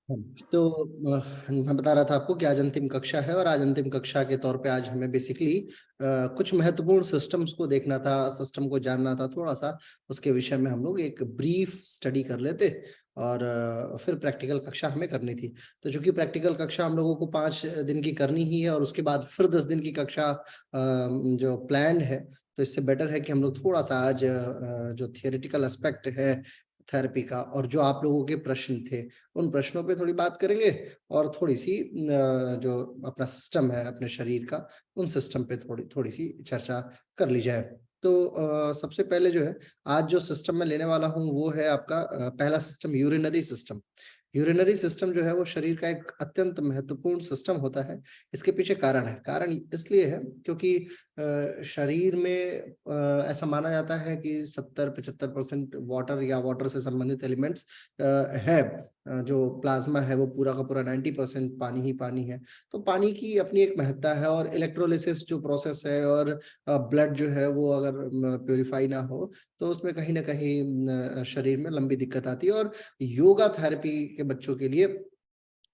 हाँ, तो मैं बता रहा था आपको कि आज अंतिम कक्षा है और आज अंतिम कक्षा के तौर पे आज हमें बेसिकली कुछ महत्वपूर्ण सिस्टम्स को देखना था, सिस्टम को जानना था थोड़ा-सा, उसके विषय में हम लोग एक ब्रीफ स्टडी कर लेते और फिर प्रैक्टिकल कक्षा हमें करनी थी। तो चूँकि प्रैक्टिकल कक्षा हम लोगों को 5 दिन की करनी ही है और उसके बाद फिर 10 दिन की कक्षा जो प्लान्ड है, तो इससे बेटर है कि हम लोग थोड़ा-सा आज जो थियोरेटिकल एस्पेक्ट है थेरेपी का और जो आप लोगों के प्रश्न थे, उन प्रश्नों पे थोड़ी बात करेंगे और थोड़ी-सी जो अपना सिस्टम है अपने शरीर का, उन सिस्टम पे थोड़ी-सी चर्चा कर ली जाए। तो सबसे पहले जो है, आज जो सिस्टम मैं लेने वाला हूँ, वो है आपका पहला system urinary system. Urinary system जो है, वो शरीर का एक अत्यंत महत्वपूर्ण सिस्टम होता है। इसके पीछे कारण है। कारण इसलिए है क्योंकि शरीर में ऐसा माना जाता है कि 70-75% वाटर या वाटर से संबंधित एलिमेंट्स है। जो प्लाज्मा है वो पूरा का पूरा 90% पानी ही पानी है। तो पानी की अपनी एक महत्ता है और इलेक्ट्रोलिसिस जो प्रोसेस है और ब्लड जो है वो अगर प्यूरिफाई ना हो तो उसमें कहीं न कहीं शरीर में लंबी दिक्कत आती है और योगा थेरेपी के बच्चों के लिए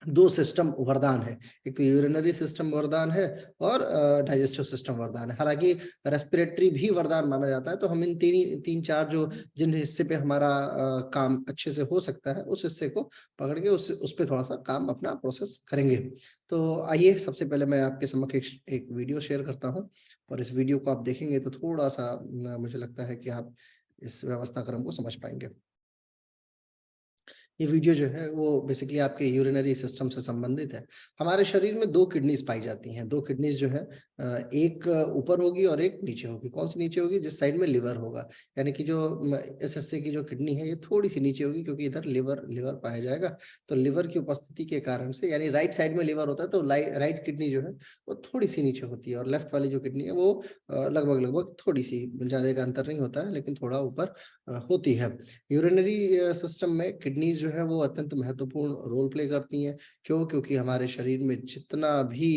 2 सिस्टम वरदान है। एक तो यूरिनरी सिस्टम वरदान है और डाइजेस्टिव सिस्टम वरदान है। हालाँकि रेस्पिरेटरी भी वरदान माना जाता है, तो हम इन 3-4 जो जिन हिस्से पे हमारा काम अच्छे से हो सकता है, उस हिस्से को पकड़ के उस पे थोड़ा-सा काम अपना प्रोसेस करेंगे। तो आइए सबसे पहले मैं आपके समक्ष एक वीडियो शेयर करता हूँ और इस वीडियो को आप देखेंगे तो थोड़ा-सा मुझे लगता है कि आप इस व्यवस्था क्रम को समझ पाएँगे। ये वीडियो जो है वो बेसिकली आपके यूरिनरी सिस्टम से संबंधित है। हमारे शरीर में 2 किडनीज़ पाई जाती हैं, 2 किडनीज़ जो है एक ऊपर होगी और एक नीचे होगी। कौन-सी नीचे होगी? जिस साइड में लिवर होगा। यानी कि जो इस हिस्से की जो किडनी है ये थोड़ी-सी नीचे होगी क्योंकि इधर लिवर लिवर पाया जाएगा। तो लिवर की उपस्थिति के कारण से यानी राइट साइड में लिवर होता है तो राइट किडनी जो है वो थोड़ी-सी नीचे होती है और लेफ्ट वाली जो किडनी है वो लगभग-लगभग थोड़ी-सी ज़्यादा का अंतर नहीं होता है लेकिन थोड़ा ऊपर होती है। यूरिनरी सिस्टम में किडनीज़ जो है वो अत्यंत महत्वपूर्ण रोल प्ले करती हैं। क्यों? क्योंकि हमारे शरीर में जितना भी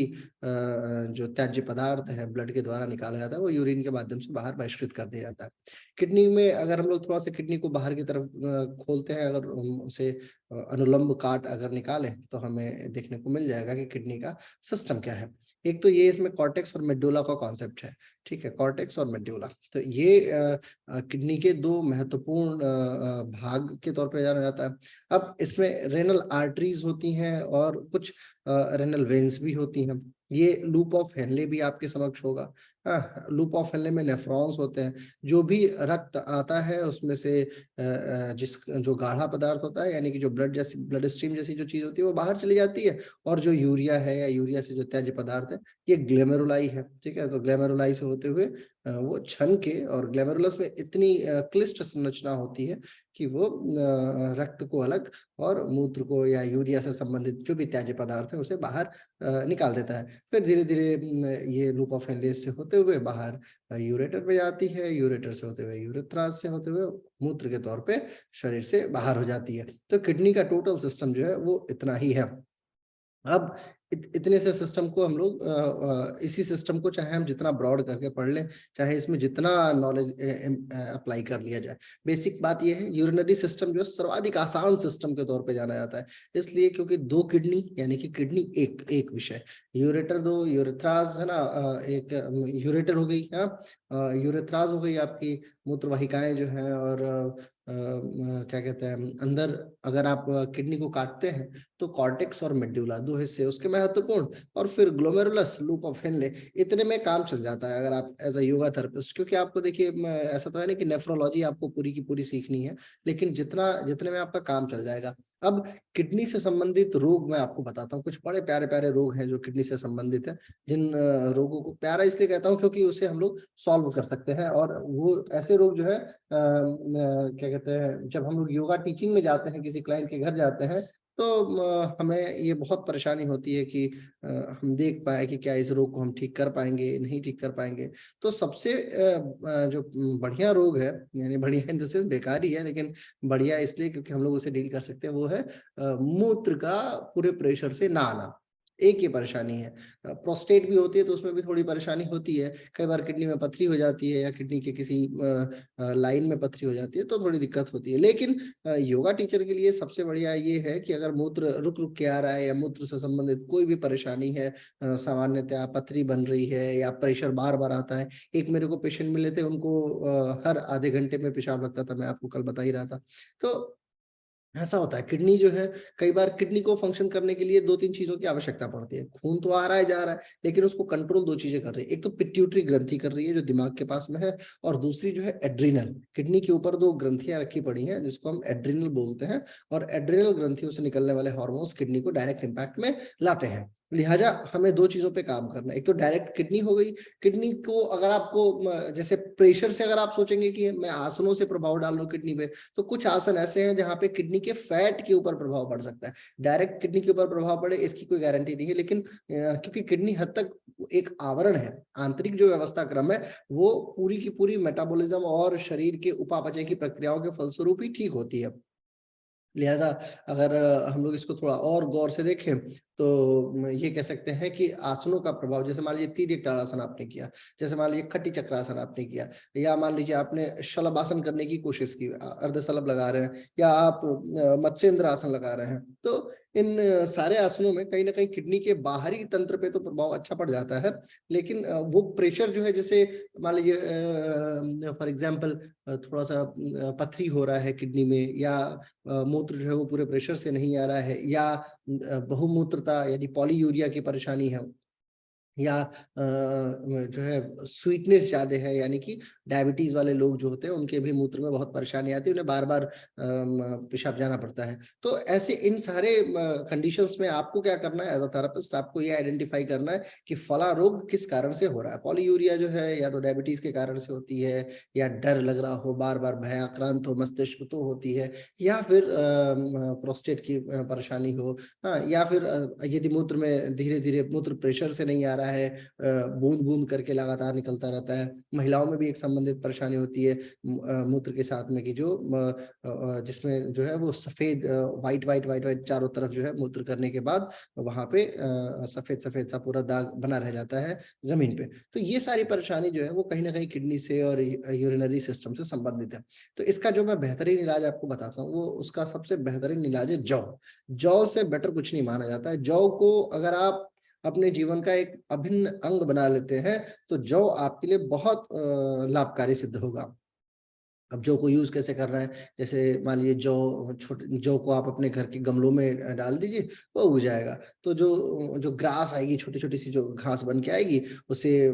जो त्याज्य पदार्थ है ब्लड के द्वारा निकाला जाता है वो यूरिन के माध्यम से बाहर बहिष्कृत कर दिया जाता है। किडनी में अगर हम लोग थोड़ा-सा किडनी को बाहर की तरफ खोलते हैं अगर हम उसे अनुलंब काट अगर निकालें तो हमें देखने को मिल जाएगा कि किडनी का सिस्टम क्या है। एक तो ये इसमें कॉर्टेक्स और मेडुला का कॉन्सेप्ट है, ठीक है? कॉर्टेक्स और मेडुला। तो ये किडनी के 2 महत्वपूर्ण भाग के तौर पे जाना जाता है। अब इसमें रेनल आर्टरीज़ होती हैं और कुछ रेनल वेन्स भी होती हैं। ये लूप ऑफ हेनले भी आपके समक्ष होगा। लूप ऑफ हेनले में नेफ्रॉन्स होते हैं। जो भी रक्त आता है उसमें से जिस जो गाढ़ा पदार्थ होता है यानी कि जो ब्लड स्ट्रीम जैसी जो चीज़ होती है वो बाहर चली जाती है और जो यूरिया है या यूरिया से जो त्याज्य पदार्थ है, ये ग्लोमेरुलाई है, ठीक है? तो ग्लोमेरुलाई से होते हुए वो छन के और ग्लोमेरुलस में इतनी क्लिष्ट संरचना होती है कि वो रक्त को अलग और मूत्र को या यूरिया से संबंधित जो भी त्याज्य पदार्थ है उसे बाहर निकाल देता है। फिर धीरे-धीरे ये लूप ऑफ हेनले से होते हुए बाहर यूरेटर पे जाती है, यूरेटर से होते हुए यूरेथ्रास से होते हुए मूत्र के तौर पे शरीर से बाहर हो जाती है। तो किडनी का टोटल सिस्टम जो है वो इतना ही है। अब इतने से सिस्टम को हम लोग इसी सिस्टम को चाहे हम जितना ब्रॉड करके पढ़ लें, चाहे इसमें जितना नॉलेज अप्लाई कर लिया जाए। बेसिक बात ये है यूरिनरी सिस्टम जो है सर्वाधिक आसान सिस्टम के तौर पे जाना जाता है। इसलिए क्योंकि 2 किडनी यानी कि किडनी एक एक विषय, यूरेटर 2 यूरेथ्रास है ना एक यूरेटर हो गई हाँ यूरेथ्रास हो गई आपकी मूत्र वाहिकाएँ जो हैं और क्या कहते हैं अंदर अगर आप किडनी को काटते हैं तो कॉर्टेक्स और मेडुला 2 हिस्से उसके महत्वपूर्ण और फिर ग्लोमेरुलस लूप ऑफ हेनले इतने में काम चल जाता है अगर आप एज अ योगा थेरेपिस्ट क्योंकि आपको देखिए ऐसा तो है नहीं कि नेफ्रोलॉजी आपको पूरी की पूरी सीखनी है लेकिन जितने में आपका काम चल जाएगा। अब किडनी से संबंधित रोग मैं आपको बताता हूँ कुछ बड़े प्यारे-प्यारे रोग हैं जो किडनी से संबंधित है जिन रोगों को प्यारा इसलिए कहता हूँ क्योंकि उसे हम लोग सॉल्व कर सकते हैं और वो ऐसे रोग जो है क्या कहते हैं जब हम लोग योगा टीचिंग में जाते हैं किसी क्लाइंट के घर जाते हैं तो हमें ये बहुत परेशानी होती है कि हम देख पाए कि क्या इस रोग को हम ठीक कर पाएँगे, नहीं ठीक कर पाएँगे। तो सबसे जो बढ़िया रोग है, यानी बढ़िया इन द सेंस बेकार ही है लेकिन बढ़िया इसलिए क्योंकि हम लोग उसे डील कर सकते हैं, वो है मूत्र का पूरे प्रेशर से ना आना। एक ही परेशानी है। प्रोस्टेट भी होती है तो उसमें भी थोड़ी परेशानी होती है, कई बार किडनी में पथरी हो जाती है या किडनी के किसी लाइन में पथरी हो जाती है तो थोड़ी दिक्कत होती है। लेकिन योगा टीचर के लिए सबसे बढ़िया ये है कि अगर मूत्र रुक रुक के आ रहा है या मूत्र से संबंधित कोई भी परेशानी है, सामान्यतः पथरी बन रही है या प्रेशर बार बार आता है। एक मेरे को पेशेंट मिले थे, उनको हर आधे घंटे में पेशाब लगता था, मैं आपको कल बता ही रहा था। तो ऐसा होता है, किडनी जो है, कई बार किडनी को फंक्शन करने के लिए 2-3 चीज़ों की आवश्यकता पड़ती है। खून तो आ रहा है, जा रहा है, लेकिन उसको कंट्रोल 2 चीज़ें कर रही है। एक तो पिट्यूटरी ग्रंथि कर रही है जो दिमाग के पास में है, और दूसरी जो है एड्रिनल। किडनी के ऊपर 2 ग्रंथियाँ रखी पड़ी हैं जिसको हम एड्रिनल बोलते हैं, और एड्रिनल ग्रंथियों से निकलने वाले हार्मोन्स किडनी को डायरेक्ट इम्पैक्ट में लाते हैं। लिहाजा हमें 2 चीज़ों पे काम करना है। एक तो डायरेक्ट किडनी हो गई, किडनी को अगर आपको जैसे प्रेशर से अगर आप सोचेंगे कि मैं आसनों से प्रभाव डाल रहा हूँ किडनी पे, तो कुछ आसन ऐसे हैं जहाँ पे किडनी के फैट के ऊपर प्रभाव पड़ सकता है। डायरेक्ट किडनी के ऊपर प्रभाव पड़े इसकी कोई गारंटी नहीं है, लेकिन क्योंकि किडनी हद तक एक आवरण है, आंतरिक जो व्यवस्था क्रम है वो पूरी की पूरी मेटाबॉलिज्म और शरीर के उपापचय की प्रक्रियाओं के फलस्वरूप ही ठीक होती है। लिहाजा अगर हम लोग इसको थोड़ा और गौर से देखें तो ये कह सकते हैं कि आसनों का प्रभाव, जैसे मान लीजिए तिर्यक ताड़ासन आपने किया, जैसे मान लीजिए खट्टी चक्रासन आपने किया, या मान लीजिए आपने शलभासन करने की कोशिश की, अर्ध शलभ लगा रहे हैं, या आप मत्स्येंद्र आसन लगा रहे हैं, तो इन सारे आसनों में कहीं ना कहीं किडनी के बाहरी तंत्र पे तो प्रभाव अच्छा पड़ जाता है, लेकिन वो प्रेशर जो है, जैसे मान लीजिए फॉर एग्जाम्पल थोड़ा सा पथरी हो रहा है किडनी में, या मूत्र जो है वो पूरे प्रेशर से नहीं आ रहा है, या बहुमूत्रता यानी पॉलीयूरिया की परेशानी है, या जो है स्वीटनेस ज्यादा है, यानी कि डायबिटीज वाले लोग जो होते हैं उनके भी मूत्र में बहुत परेशानी आती है, उन्हें बार बार पेशाब जाना पड़ता है। तो ऐसे इन सारे कंडीशंस में आपको क्या करना है एज अ थेरेपिस्ट, आपको ये आइडेंटिफाई करना है कि फला रोग किस कारण से हो रहा है। पॉलीयूरिया जो है या तो डायबिटीज के कारण से होती है, या डर लग रहा हो, बार बार भयाक्रांत हो, मस्तिष्क तो होती है, या फिर प्रोस्टेट की परेशानी हो, हाँ, या फिर यदि मूत्र में धीरे धीरे मूत्र प्रेशर से नहीं आ रहा है, बूंद बूंद करके लगातार निकलता रहता है। महिलाओं में भी एक संबंधित परेशानी होती है मूत्र के साथ में, कि जो जिसमें जो है वो सफेद व्हाइट व्हाइट व्हाइट व्हाइट चारों तरफ जो है मूत्र करने के बाद वहां पे सफेद सफेद सा पूरा दाग बना रह जाता है जमीन पे। तो ये सारी परेशानी जो है वो कहीं ना कहीं किडनी से और यूरिनरी सिस्टम से संबंधित है। तो इसका जो मैं बेहतरीन इलाज आपको बताता हूँ, वो उसका सबसे बेहतरीन इलाज है जौ। जौ से बेटर कुछ नहीं माना जाता है। जौ को अगर आप अपने जीवन का एक अभिन्न अंग बना लेते हैं तो जौ आपके लिए बहुत लाभकारी सिद्ध होगा। अब जौ को यूज कैसे करना है, जैसे मान लीजिए जौ, छोटे जौ को आप अपने घर के गमलों में डाल दीजिए, वो उग जाएगा। तो जो जो ग्रास आएगी, छोटी छोटी सी जो घास बन के आएगी, उसे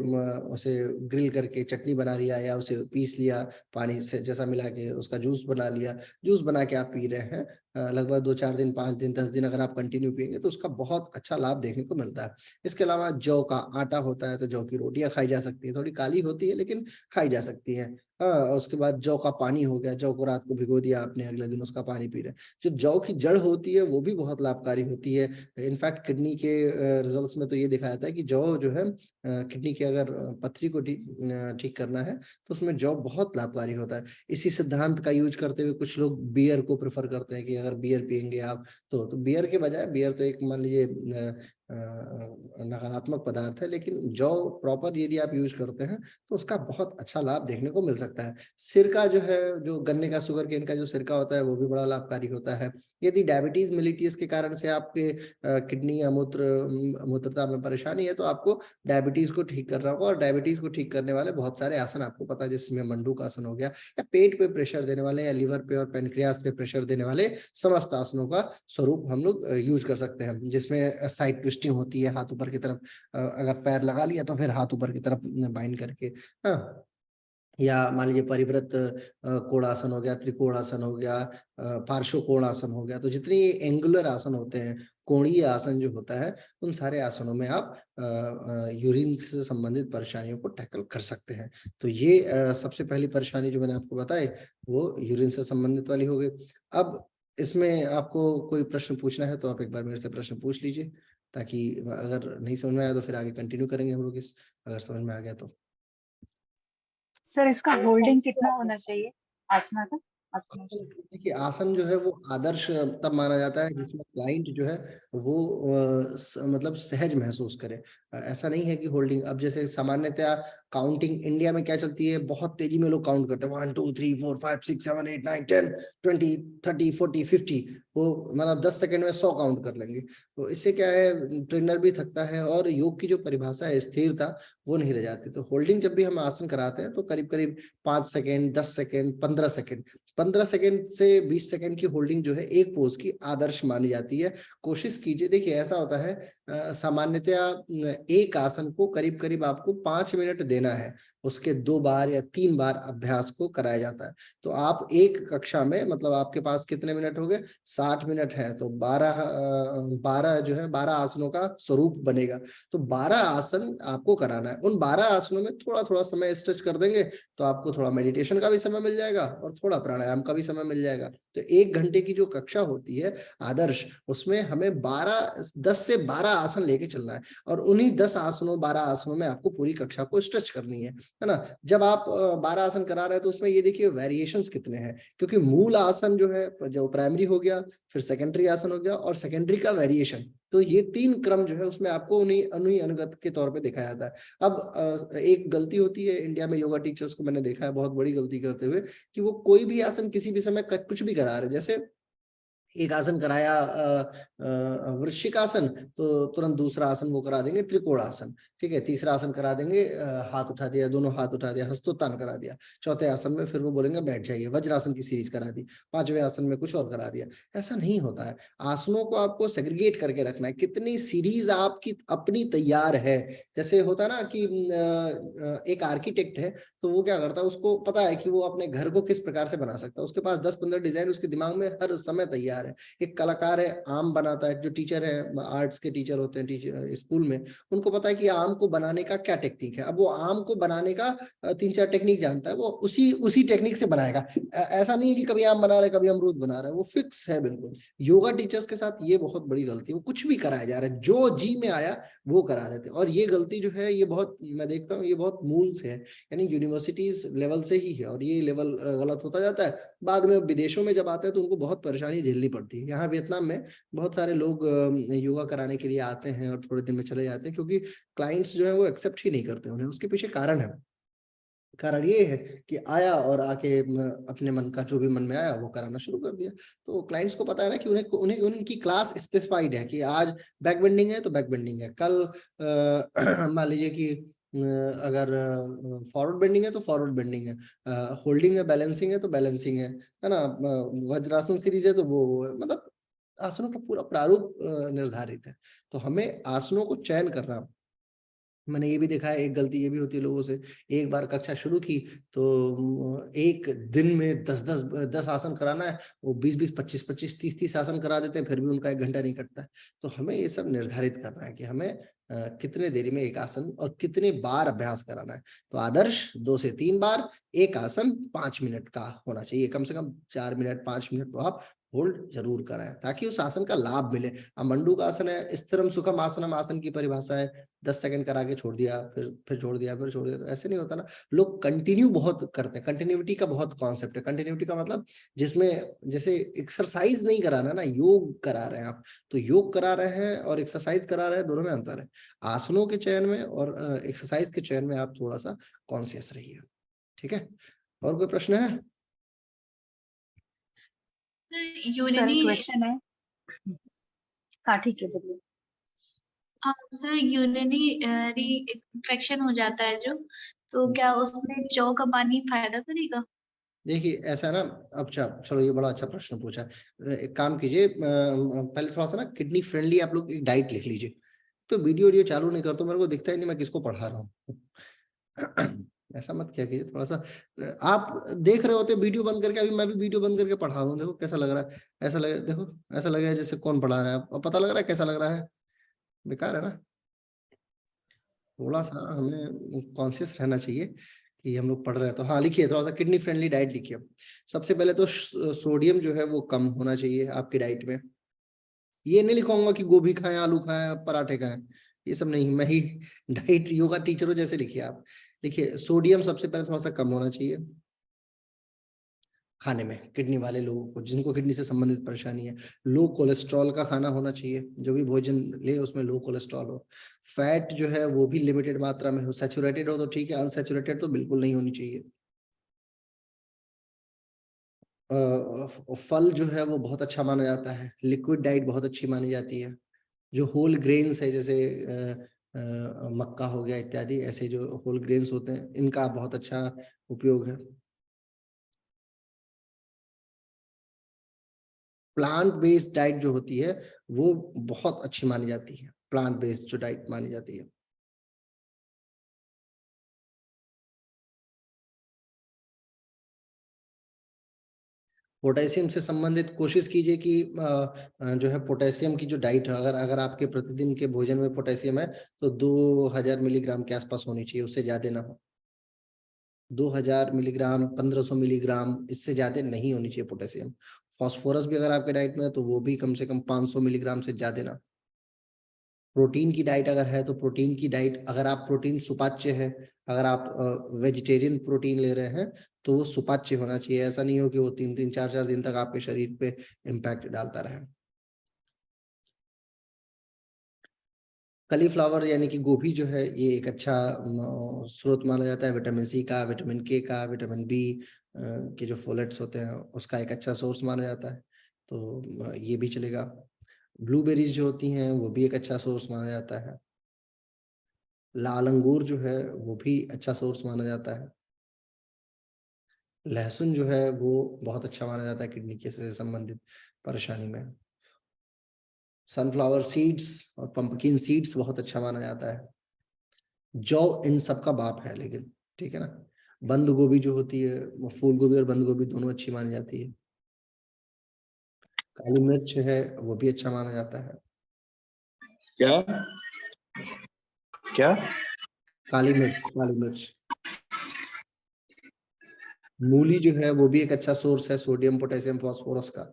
ग्रिल करके चटनी बना लिया, या उसे पीस लिया, पानी से जैसा मिला के उसका जूस बना लिया, जूस बना के आप पी रहे हैं, लगभग 2-4 दिन, 5 दिन, 10 दिन अगर आप कंटिन्यू पियेंगे तो उसका बहुत अच्छा लाभ देखने को मिलता है। इसके अलावा जौ का आटा होता है, तो जौ की रोटियां खाई जा सकती है, थोड़ी काली होती है लेकिन खाई जा सकती है। हाँ, उसके बाद जौ का पानी हो गया, जौ को रात को भिगो दिया आपने, अगले दिन उसका पानी पी रहे हैं। जो जौ की जड़ होती है वो भी बहुत लाभकारी होती है। इनफैक्ट किडनी के रिजल्ट्स में तो ये दिखाया जाता है कि जौ जो है किडनी के अगर पथरी को ठीक करना है तो उसमें जौ बहुत लाभकारी होता है। इसी सिद्धांत का यूज करते हुए कुछ लोग बियर को प्रेफर करते हैं कि अगर बियर पियेंगे आप तो बियर के बजाय, बियर तो एक मान लीजिए नकारात्मक पदार्थ है, लेकिन जौ प्रॉपर यदि आप यूज करते हैं तो उसका बहुत अच्छा लाभ देखने को मिल सकता है। सिरका जो है, जो गन्ने का, शुगर केन का जो सिरका होता है वो भी बड़ा लाभकारी होता है। यदि डायबिटीज मिलिटियस के कारण से आपके किडनी या मूत्रता में परेशानी है तो आपको डायबिटीज को ठीक करना होगा, और डायबिटीज को ठीक करने वाले बहुत सारे आसन आपको पता है, जिसमें मंडूक आसन हो गया, या पेट पे प्रेशर देने वाले, या लिवर पे और पेनक्रियास पे प्रेशर देने वाले समस्त आसनों का स्वरूप हम लोग यूज कर सकते हैं, जिसमें साइड ट्विस्टिंग होती है, हाथ ऊपर की तरफ, अगर पैर लगा लिया तो फिर हाथ ऊपर की तरफ बाइंड करके, हाँ, या मान लीजिए परिव्रत कोणासन हो गया, त्रिकोणासन हो गया, पार्श्व कोणासन हो गया। तो जितने एंगुलर आसन होते हैं, कोणीय आसन जो होता है, उन सारे आसनों में आप यूरिन से संबंधित परेशानियों को टैकल कर सकते हैं। तो ये सबसे पहली परेशानी जो मैंने आपको बताई वो यूरिन से संबंधित वाली हो गई। अब इसमें आपको कोई प्रश्न पूछना है तो आप एक बार मेरे से प्रश्न पूछ लीजिए, ताकि अगर नहीं समझ में आया तो फिर आगे कंटिन्यू करेंगे हम लोग इस, अगर समझ में आ गया तो। सर इसका होल्डिंग कितना होना चाहिए आसना का? आसनों से? देखिए आसन जो है वो आदर्श तब माना जाता है जिसमें क्लाइंट जो है वो मतलब सहज महसूस करे। ऐसा नहीं है कि होल्डिंग, अब जैसे सामान्यतया काउंटिंग इंडिया में क्या चलती है, बहुत तेजी में लोग काउंट करते हैं 1 2 3 4 5 6 7 8 9 10 20 30 40 50, वो मतलब 10 सेकंड में 100 काउंट कर लेंगे। तो इससे क्या है, ट्रेनर भी थकता है और योग की जो परिभाषा है स्थिरता, वो नहीं रह जाती। तो होल्डिंग जब भी हम आसन कराते हैं तो करीब करीब 5 सेकंड 10 सेकंड 15 सेकंड, 15 सेकंड से 20 सेकंड की होल्डिंग जो है एक पोज की आदर्श मानी जाती है। कोशिश कीजिए, देखिए ऐसा होता है सामान्यतया एक आसन को करीब करीब आपको 5 मिनट देना है, उसके 2 बार या 3 बार अभ्यास को कराया जाता है। तो आप एक कक्षा में, मतलब आपके पास कितने मिनट हो गए, 60 मिनट है, तो 12 जो है 12 आसनों का स्वरूप बनेगा। तो 12 आसन आपको कराना है। उन 12 आसनों में थोड़ा थोड़ा समय स्ट्रेच कर देंगे तो आपको थोड़ा मेडिटेशन का भी समय मिल जाएगा और थोड़ा प्राणायाम का भी समय मिल जाएगा। तो 1 घंटे की जो कक्षा होती है आदर्श, उसमें हमें 10 से 12 आसन लेके चलना है और उन्हीं 10 आसनों 12 आसनों में आपको पूरी कक्षा को स्ट्रेच करनी है ना। जब आप 12 आसन करा रहे हैं तो उसमें ये देखिए वेरिएशंस कितने हैं, क्योंकि मूल आसन जो है जो प्राइमरी हो गया, फिर सेकेंडरी आसन हो गया और सेकेंडरी का वेरिएशन, तो ये 3 क्रम जो है उसमें आपको उन्हीं अनुई अनुगत के तौर पे दिखाया जाता है। अब एक गलती होती है इंडिया में योगा टीचर्स को, मैंने देखा है बहुत बड़ी गलती करते हुए, कि वो कोई भी आसन किसी भी समय कुछ भी करा रहे, जैसे एक आसन कराया वृश्चिक आसन, तो तुरंत दूसरा आसन वो करा देंगे त्रिकोण आसन, ठीक है, तीसरा आसन करा देंगे हाथ उठा दिया, दोनों हाथ उठा दिया, हस्तोत्तान करा दिया, चौथे आसन में फिर वो बोलेंगे बैठ जाइए, वज्रासन की सीरीज करा दी, 5वें आसन में कुछ और करा दिया। ऐसा नहीं होता है, आसनों को आपको सेग्रीगेट करके रखना है, कितनी सीरीज आपकी अपनी तैयार है। जैसे होता है ना कि एक आर्किटेक्ट है, तो वो क्या करता है, उसको पता है कि वो अपने घर को किस प्रकार से बना सकता है, उसके पास 10-15 डिजाइन उसके दिमाग में हर समय तैयार है। एक कलाकार है, आम बनाता है, जो टीचर है, आर्ट्स के टीचर होते हैं टीचर स्कूल में, उनको पता है कि आम को बनाने का क्या टेक्निक है। अब वो आम को बनाने का 3-4 टेक्निक जानता है, वो उसी उसी टेक्निक से बनाएगा। ऐसा नहीं है कि कभी आम बना रहे कभी अमरूद बना रहे, वो फिक्स है बिल्कुल। योगा टीचर्स के साथ ये बहुत बड़ी गलती है, वो कुछ भी कराया जा रहा है, जो जी में आया वो करा देते हैं। और ये गलती जो है ये बहुत, मैं देखता हूँ ये बहुत मूल से है, यानी यूनिवर्सिटीज लेवल से ही है, और ये लेवल गलत होता जाता है। बाद में विदेशों में जब आते हैं तो उनको बहुत परेशानी झेलनी पड़ती है। यहाँ वियतनाम में बहुत सारे लोग योगा कराने के लिए आते हैं और थोड़े दिन में चले जाते हैं, क्योंकि क्लाइंट्स जो है वो एक्सेप्ट ही नहीं करते उन्हें। उसके पीछे कारण है, कारण ये है कि आया और आके अपने मन का जो भी मन में आया वो कराना शुरू कर दिया। तो क्लाइंट्स को पता है ना कि उन्हें उन्हें उनकी क्लास स्पेसिफाइड है, कि आज बैक बेंडिंग है तो बैक बेंडिंग है, कल मान लीजिए कि अगर फॉरवर्ड बेंडिंग है तो फॉरवर्ड बेंडिंग है, होल्डिंग है बैलेंसिंग है तो बैलेंसिंग है ना, वज्रासन सीरीज है तो वो है, मतलब आसनों का पूरा प्रारूप निर्धारित है। तो हमें आसनों को चयन करना, मैंने ये भी देखा है एक गलती ये भी होती है लोगों से, एक बार कक्षा शुरू की तो एक दिन में 10 आसन कराना है, वो 20 25 25 30 आसन करा देते हैं, फिर भी उनका 1 घंटा नहीं कटता है। तो हमें ये सब निर्धारित करना है कि हमें कितने देरी में एक आसन और कितने बार अभ्यास कराना है। तो आदर्श 2 से 3 बार, एक आसन 5 मिनट का होना चाहिए, कम से कम 4 मिनट 5 मिनट तो आप होल्ड जरूर कराएं, ताकि उस आसन का लाभ मिले। अब मंडू का आसन है, स्थिरम सुखम आसनम आसन की परिभाषा है, 10 सेकंड करा के छोड़ दिया, फिर छोड़ दिया, फिर छोड़ दिया, तो ऐसे नहीं होता ना। लोग कंटिन्यू बहुत करते हैं, कंटिन्यूटी का बहुत कॉन्सेप्ट है। कंटिन्यूटी का मतलब जिसमें जैसे एक्सरसाइज नहीं कराना ना, योग करा रहे हैं आप, तो योग करा रहे हैं और एक्सरसाइज करा रहे हैं, दोनों में अंतर है। आसनों के चयन में और एक्सरसाइज के चयन में आप थोड़ा सा कॉन्शियस रहिए, ठीक है। और कोई प्रश्न है? सर क्वेश्चन है। हाँ ठीक है चलिए। सर यूरिनरी इन्फेक्शन हो जाता है जो, तो क्या उसमें जौ का पानी फायदा करेगा? देखिए ऐसा ना, अच्छा चलो ये बड़ा अच्छा प्रश्न पूछा। एक काम कीजिए, पहले थोड़ा सा ना किडनी फ्रेंडली आप लोग एक डाइट लिख लीजिए। तो वीडियो चालू नहीं करता, मेरे को दिखता ही नहीं मैं किसको पढ़ा रहा हूँ। ऐसा मत किया कीजिए, थोड़ा सा आप देख रहे होते वीडियो बंद करके, अभी मैं भी वीडियो बंद करके पढ़ा हूँ, देखो कैसा लग रहा है। ऐसा लगे, देखो ऐसा लगे जैसे कौन पढ़ा रहा है, अब पता लग रहा है कैसा लग रहा है, बेकार है ना। थोड़ा सा हमें कॉन्शियस रहना चाहिए कि हम लोग पढ़ रहे हैं। तो हाँ लिखिए, थोड़ा सा किडनी फ्रेंडली डाइट लिखिए। सबसे पहले तो सोडियम जो है वो कम होना चाहिए आपकी डाइट में। ये नहीं लिखूंगा कि गोभी खाएं, आलू खाएं, पराठे खाएं, ये सब नहीं, मैं ही डाइट योगा टीचर हूँ जैसे लिखिए आप। लिखिए सोडियम सबसे पहले थोड़ा सा कम होना चाहिए। खाने में, किडनी वाले लोगों को, जिनको किडनी से संबंधित परेशानी है। लो कोलेस्ट्रॉल का खाना होना चाहिए, जो भी भोजन ले उसमें लो कोलेस्ट्रॉल हो। फैट जो है वो भी लिमिटेड मात्रा में हो, सैचुरेटेड हो तो ठीक है, अनसैचुरेटेड तो बिल्कुल नहीं होनी चाहिए। फल जो है वो बहुत अच्छा माना जाता है, लिक्विड डाइट बहुत अच्छी मानी जाती है। जो होल ग्रेन्स है, जैसे मक्का हो गया इत्यादि, ऐसे जो होल ग्रेन्स होते हैं इनका बहुत अच्छा उपयोग है। प्लांट बेस्ड डाइट जो होती है वो बहुत अच्छी मानी जाती है, प्लांट बेस्ड जो डाइट मानी जाती है। पोटेशियम से संबंधित कोशिश कीजिए कि जो है पोटेशियम की जो डाइट है, अगर अगर आपके प्रतिदिन के भोजन में पोटेशियम है तो 2000 मिलीग्राम के आसपास होनी चाहिए, उससे ज्यादा ना हो। 2000 मिलीग्राम, 1500 मिलीग्राम, इससे ज्यादा नहीं होनी चाहिए पोटेशियम। फास्फोरस भी अगर आपके डाइट में है तो वो भी कम से कम 500 मिलीग्राम से ज्यादा ना। प्रोटीन की डाइट अगर है तो प्रोटीन की डाइट, अगर आप प्रोटीन सुपाच्य है, अगर आप वेजिटेरियन प्रोटीन ले रहे हैं तो वो सुपाच्य होना चाहिए। ऐसा नहीं हो कि वो 3-3, 4-4 दिन तक आपके शरीर पे इम्पैक्ट डालता रहे। कलीफ्लावर यानी कि गोभी जो है ये एक अच्छा स्रोत माना जाता है विटामिन सी का, विटामिन के का, विटामिन बी के जो फोलेट्स होते हैं उसका एक अच्छा सोर्स माना जाता है, तो ये भी चलेगा। ब्लूबेरीज जो होती हैं वो भी एक अच्छा सोर्स माना जाता है। लाल अंगूर जो है वो भी अच्छा सोर्स माना जाता है। लहसुन जो है वो बहुत अच्छा माना जाता है किडनी के से संबंधित परेशानी में। सनफ्लावर सीड्स और पंपकिन सीड्स बहुत अच्छा माना जाता है। जौ इन सब का बाप है, लेकिन ठीक है ना। बंद गोभी जो होती है, वो फूल गोभी और बंद गोभी दोनों अच्छी मानी जाती है। काली मिर्च है वो भी अच्छा माना जाता है। क्या क्या? काली मिर्च, काली मिर्च। मूली जो है वो भी एक अच्छा सोर्स है सोडियम, पोटेशियम, फास्फोरस का,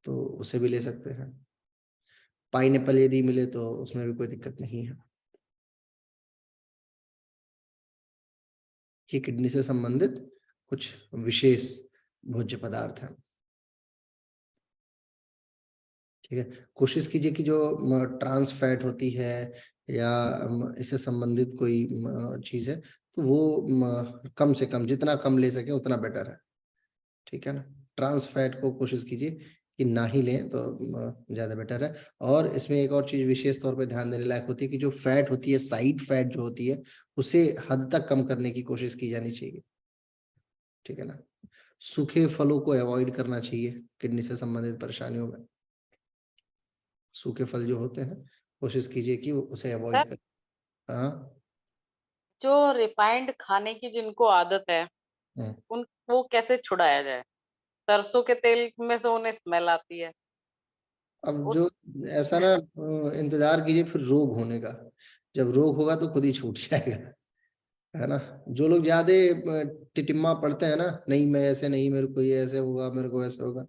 तो उसे भी ले सकते हैं। पाइनएप्पल यदि मिले तो उसमें भी कोई दिक्कत नहीं है। ये किडनी से संबंधित कुछ विशेष भोज्य पदार्थ हैं। ठीक है, कोशिश कीजिए कि जो ट्रांस फैट होती है या इससे संबंधित कोई चीज है तो वो कम से कम, जितना कम ले सके उतना बेटर है। ठीक है ना, ट्रांस फैट को कोशिश कीजिए कि ना ही लें तो ज्यादा बेटर है। और इसमें एक और चीज विशेष तौर पे ध्यान देने लायक होती है कि जो फैट होती है, साइड फैट जो होती है, उसे हद तक कम करने की कोशिश की जानी चाहिए। ठीक है ना, सूखे फलों को अवॉइड करना चाहिए किडनी से संबंधित परेशानियों में। सूखे फल जो होते हैं कोशिश कीजिए कि उसे अवॉइड करें। हाँ, जो रिफाइंड खाने की जिनको आदत है हम्म। उन वो कैसे छुड़ाया जाए? सरसों के तेल में से उन्हें स्मेल आती है। अब उस जो ऐसा ना इंतजार कीजिए फिर रोग होने का। जब रोग होगा तो खुद ही छूट जाएगा, है ना। जो लोग ज्यादा टिटिम्मा पढ़ते हैं ना, नहीं मैं ऐसे नहीं, मेरे को ये ऐसे होगा, मेरे को ऐसे होगा,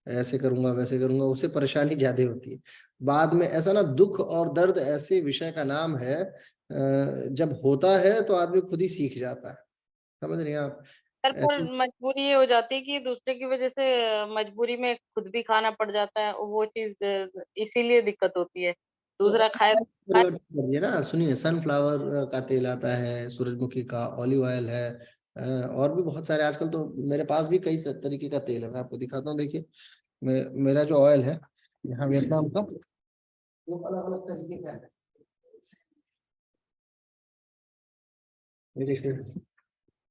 ऐसे करूंगा वैसे करूंगा, उससे परेशानी ज्यादा होती है बाद में। ऐसा ना, दुख और दर्द ऐसे विषय का नाम है, जब होता है तो आदमी खुद ही सीख जाता है। समझ रहे हैं आप? सर, पर ऐसे मजबूरी ये हो जाती है कि दूसरे की वजह से मजबूरी में खुद भी खाना पड़ जाता है, वो चीज इसीलिए दिक्कत होती है। तो दूसरा खाए खाए परिवर्तन कर दिए ना। सुनिए, सनफ्लावर का तेल आता है, सूरजमुखी का, ऑलिव ऑयल है, और भी बहुत सारे। आजकल तो मेरे पास भी कई तरीके का तेल है, मैं आपको दिखाता हूँ। देखिए, मेरा जो ऑयल है यहाँ वियतनाम का, वो अलग अलग तरीके का है। ये देखिए,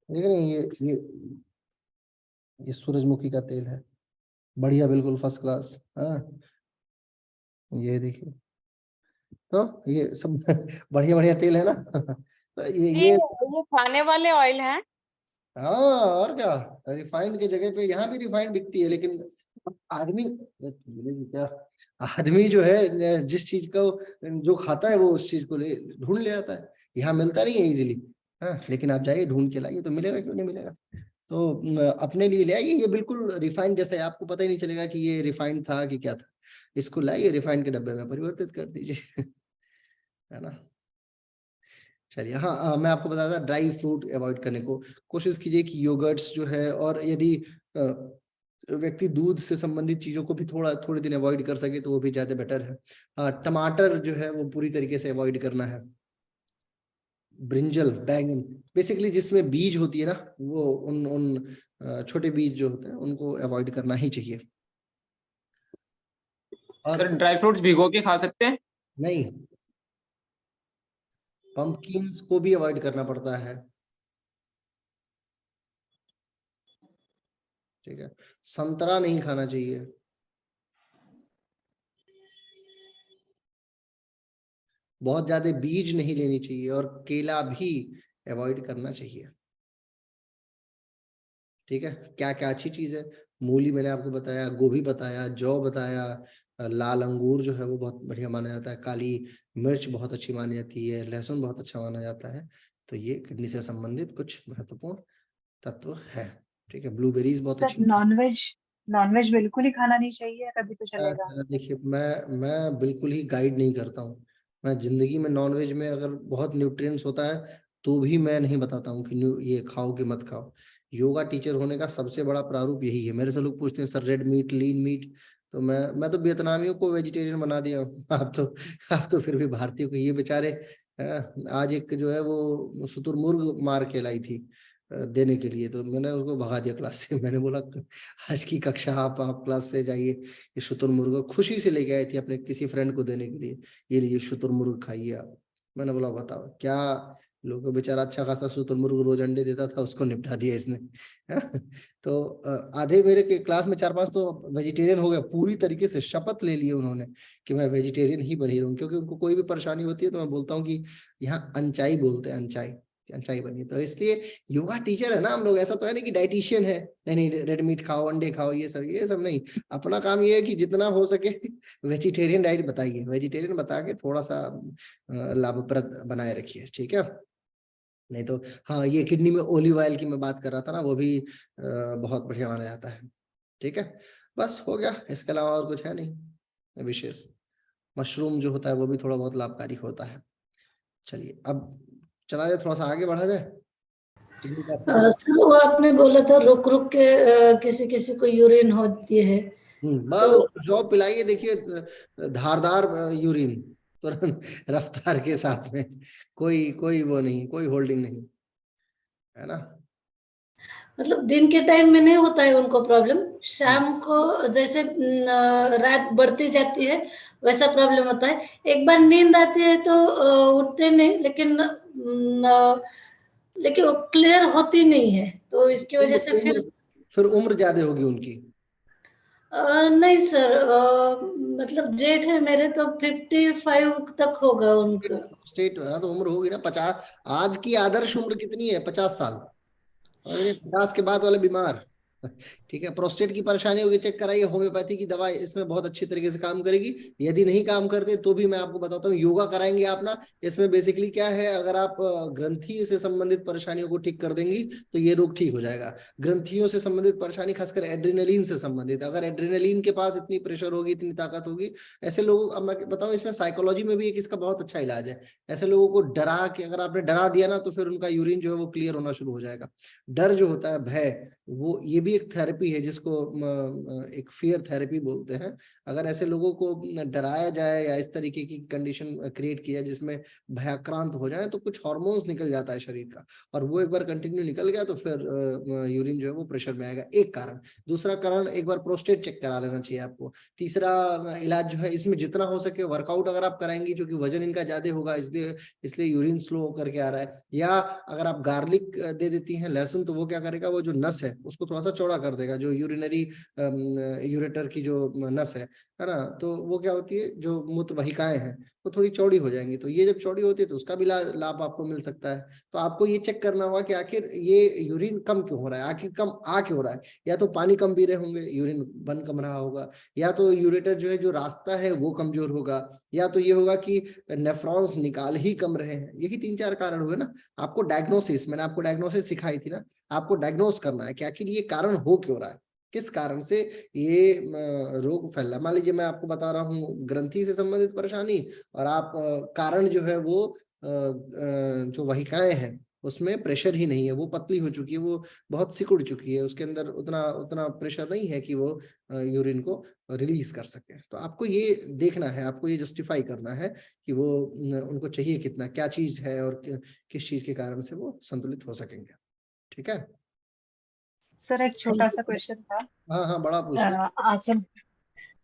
देख रहे हैं, ये सूरजमुखी का तेल है, बढ़िया, बिल्कुल फर्स्ट क्लास। हाँ, ये देखिए, तो ये सब बढ़िया बढ़िया तेल है ना। तो ये खाने वाले ऑयल हैं। हाँ, और क्या, रिफाइंड की जगह पे यहाँ भी रिफाइंड बिकती है, लेकिन आदमी, क्या, आदमी जो है जिस चीज को जो खाता है वो उस चीज को ढूंढ ले आता है। यहाँ मिलता नहीं है इजीली। हाँ, लेकिन आप जाइए ढूंढ के लाइए तो मिलेगा, क्यों नहीं मिलेगा। तो अपने लिए ले आइए, ये बिल्कुल रिफाइंड जैसा है, आपको पता ही नहीं चलेगा कि ये रिफाइंड था कि क्या था। इसको लाइए, रिफाइंड के डब्बे में परिवर्तित कर दीजिए। है ना। चलिए, हाँ, मैं आपको बता था ड्राई फ्रूट अवॉइड करने को कोशिश कीजिए कि योगर्ट्स जो है, और यदि व्यक्ति दूध से संबंधित चीजों को भी थोड़े दिन अवॉइड कर सके तो वो भी ज्यादा बेटर है। टमाटर जो है वो पूरी तरीके से अवॉइड करना है। ब्रिंजल, बैंगन, बेसिकली जिसमें बीज होती है ना, वो उन छोटे बीज जो होते हैं उनको अवॉइड करना ही चाहिए। और सर ड्राई फ्रूट्स भिगो के खा सकते हैं? नहीं, पंपकिन्स को भी अवॉइड करना पड़ता है। ठीक है, संतरा नहीं खाना चाहिए, बहुत ज्यादा बीज नहीं लेनी चाहिए, और केला भी अवॉइड करना चाहिए। ठीक है, क्या क्या अच्छी चीज है, मूली मैंने आपको बताया, गोभी बताया, जौ बताया, लाल अंगूर जो है वो बहुत बढ़िया माना जाता है, काली मिर्च बहुत अच्छी मानी जाती है, लहसुन बहुत अच्छा माना जाता है। तो ये किडनी से संबंधित कुछ महत्वपूर्ण तत्व है। ठीक है, ब्लूबेरीज बहुत सर अच्छी। नॉनवेज बिल्कुल ही खाना नहीं चाहिए, कभी तो चलेगा? देखिए, मैं बिल्कुल ही गाइड नहीं करता हूँ। मैं जिंदगी में नॉनवेज में अगर बहुत न्यूट्रिएंट्स होता है तो भी मैं नहीं बताता हूँ कि ये खाओ कि मत खाओ। योगा टीचर होने का सबसे बड़ा प्रारूप यही है। मेरे से लोग पूछते हैं sir red meat, lean meat, तो मैं तो वियतनामियों को वेजिटेरियन बना दिया हूँ। आप तो फिर भी भारतीयों को, ये बेचारे आज एक जो है वो शुतुरमुर्ग मार के लाई थी देने के लिए, तो मैंने उसको भगा दिया क्लास से। मैंने बोला आज की कक्षा आप क्लास से जाइए। ये शुतुरमुर्ग खुशी से लेके आई थी अपने किसी फ्रेंड को देने के लिए, ये लीजिए शुतुरमुर्ग खाइए आप। मैंने बोला बताओ क्या, लोगों बेचारा अच्छा खासा शुतुरमुर्ग रोज अंडे देता था, उसको निपटा दिया इसने। तो आधे मेरे के क्लास में 4-5 तो वेजिटेरियन हो गए, पूरी तरीके से शपथ ले लिए उन्होंने कि मैं वेजिटेरियन ही बनी रहूं। क्योंकि उनको कोई भी परेशानी होती है तो मैं बोलता हूँ कि यहाँ अंचाई बोलते हैं, अंचाई बनी। तो इसलिए योगा टीचर है ना हम लोग, ऐसा तो है नहीं कि डाइटिशियन है, नहीं रेड मीट खाओ, अंडे खाओ, ये सब नहीं। अपना काम ये है कि जितना हो सके वेजिटेरियन डाइट बताइए, वेजिटेरियन बता के थोड़ा सा लाभप्रद बनाए रखिए। ठीक है, नहीं तो हाँ, ये किडनी में ओलिव ऑयल की मैं बात कर रहा था ना, वो भी बहुत बढ़िया माना जाता है। ठीक है, बस हो गया, इसके अलावा और कुछ है नहीं विशेष। मशरूम जो होता है वो भी थोड़ा बहुत लाभकारी होता है। चलिए अब चला जाए, थोड़ा सा आगे बढ़ा जाए। सर वो आपने बोला था रुक रुक के किसी किसी को यूरिन होती है, बस जौ पिलाइए, देखिए धारदार यूरिन, तुरंत रफ्तार के साथ में, कोई वो नहीं, कोई होल्डिंग नहीं, है ना। मतलब दिन के टाइम में नहीं होता है उनको प्रॉब्लम, शाम को जैसे रात बढ़ती जाती है वैसा प्रॉब्लम होता है। एक बार नींद आती है तो उठते नहीं, लेकिन वो क्लियर होती नहीं है, तो इसकी वजह से फिर उम्र ज्यादा होगी उनकी। नहीं सर, मतलब जेठ है मेरे, तो 55 तक होगा उनको। स्टेट तो उम्र होगी ना 50। आज की आदर्श उम्र कितनी है? 50 साल। और ये 50 के बाद वाले बीमार। ठीक है, प्रोस्टेट की परेशानी होगी, चेक कराइए, होम्योपैथी की दवाई इसमें बहुत अच्छी तरीके से काम करेगी। यदि नहीं काम करते तो भी मैं आपको बताता हूँ, योगा कराएंगे आप ना। इसमें बेसिकली क्या है, अगर आप ग्रंथि से संबंधित परेशानियों को ठीक कर देंगी तो ये रोग ठीक हो जाएगा। ग्रंथियों से संबंधित परेशानी, खासकर एड्रेनलिन से संबंधित, अगर एड्रेनलिन के पास इतनी प्रेशर होगी, इतनी ताकत होगी, ऐसे लोग, अब मैं बताऊं इसमें साइकोलॉजी में भी एक इसका बहुत अच्छा इलाज है। ऐसे लोगों को डरा के, अगर आपने डरा दिया ना, तो फिर उनका यूरिन जो है वो क्लियर होना शुरू हो जाएगा। डर जो होता है, भय, वो ये भी एक थेरेपी है जिसको एक फियर थेरेपी बोलते हैं। अगर ऐसे लोगों को डराया जाए या इस तरीके की कंडीशन क्रिएट किया जिसमें भयाक्रांत हो जाए, तो कुछ हार्मोन्स निकल जाता है शरीर का, और वो एक बार कंटिन्यू निकल गया तो फिर यूरिन जो है वो प्रेशर में आएगा। एक कारण। दूसरा कारण, एक बार प्रोस्टेट चेक करा लेना चाहिए आपको। तीसरा इलाज जो है, इसमें जितना हो सके वर्कआउट अगर आप कराएंगी, क्योंकि वजन इनका ज्यादा होगा, इसलिए यूरिन स्लो होकर के आ रहा है। या अगर आप गार्लिक दे देती हैं, लहसुन, तो वो क्या करेगा, वो जो नस है उसको थोड़ा सा चौड़ा कर देगा, जो यूरिनरी यूरेटर की जो नस है ना, तो वो क्या होती है, जो मूत्र वाहिकाएं हैं वो थोड़ी चौड़ी हो जाएंगी। तो ये जब चौड़ी होती है तो उसका भी लाभ आपको मिल सकता है। तो आपको ये चेक करना होगा कि आखिर ये यूरिन कम क्यों हो रहा है, आखिर कम आ क्यों रहा है। या तो पानी कम पी रहे होंगे, यूरिन बन कम रहा होगा, या तो यूरेटर जो है, जो रास्ता है वो कमजोर होगा, या तो ये होगा कि नेफ्रॉन्स निकाल ही कम रहे हैं। यही 3-4 कारण हुए ना। आपको डायग्नोसिस, मैंने आपको डायग्नोसिस सिखाई थी ना, आपको डायग्नोस करना है कि आखिर ये कारण हो क्यों रहा है, किस कारण से ये रोग फैल रहा है। मान लीजिए मैं आपको बता रहा हूँ ग्रंथि से संबंधित परेशानी, और आप कारण जो है वो जो वाहिकाएं हैं उसमें प्रेशर ही नहीं है, वो पतली हो चुकी है, वो बहुत सिकुड़ चुकी है, उसके अंदर उतना उतना प्रेशर नहीं है कि वो यूरिन को रिलीज कर सके। तो आपको ये देखना है, आपको ये जस्टिफाई करना है कि वो उनको चाहिए कितना, क्या चीज है और किस चीज के कारण से वो संतुलित हो सकेंगे। ठीक है। सर एक छोटा सा क्वेश्चन था। हाँ हाँ, बड़ा पूछ ले। आसन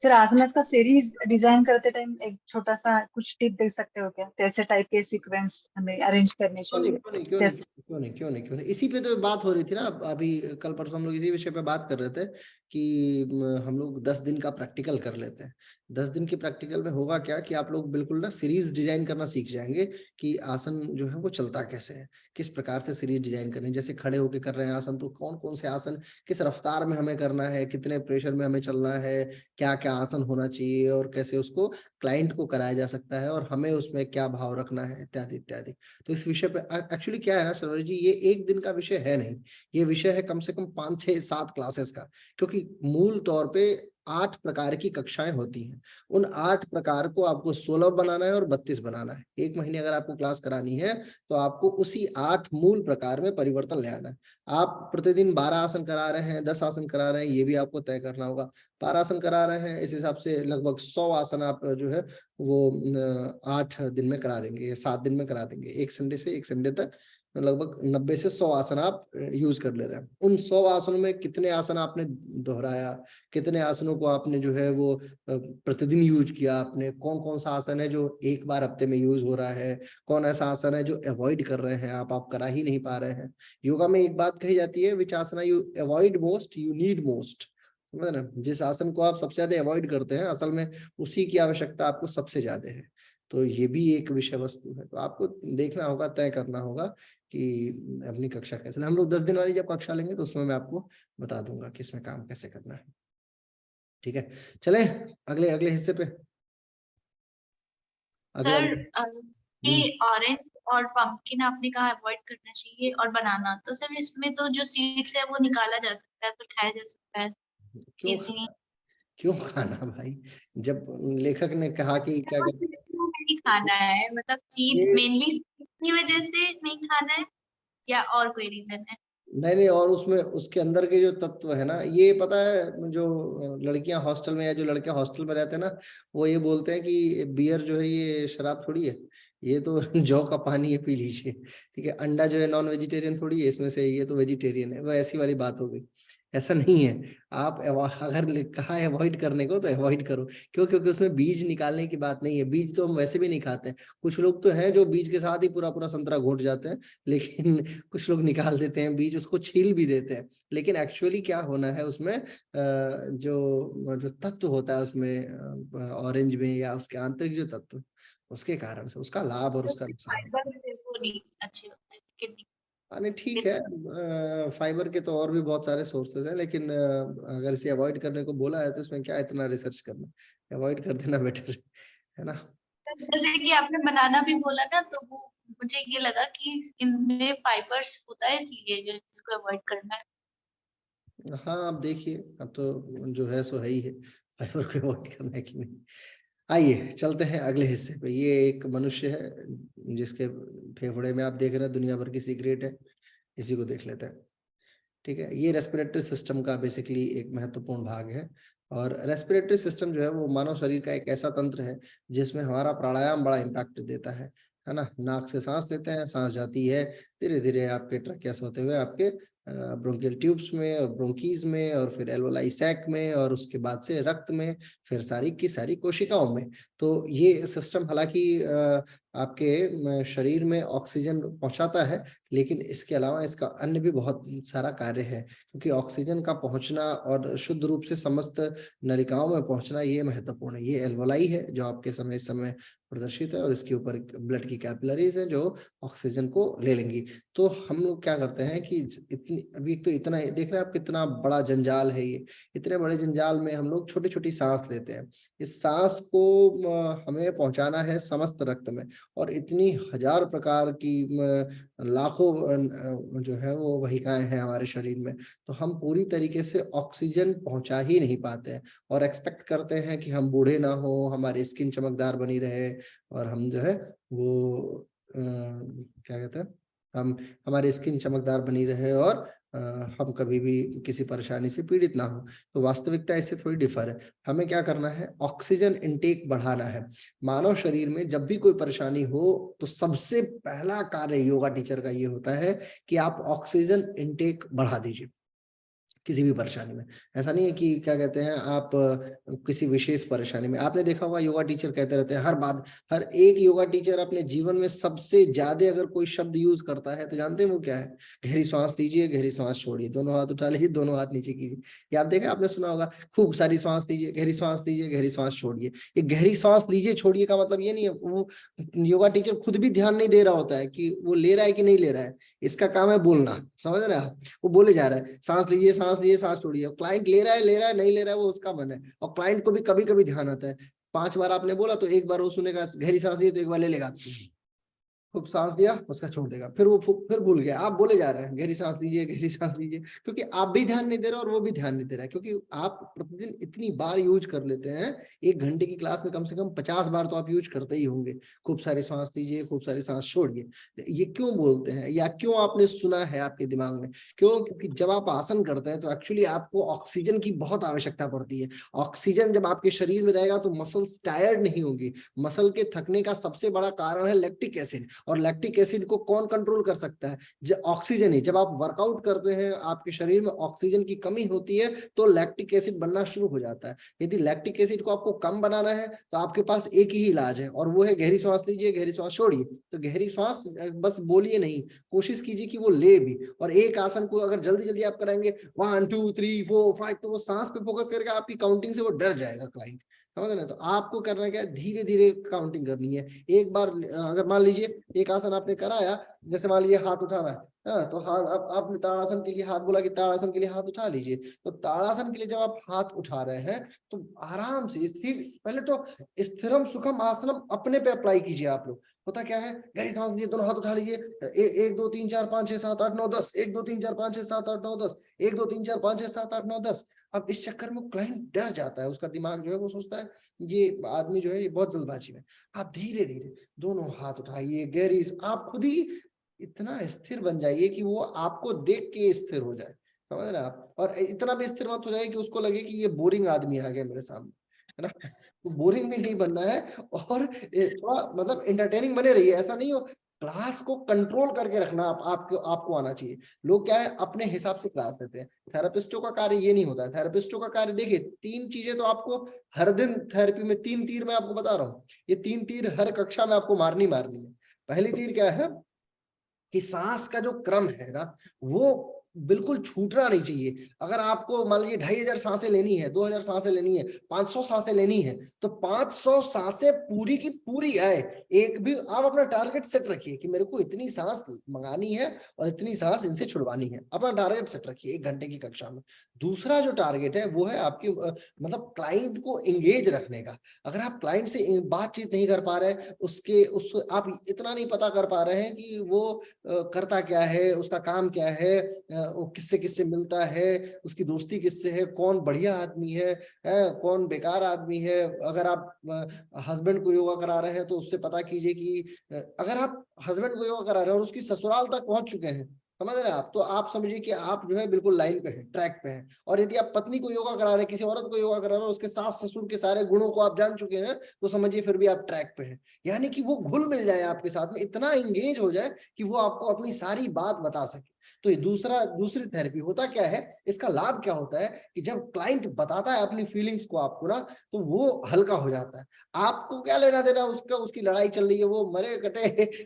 सर, आसनास का सीरीज डिजाइन करते टाइम एक छोटा सा कुछ टिप दे सकते हो क्या, कैसे टाइप के सीक्वेंस हमें अरेंज करने क्यों नहीं, चाहिए? क्यों नहीं, क्यों नहीं, Just- क्यों नहीं, क्यों नहीं, क्यों नहीं, इसी पे तो बात हो रही थी ना। अभी कल परसों हम लोग इसी विषय पे बात कर रहे थे कि हम लोग 10 दिन का प्रैक्टिकल कर लेते हैं। 10 दिन की प्रैक्टिकल में होगा क्या कि आप लोग बिल्कुल ना सीरीज डिजाइन करना सीख जाएंगे कि आसन जो है वो चलता कैसे है, किस प्रकार से सीरीज डिजाइन करनी है। जैसे खड़े होके कर रहे हैं आसन, तो कौन कौन से आसन किस रफ्तार में हमें करना है, कितने प्रेशर में हमें चलना है, क्या क्या आसन होना चाहिए और कैसे उसको क्लाइंट को कराया जा सकता है और हमें उसमें क्या भाव रखना है, इत्यादि इत्यादि। तो इस विषय पे एक्चुअली क्या है ना सरोज जी, ये एक दिन का विषय है नहीं, ये विषय है कम से कम 5 6 7 क्लासेस का। क्योंकि मूल तौर पे 8 प्रकार की कक्षाएं होती हैं, उन 8 प्रकार को आपको 16 बनाना है और 32 बनाना है। एक महीने अगर आपको क्लास करानी है तो आपको उसी 8 मूल प्रकार में परिवर्तन ले आना है। आप प्रतिदिन 12 आसन करा रहे हैं, 10 आसन करा रहे हैं, ये भी आपको तय करना होगा। 12 आसन करा रहे हैं, इस हिसाब से लगभग 100 आसन आप जो है वो 8 दिन में करा देंगे या 7 दिन में करा देंगे। एक संडे से एक संडे तक लगभग 90 से 100 आसन आप यूज कर ले रहे हैं। उन 100 आसनों में कितने आसन आपने दोहराया, कितने आसनों को आपने जो है वो प्रतिदिन यूज किया आपने, कौन कौन सा आसन है जो एक बार हफ्ते में यूज हो रहा है, कौन ऐसा आसन है जो अवॉइड कर रहे हैं आप करा ही नहीं पा रहे हैं। योगा में एक बात कही जाती है, विच आसना you avoid most you need most. समझ ना, जिस आसन को आप सबसे ज्यादा अवॉइड करते हैं असल में उसी की आवश्यकता आपको सबसे ज्यादा है। तो ये भी एक विषय वस्तु है, तो आपको देखना होगा, तय करना होगा कि अपनी कक्षा कैसे। हम लोग 10 दिन वाली जब कक्षा लेंगे तो उसमें मैं आपको बता दूंगा कि इसमें काम कैसे करना है। ठीक है, चले अगले अगले हिस्से पे। अगला सर ये ऑरेंज और पंपकिन आपने कहा अवॉइड करना चाहिए और बनाना, तो सर इसमें तो जो सीड्स है वो निकाला जा सकता है, फिर खाया जा सकता है क्यों इजीली। क्यों खाना भाई, जब लेखक ने कहा कि क्या कहते नहीं खाना है, मतलब सीड ये मेनली की वजह से नहीं खाना है या और कोई रीजन है? नहीं नहीं, और उसमें उसके अंदर के जो तत्व है ना, ये पता है, जो लड़कियां हॉस्टल में या जो लड़के हॉस्टल में रहते हैं ना, वो ये बोलते हैं कि बियर जो है ये शराब थोड़ी है, ये तो जौ का पानी है, पी लीजिए। ठीक है, अंडा जो है नॉन वेजिटेरियन थोड़ी है इसमें से, ये तो वेजिटेरियन है। वो ऐसी वाली बात हो गई, ऐसा नहीं है। आप अगर कहा है अवॉइड करने को तो अवॉइड करो। क्यों? क्योंकि उसमें बीज निकालने की बात नहीं है, बीज तो हम वैसे भी नहीं खाते हैं। कुछ लोग तो हैं जो बीज के साथ ही पूरा पूरा संतरा घोट जाते हैं, लेकिन कुछ लोग निकाल देते हैं बीज, उसको छील भी देते हैं। लेकिन एक्चुअली क्या होना है उसमें, जो जो तत्व होता है उसमें ऑरेंज में या उसके आंतरिक जो तत्व, उसके कारण से उसका लाभ और उसका नुकसान। फाइबर वो नहीं अच्छे होते किडनी। नहीं ठीक है, फाइबर के तो और भी बहुत सारे सोर्सेज हैं, लेकिन अगर इसे अवॉइड करने को बोला है तो इसमें क्या इतना रिसर्च करना, अवॉइड कर देना बेटर है ना। जैसे कि आपने बनाना भी बोला ना, तो वो मुझे ये लगा कि इनमें फाइबर्स होता है, इसलिए जो इसको अवॉइड करना है। हाँ, आप देखिए, अब तो जो है सो है ही है, फाइबर को अवॉइड करना है कि नहीं। आइए चलते हैं अगले हिस्से पे। ये एक मनुष्य है जिसके फेफड़े में आप देख रहे हैं दुनिया भर की सिगरेट है, इसी को देख लेते हैं। ठीक है, ये रेस्पिरेटरी सिस्टम का बेसिकली एक महत्वपूर्ण भाग है। और रेस्पिरेटरी सिस्टम जो है वो मानव शरीर का एक ऐसा तंत्र है जिसमें हमारा प्राणायाम बड़ा इम्पैक्ट देता है ना। नाक से सांस लेते हैं, सांस जाती है धीरे धीरे आपके ट्रकिया से होते हुए आपके ब्रोंकियल ट्यूब्स में और ब्रोंकीज में और फिर एल्वोलाई सैक में और उसके बाद से रक्त में, फिर सारी की सारी कोशिकाओं में। तो ये सिस्टम हालांकि आपके शरीर में ऑक्सीजन पहुंचाता है, लेकिन इसके अलावा इसका अन्य भी बहुत सारा कार्य है। क्योंकि ऑक्सीजन का पहुंचना और शुद्ध रूप से समस्त नलिकाओं में पहुंचना ये महत्वपूर्ण है। ये एल्वोलाई है जो आपके इस समय प्रदर्शित है, और इसके ऊपर ब्लड की कैपिलरीज है जो ऑक्सीजन को ले लेंगी। तो हम लोग क्या करते हैं कि इतनी अभी तो इतना देख रहे हैं आप, कितना बड़ा जंजाल है ये। इतने बड़े जंजाल में हम लोग छोटी छोटी सांस लेते हैं। इस सांस को हमें पहुंचाना है समस्त रक्त में, और इतनी हजार प्रकार की लाखों जो है वो वाहिकाएं हैं हमारे शरीर में। तो हम पूरी तरीके से ऑक्सीजन पहुंचा ही नहीं पाते हैं और एक्सपेक्ट करते हैं कि हम बूढ़े ना हो, हमारी स्किन चमकदार बनी रहे और हम जो है वो क्या कहते हैं हम हमारी स्किन चमकदार बनी रहे और हम कभी भी किसी परेशानी से पीड़ित ना हो। तो वास्तविकता इससे थोड़ी डिफर है। हमें क्या करना है, ऑक्सीजन इनटेक बढ़ाना है। मानव शरीर में जब भी कोई परेशानी हो तो सबसे पहला कार्य योगा टीचर का ये होता है कि आप ऑक्सीजन इनटेक बढ़ा दीजिए किसी भी परेशानी में। ऐसा नहीं है कि क्या कहते हैं आप किसी विशेष परेशानी में, आपने देखा होगा योगा टीचर कहते रहते हैं हर एक योगा टीचर अपने जीवन में सबसे ज्यादा अगर कोई शब्द यूज करता है तो जानते हैं वो क्या है? गहरी सांस लीजिए, गहरी सांस छोड़िए, दोनों हाथ उठा लीजिए, दोनों हाथ नीचे कीजिए। ये आप देखा, आपने सुना होगा, खूब सारी सांस लीजिए, गहरी सांस लीजिए, गहरी सांस छोड़िए। ये गहरी सांस लीजिए छोड़िए का मतलब ये नहीं है, वो योगा टीचर खुद भी ध्यान नहीं दे रहा होता है कि वो ले रहा है कि नहीं ले रहा है। इसका काम है बोलना, समझ रहे हैं आप? वो बोले जा रहा है सांस लीजिए, सांस लीजिए, सांस छोड़िए। क्लाइंट ले रहा है नहीं ले रहा है वो उसका मन है। और क्लाइंट को भी कभी कभी ध्यान आता है, 5 बार आपने बोला तो एक बार वो सुनेगा, गहरी सांस लिए तो एक बार ले लेगा, खूब सांस दिया उसका छोड़ देगा, फिर वो फिर भूल गया। आप बोले जा रहे हैं गहरी सांस लीजिए, गहरी सांस लीजिए, क्योंकि आप भी ध्यान नहीं दे रहे और वो भी ध्यान नहीं दे रहा है, क्योंकि आप प्रतिदिन इतनी बार यूज कर लेते हैं। 1 घंटे की क्लास में कम से कम 50 बार तो आप यूज करते ही होंगे, खूब सारी सांस लीजिए, खूब सारी सांस छोड़िए। ये क्यों बोलते हैं या क्यों आपने सुना है आपके दिमाग में? क्योंकि जब आप आसन करते हैं तो एक्चुअली आपको ऑक्सीजन की बहुत आवश्यकता पड़ती है। ऑक्सीजन जब आपके शरीर में रहेगा तो मसल्स टायर्ड नहीं होगी। मसल के थकने का सबसे बड़ा कारण है लैक्टिक एसिड, और लैक्टिक एसिड को कौन कंट्रोल कर सकता है? ऑक्सीजन ही। जब आप वर्कआउट करते हैं, आपके शरीर में ऑक्सीजन की कमी होती है तो लैक्टिक एसिड बनना शुरू हो जाता है। यदि लैक्टिक एसिड को आपको कम बनाना है तो आपके पास एक ही इलाज है, और वो है गहरी सांस लीजिए, गहरी सांस छोड़िए। तो गहरी सांस बस बोलिए नहीं, कोशिश कीजिए कि वो ले भी। और एक आसन को अगर जल्दी जल्दी आप कराएंगे 1 2 3 4 5, तो वो सांस पे फोकस करके आपकी काउंटिंग से वो डर जाएगा क्लाइंट, समझ रहे हैं? तो आपको करना क्या है, धीरे धीरे काउंटिंग करनी है। एक बार अगर मान लीजिए एक आसन आपने कराया, जैसे मान लीजिए हाथ उठाना है, हाँ, तो हाथ आपने ताड़ासन के लिए हाथ बोला कि ताड़ासन के लिए हाथ उठा लीजिए। तो ताड़ासन के लिए जब आप हाथ उठा रहे हैं तो आराम से स्थिर, पहले तो स्थिरम सुखम आसनम अपने पे अप्लाई कीजिए आप लोग। होता क्या है, गहरी सांस लीजिए, दोनों हाथ उठा लीजिए, 1 2 3 4 5 6 7 8 9 10, 1 2 3 4 5 6 7 8 9 10, 1 2 3 4 5 6 7 8 9 10। अब इस चक्कर में क्लाइंट डर जाता है, उसका दिमाग जो है वो सोचता है ये आदमी जो है ये बहुत जल्दबाजी में। आप धीरे धीरे दोनों हाथ उठाइए, गहरी, आप खुद ही इतना स्थिर बन जाइए कि वो आपको देख के स्थिर हो जाए, समझ रहे हैं आप? और इतना भी स्थिर मत हो जाए कि उसको लगे कि ये बोरिंग आदमी आ गया मेरे सामने, है ना? तो बोरिंग भी नहीं बनना है, और थोड़ा मतलब एंटरटेनिंग बने रहिए। ऐसा नहीं हो, क्लास को कंट्रोल करके रखना आपको आना चाहिए। लोग क्या है अपने हिसाब से क्लास देते हैं। थेरेपिस्टों का कार्य ये नहीं होता है। थेरेपिस्टों का कार्य देखिए, 3 चीजें तो आपको हर दिन थेरेपी में, 3 तीर मैं आपको बता रहा हूँ, ये 3 तीर हर कक्षा में आपको मारनी है। पहली तीर क्या है कि सांस का जो क्रम है ना वो बिल्कुल छूटना नहीं चाहिए। अगर आपको मान लीजिए 2500 सांसें लेनी है, 2000 सांसें लेनी है, 500 सांसें लेनी है, तो 500 सांसें पूरी की पूरी आए। एक भी आप अपना टारगेट सेट रखिए कि मेरे को इतनी सांस मंगानी है और इतनी सांस इनसे छुड़वानी है। अपना टारगेट सेट रखिए 1 घंटे की कक्षा में। दूसरा जो टारगेट है वो है आपकी मतलब क्लाइंट को एंगेज रखने का। अगर आप क्लाइंट से बातचीत नहीं कर पा रहे, आप इतना नहीं पता कर पा रहे हैं कि वो करता क्या है, उसका काम क्या है, वो किससे किससे मिलता है, उसकी दोस्ती किससे है, कौन बढ़िया आदमी है, कौन बेकार आदमी है। अगर आप हस्बैंड को योगा करा रहे हैं तो उससे पता कीजिए कि अगर आप हस्बैंड को योगा करा रहे हैं और उसकी ससुराल तक पहुंच चुके हैं, समझ रहे हैं आप, तो आप समझिए कि आप जो है बिल्कुल लाइन पे हैं, ट्रैक पे हैं। और यदि आप पत्नी को योगा करा रहे हैं, किसी औरत को योगा करा रहे हैं, उसके सास ससुर के सारे गुणों को आप जान चुके हैं, तो समझिए फिर भी आप ट्रैक पे हैं। यानी कि वो घुल मिल जाए आपके साथ में, इतना एंगेज हो जाए कि वो आपको अपनी सारी बात बता सके। तो ये दूसरी थेरेपी होता क्या है, इसका लाभ क्या होता है कि जब क्लाइंट बताता है अपनी फीलिंग्स को आपको ना, तो वो हल्का हो जाता है। आपको क्या लेना देना उसकी लड़ाई चल रही है, वो मरे कटे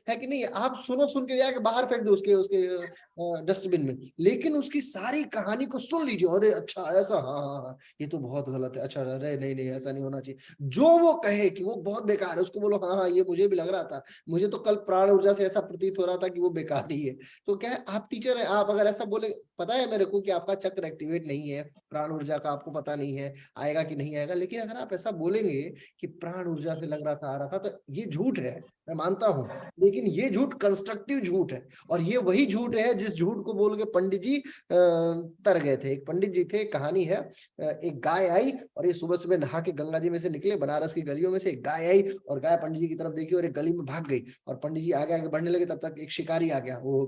है कि नहीं, आप सुन के जाके बाहर फेंक दो उसके डस्टबिन में, लेकिन उसकी सारी कहानी को सुन लीजिए। अरे अच्छा ऐसा, हाँ, ये तो बहुत गलत है, अच्छा अरे नहीं ऐसा नहीं होना चाहिए। जो वो कहे कि वो बहुत बेकार है, उसको बोलो हाँ ये मुझे भी लग रहा था, मुझे तो कल प्राण ऊर्जा से ऐसा प्रतीत हो रहा था कि वो बेकार ही है। तो क्या है, आप टीचर है, आप अगर ऐसा बोले पता है मेरे को कि आपका चक्र एक्टिवेट नहीं है, प्राण ऊर्जा का आपको पता नहीं है आएगा कि नहीं आएगा, लेकिन अगर आप ऐसा बोलेंगे कि प्राण ऊर्जा से लग रहा था आ रहा था, तो ये झूठ है, मैं मानता हूं, लेकिन ये झूठ कंस्ट्रक्टिव झूठ है। और ये वही झूठ है जिस झूठ को बोल के पंडित जी तर गए थे। एक पंडित जी थे, कहानी है, एक गाय आई और ये सुबह सुबह नहा के गंगा जी में से निकले, बनारस की गलियों में से एक गाय आई और गाय पंडित जी की तरफ देखी और एक गली में भाग गई। और पंडित जी आगे आगे बढ़ने लगे, तब तक एक शिकारी आ गया, वो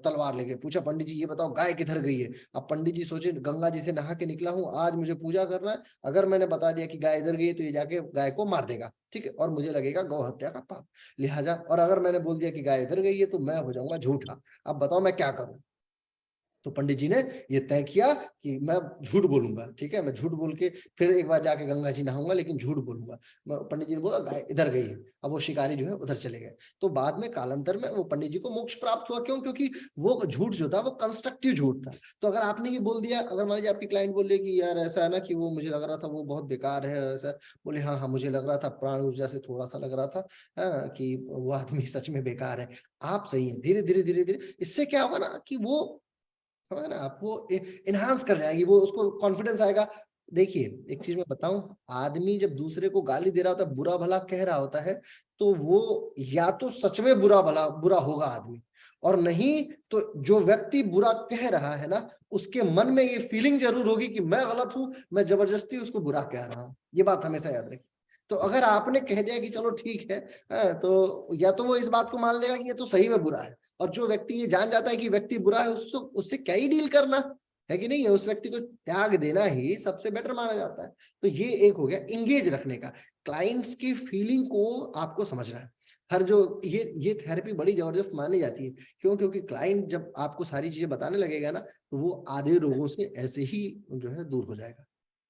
तलवार लेके। पूछा, पंडित जी ये बताओ गाय किधर गई है? अब पंडित जी सोचे, गंगा जी से नहा के निकला हूँ, आज मुझे पूजा करना है, अगर मैंने बता दिया कि गाय इधर गई है तो ये जाके गाय को मार देगा, ठीक है, और मुझे लगेगा गौ हत्या का पाप, लिहाजा, और अगर मैंने बोल दिया कि गाय इधर गई है तो मैं हो जाऊंगा झूठा। अब बताओ मैं क्या करूं? तो पंडित जी ने ये तय किया कि मैं झूठ बोलूंगा, ठीक है, मैं झूठ बोल के फिर एक बार जाके गंगा जी नहाऊंगा, लेकिन झूठ बोलूंगा। पंडित जी ने बोला गाय इधर गई है, अब वो शिकारी जो है उधर चले गए। तो बाद में कालांतर में वो पंडित जी को मोक्ष प्राप्त हुआ। क्यों? क्योंकि वो झूठ जो था वो कंस्ट्रक्टिव झूठ था। तो अगर आपने ये बोल दिया, अगर मान लीजिए आपकी क्लाइंट बोल रही कि यार ऐसा है ना कि वो मुझे लग रहा था वो बहुत बेकार है, ऐसा बोले, हाँ हाँ मुझे लग रहा था, प्राण ऊर्जा से थोड़ा सा लग रहा था कि वो आदमी सच में बेकार है, आप सही है, धीरे धीरे धीरे धीरे इससे क्या होगा ना कि वो ना आपको इनहांस कर जाएगी, वो उसको कॉन्फिडेंस आएगा। देखिए एक चीज मैं बताऊं, आदमी जब दूसरे को गाली दे रहा होता है, बुरा भला कह रहा होता है, तो वो या तो सच में बुरा होगा आदमी, और नहीं तो जो व्यक्ति बुरा कह रहा है ना, उसके मन में ये फीलिंग जरूर होगी कि मैं गलत हूं, मैं जबरदस्ती उसको बुरा कह रहा हूं। ये बात हमेशा याद रखिए। तो अगर आपने कह दिया कि चलो ठीक है, तो या तो वो इस बात को मान लेगा कि ये तो सही में बुरा है, और जो व्यक्ति ये जान जाता है कि व्यक्ति बुरा है, उससे क्या ही डील करना है कि नहीं है, उस व्यक्ति को त्याग देना ही सबसे बेटर माना जाता है। तो ये एक हो गया इंगेज रखने का, क्लाइंट्स की फीलिंग को आपको समझना है। हर जो ये थेरेपी बड़ी जबरदस्त मानी जाती है। क्यों? क्योंकि क्लाइंट जब आपको सारी चीजें बताने लगेगा ना, तो वो आधे रोगों से ऐसे ही जो है दूर हो जाएगा।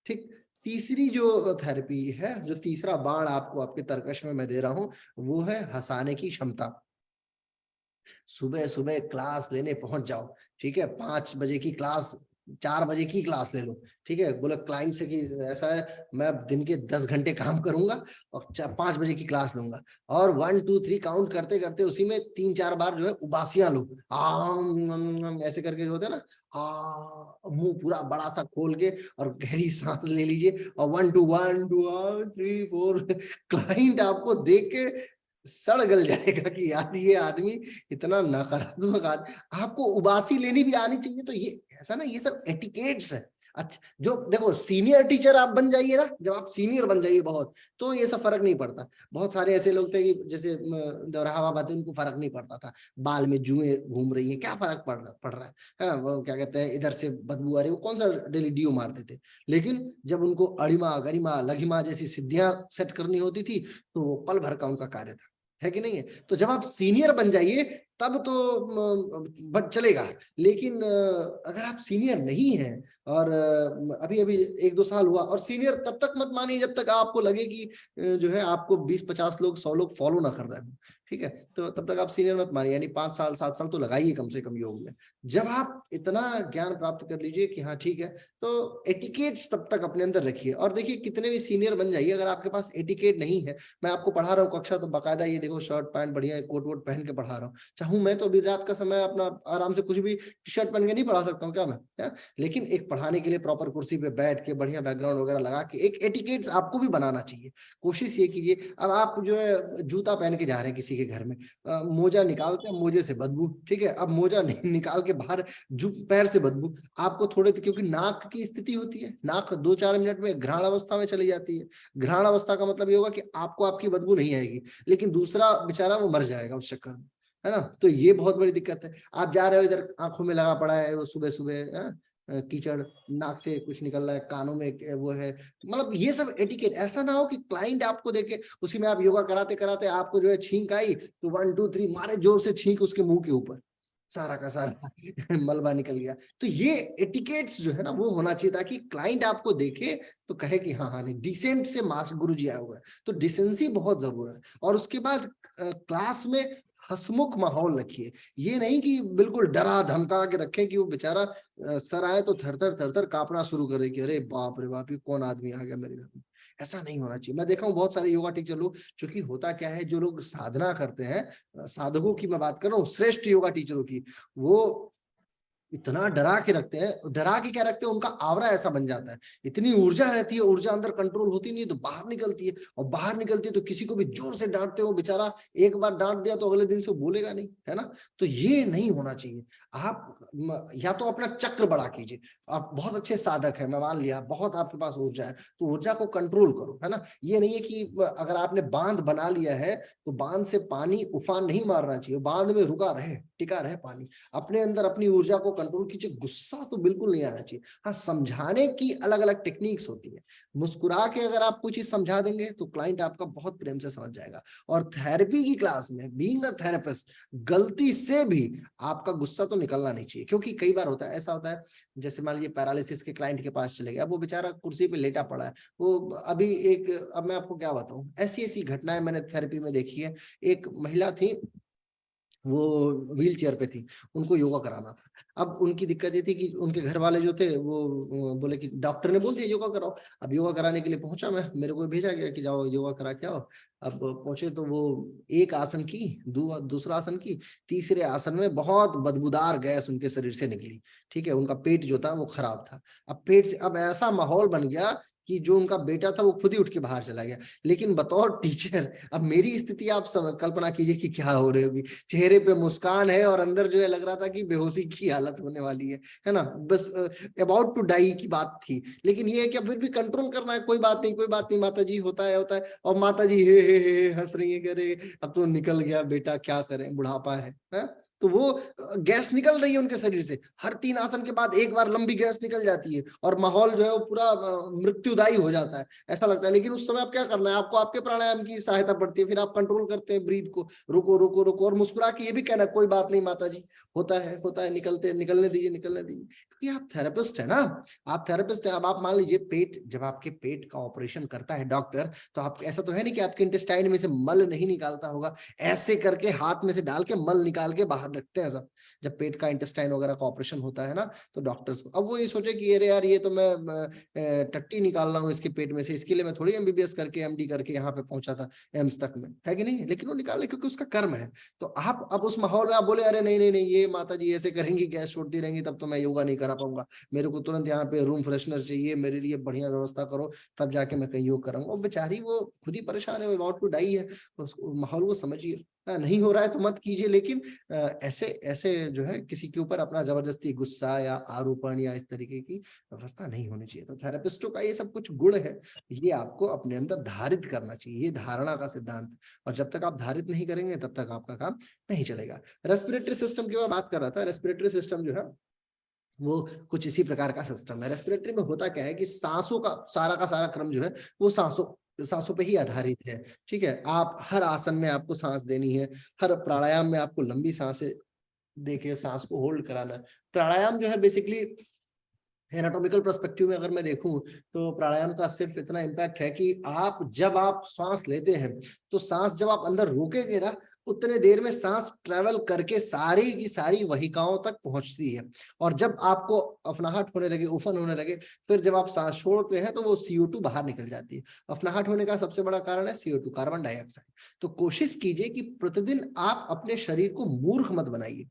ठीक। तीसरी जो थेरेपी है, जो तीसरा बाण आपको आपके तर्कश में मैं दे रहा हूं, वो है हंसाने की क्षमता। सुबह सुबह क्लास लेने पहुंच जाओ, ठीक है, 5 बजे की क्लास, 4 बजे की क्लास ले लो, ठीक है, बोले क्लाइंट से कि ऐसा है मैं दिन के 10 घंटे काम करूंगा और 5 बजे की क्लास लूंगा, और 1 2 3 काउंट करते करते उसी में 3-4 बार जो है उबासियां लो, ऐसे करके जो होता है ना, मुंह पूरा बड़ा सा खोल के और गहरी सांस ले लीजिए, और 1 2 1 2 3 4 क्लाइंट आपको देख के सड़ गल जाएगा कि यार ये आदमी इतना नकारात्मक आपको उबासी लेनी भी आनी चाहिए। तो ये ऐसा ना, ये सब एटिकेट्स है। अच्छा, जो देखो सीनियर टीचर आप बन जाइए ना, जब आप सीनियर बन जाइए बहुत, तो ये सब फर्क नहीं पड़ता। बहुत सारे ऐसे लोग थे कि जैसे दोराहा बातें, उनको फर्क नहीं पड़ता था, बाल में जुएं घूम रही है, क्या फर्क पड़ रहा है, वो क्या कहते हैं, इधर से बदबू आ रही है, वो कौन सा डेली डीओ मारते थे। लेकिन जब उनको अड़िमा गरिमा लघिमा जैसी सिद्धियां सेट करनी होती थी, तो वो पल भर का उनका कार्य था, है कि नहीं है? तो जब आप सीनियर बन जाइए तब तो चलेगा, लेकिन अगर आप सीनियर नहीं हैं और अभी अभी 1-2 साल हुआ, और सीनियर तब तक मत मानिए जब तक आपको लगे कि जो है आपको 20-50 लोग 100 लोग फॉलो ना कर रहे हो, ठीक है, तो तब तक आप सीनियर मत मानिए, यानी 5 साल 7 साल तो लगाइए कम से कम योग में। जब आप इतना ज्ञान प्राप्त कर लीजिए कि हाँ ठीक है, तो एटिकेट्स तब तक अपने अंदर रखिए। और देखिए कितने भी सीनियर बन जाइए, अगर आपके पास एटिकेट नहीं है, मैं आपको पढ़ा रहा हूँ कक्षा, तो बाकायदा ये देखो शर्ट पैंट बढ़िया कोट वोट पहन के पढ़ा रहा हूँ। चाहूँ मैं तो अभी रात का समय अपना आराम से कुछ भी टी शर्ट पहन के नहीं पढ़ा सकता हूँ क्या मैं, लेकिन एक पढ़ाने के लिए प्रॉपर कुर्सी पे बैठ के बढ़िया बैकग्राउंड वगैरह लगा के एक एटिकेट्स आपको भी बनाना चाहिए। कोशिश ये कीजिए, अब आप जो है जूता पहन के जा रहे हैं किसी के घर में, मोजा निकालते हैं, मोजे से बदबू, ठीक है, अब मोजा निकाल के बाहर पैर से बदबू, आपको थोड़े, क्योंकि नाक की स्थिति होती है, नाक 2-4 मिनट में घ्राण अवस्था में चली जाती है। घ्राण अवस्था का मतलब ये होगा कि आपको आपकी बदबू नहीं आएगी, लेकिन दूसरा बेचारा वो मर जाएगा उस चक्कर में, है ना। तो ये बहुत बड़ी दिक्कत है। आप जा रहे हो, इधर आंखों में लगा पड़ा है वो सुबह सुबह कीचड़, नाक से कुछ निकल रहा है, कानों में वो है, मतलब ये सब एटिकेट। ऐसा ना हो कि क्लाइंट आपको देखे, उसी में आप योगा कराते कराते आपको जो है छींक आई, तो 1 2 3 मारे जोर से छींक उसके मुंह के ऊपर, सारा का सारा मलबा निकल गया। तो ये एटिकेट्स जो है ना वो होना चाहिए, ताकि क्लाइंट आपको देखे तो कहे कि हाँ हाँ नहीं, डिसेंट से मास्टर गुरु जी आया हुआ है। तो डिसेंसी बहुत जरूरी है। और उसके बाद क्लास में हसमुख माहौल रखिए, ये नहीं कि बिल्कुल डरा धमका के रखें कि वो बेचारा सर आए तो थर थर कांपना शुरू करे कि अरे बाप रे बाप, ये कौन आदमी आ गया मेरे घर में। ऐसा नहीं होना चाहिए। मैं देखा हूँ बहुत सारे योगा टीचर लोग, क्योंकि होता क्या है, जो लोग साधना करते हैं, साधकों की मैं बात कर रहा हूँ, श्रेष्ठ योगा टीचरों की, वो इतना डरा के रखते हैं, डरा के क्या रखते हैं, उनका आवरा ऐसा बन जाता है, इतनी ऊर्जा रहती है, ऊर्जा अंदर कंट्रोल होती नहीं तो बाहर निकलती है, और बाहर निकलती है तो किसी को भी जोर से डांटते हो, बेचारा एक बार डांट दिया तो अगले दिन से बोलेगा नहीं, है ना। तो ये नहीं होना चाहिए। आप या तो अपना चक्र बड़ा कीजिए, आप बहुत अच्छे साधक है, मैं मान लिया बहुत आपके पास ऊर्जा है, तो ऊर्जा को कंट्रोल करो, है ना। ये नहीं है कि अगर आपने बांध बना लिया है तो बांध से पानी उफान नहीं मारना चाहिए, बांध में रुका रहे, टिका रहे पानी। अपने अंदर अपनी ऊर्जा को कंट्रोल कीजिए, गुस्सा तो बिल्कुल नहीं आना चाहिए। हाँ, समझाने की अलग अलग टेक्निक्स होती है, मुस्कुरा के अगर आप कोई चीज समझा देंगे तो क्लाइंट आपका बहुत प्रेम से समझ जाएगा। और थेरेपी की क्लास में बीइंग अ थेरेपिस्ट, गलती से भी आपका गुस्सा तो निकलना नहीं चाहिए, क्योंकि कई बार होता है, ऐसा होता है, जैसे मान लीजिए पैरालिसिस के क्लाइंट के पास चले गए, अब वो बेचारा कुर्सी पे लेटा पड़ा है, वो अभी अब मैं आपको क्या बताऊं, ऐसी ऐसी घटनाएं मैंने थेरेपी में देखी है। एक महिला थी, वो व्हील चेयर पे थी, उनको योगा कराना था। अब उनकी दिक्कत ये थी कि उनके घर वाले जो थे वो बोले कि डॉक्टर ने बोल दिया योगा कराओ। अब योगा कराने के लिए पहुंचा मैं, मेरे को भेजा गया कि जाओ योगा करा के आओ। अब पहुंचे तो वो एक आसन की, दूसरा आसन की, तीसरे आसन में बहुत बदबूदार गैस उनके शरीर से निकली। ठीक है, उनका पेट जो था वो खराब था। अब पेट से अब ऐसा माहौल बन गया कि जो उनका बेटा था वो खुद ही उठ के बाहर चला गया। लेकिन बतौर टीचर, अब मेरी स्थिति आप कल्पना कीजिए कि क्या हो रही होगी। चेहरे पे मुस्कान है और अंदर जो है लग रहा था कि बेहोशी की हालत होने वाली है ना, बस अबाउट टू डाई की बात थी। लेकिन ये है कि फिर भी कंट्रोल करना है, कोई बात नहीं कोई बात नहीं माता जी, होता है। और माता जी हे हंस रही है, कह रहे अब तो निकल गया बेटा, क्या करें, बुढ़ापा है। तो वो गैस निकल रही है उनके शरीर से, हर 3 आसन के बाद एक बार लंबी गैस निकल जाती है और माहौल जो है वो पूरा मृत्युदायी हो जाता है, ऐसा लगता है। लेकिन उस समय आप क्या करना है, आपको आपके प्राणायाम की सहायता पड़ती है, फिर आप कंट्रोल करते हैं ब्रीथ को, रुको रुको रुको, और मुस्कुरा के ये भी कहना कोई बात नहीं माता जी, होता है, निकलने दीजिए। क्योंकि आप थेरेपिस्ट है ना, आप थेरेपिस्ट है। अब आप मान लीजिए पेट, जब आपके पेट का ऑपरेशन करता है डॉक्टर, तो आप ऐसा तो है नहीं कि आपके इंटेस्टाइन में से मल नहीं निकालता होगा, ऐसे करके हाथ में से डाल के मल निकाल के बाहर रखते हैं सब, जब पेट का इंटेस्टाइन वगैरह का ऑपरेशन होता है ना, तो डॉक्टर्स को अब वो ये सोचे कि अरे यार ये तो मैं टट्टी निकाल रहा हूँ इसके पेट में से, इसके लिए मैं थोड़ी एमबीबीएस करके एमडी करके यहाँ पे पहुंचा था एम्स तक में, है कि नहीं। लेकिन वो निकाले क्योंकि उसका कर्म है। तो आप अब उस माहौल में आप बोले अरे नहीं नहीं नहीं, ये माता जी ऐसे करेंगी, गैस छोड़ती रहेंगी, तब तो मैं योगा नहीं करा पाऊंगा, मेरे को तुरंत यहाँ पे रूम फ्रेशनर चाहिए, मेरे लिए बढ़िया व्यवस्था करो, तब जाके मैं कहीं योग करूंगा। और बेचारी वो खुद ही परेशान है, अबाउट टू डाई है, माहौल को समझिए। नहीं हो रहा है तो मत कीजिए, लेकिन ऐसे ऐसे जो है किसी के ऊपर अपना जबरदस्ती गुस्सा या आरोपण या इस तरीके की व्यवस्था नहीं होनी चाहिए। तो थेरेपिस्टों का ये सब कुछ गुण है, ये आपको अपने अंदर धारित करना चाहिए, ये धारणा का सिद्धांत। और जब तक आप धारित नहीं करेंगे तब तक आपका काम नहीं चलेगा। रेस्पिरेटरी सिस्टम की मैं बात कर रहा था, रेस्पिरेटरी सिस्टम जो है वो कुछ इसी प्रकार का सिस्टम है। रेस्पिरेटरी में होता क्या है कि सांसों का सारा क्रम जो है वो सांसों पे ही आधारित है। ठीक है, आप हर आसन में आपको सांस देनी है, हर प्राणायाम में आपको लंबी सांसें देखिए, सांस को होल्ड कराना है। प्राणायाम जो है बेसिकली एनाटॉमिकल पर्सपेक्टिव में अगर मैं देखूं तो प्राणायाम का सिर्फ इतना इम्पैक्ट है कि जब आप सांस लेते हैं तो सांस जब आप अंदर रोकेंगे ना, उतने देर में सांस ट्रेवल करके सारी की सारी वहिकाओं तक पहुंचती है। और जब आपको अफनाहट होने लगे, उफन होने लगे, फिर जब आप सांस छोड़ते हैं तो वो CO2 बाहर निकल जाती है। अफनाहट होने का सबसे बड़ा कारण है CO2, कार्बन डाइऑक्साइड। तो कोशिश कीजिए कि प्रतिदिन आप अपने शरीर को मूर्ख मत बनाइए।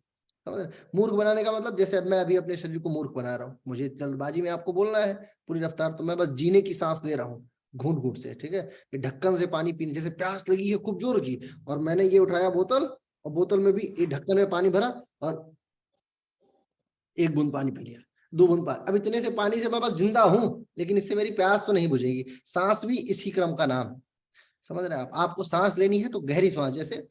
मूर्ख बनाने का मतलब, जैसे अब मैं अभी अपने शरीर को मूर्ख बना रहा हूँ, मुझे जल्दबाजी में आपको बोलना है पूरी रफ्तार, तो मैं बस जीने की सांस ले रहा हूँ घूंट घूंट से। ठीक है, ये ढक्कन से पानी पीने, जैसे प्यास लगी है खूब जोर की, और मैंने ये उठाया बोतल, और बोतल में भी ये ढक्कन में पानी भरा और 1 बूंद पानी पी लिया, 2 बूंद पानी। अब इतने से पानी से मैं बस जिंदा हूं, लेकिन इससे मेरी प्यास तो नहीं बुझेगी। सांस भी इसी क्रम का नाम, समझ रहे हैं आप। आपको सांस लेनी है तो गहरी सांस, जैसे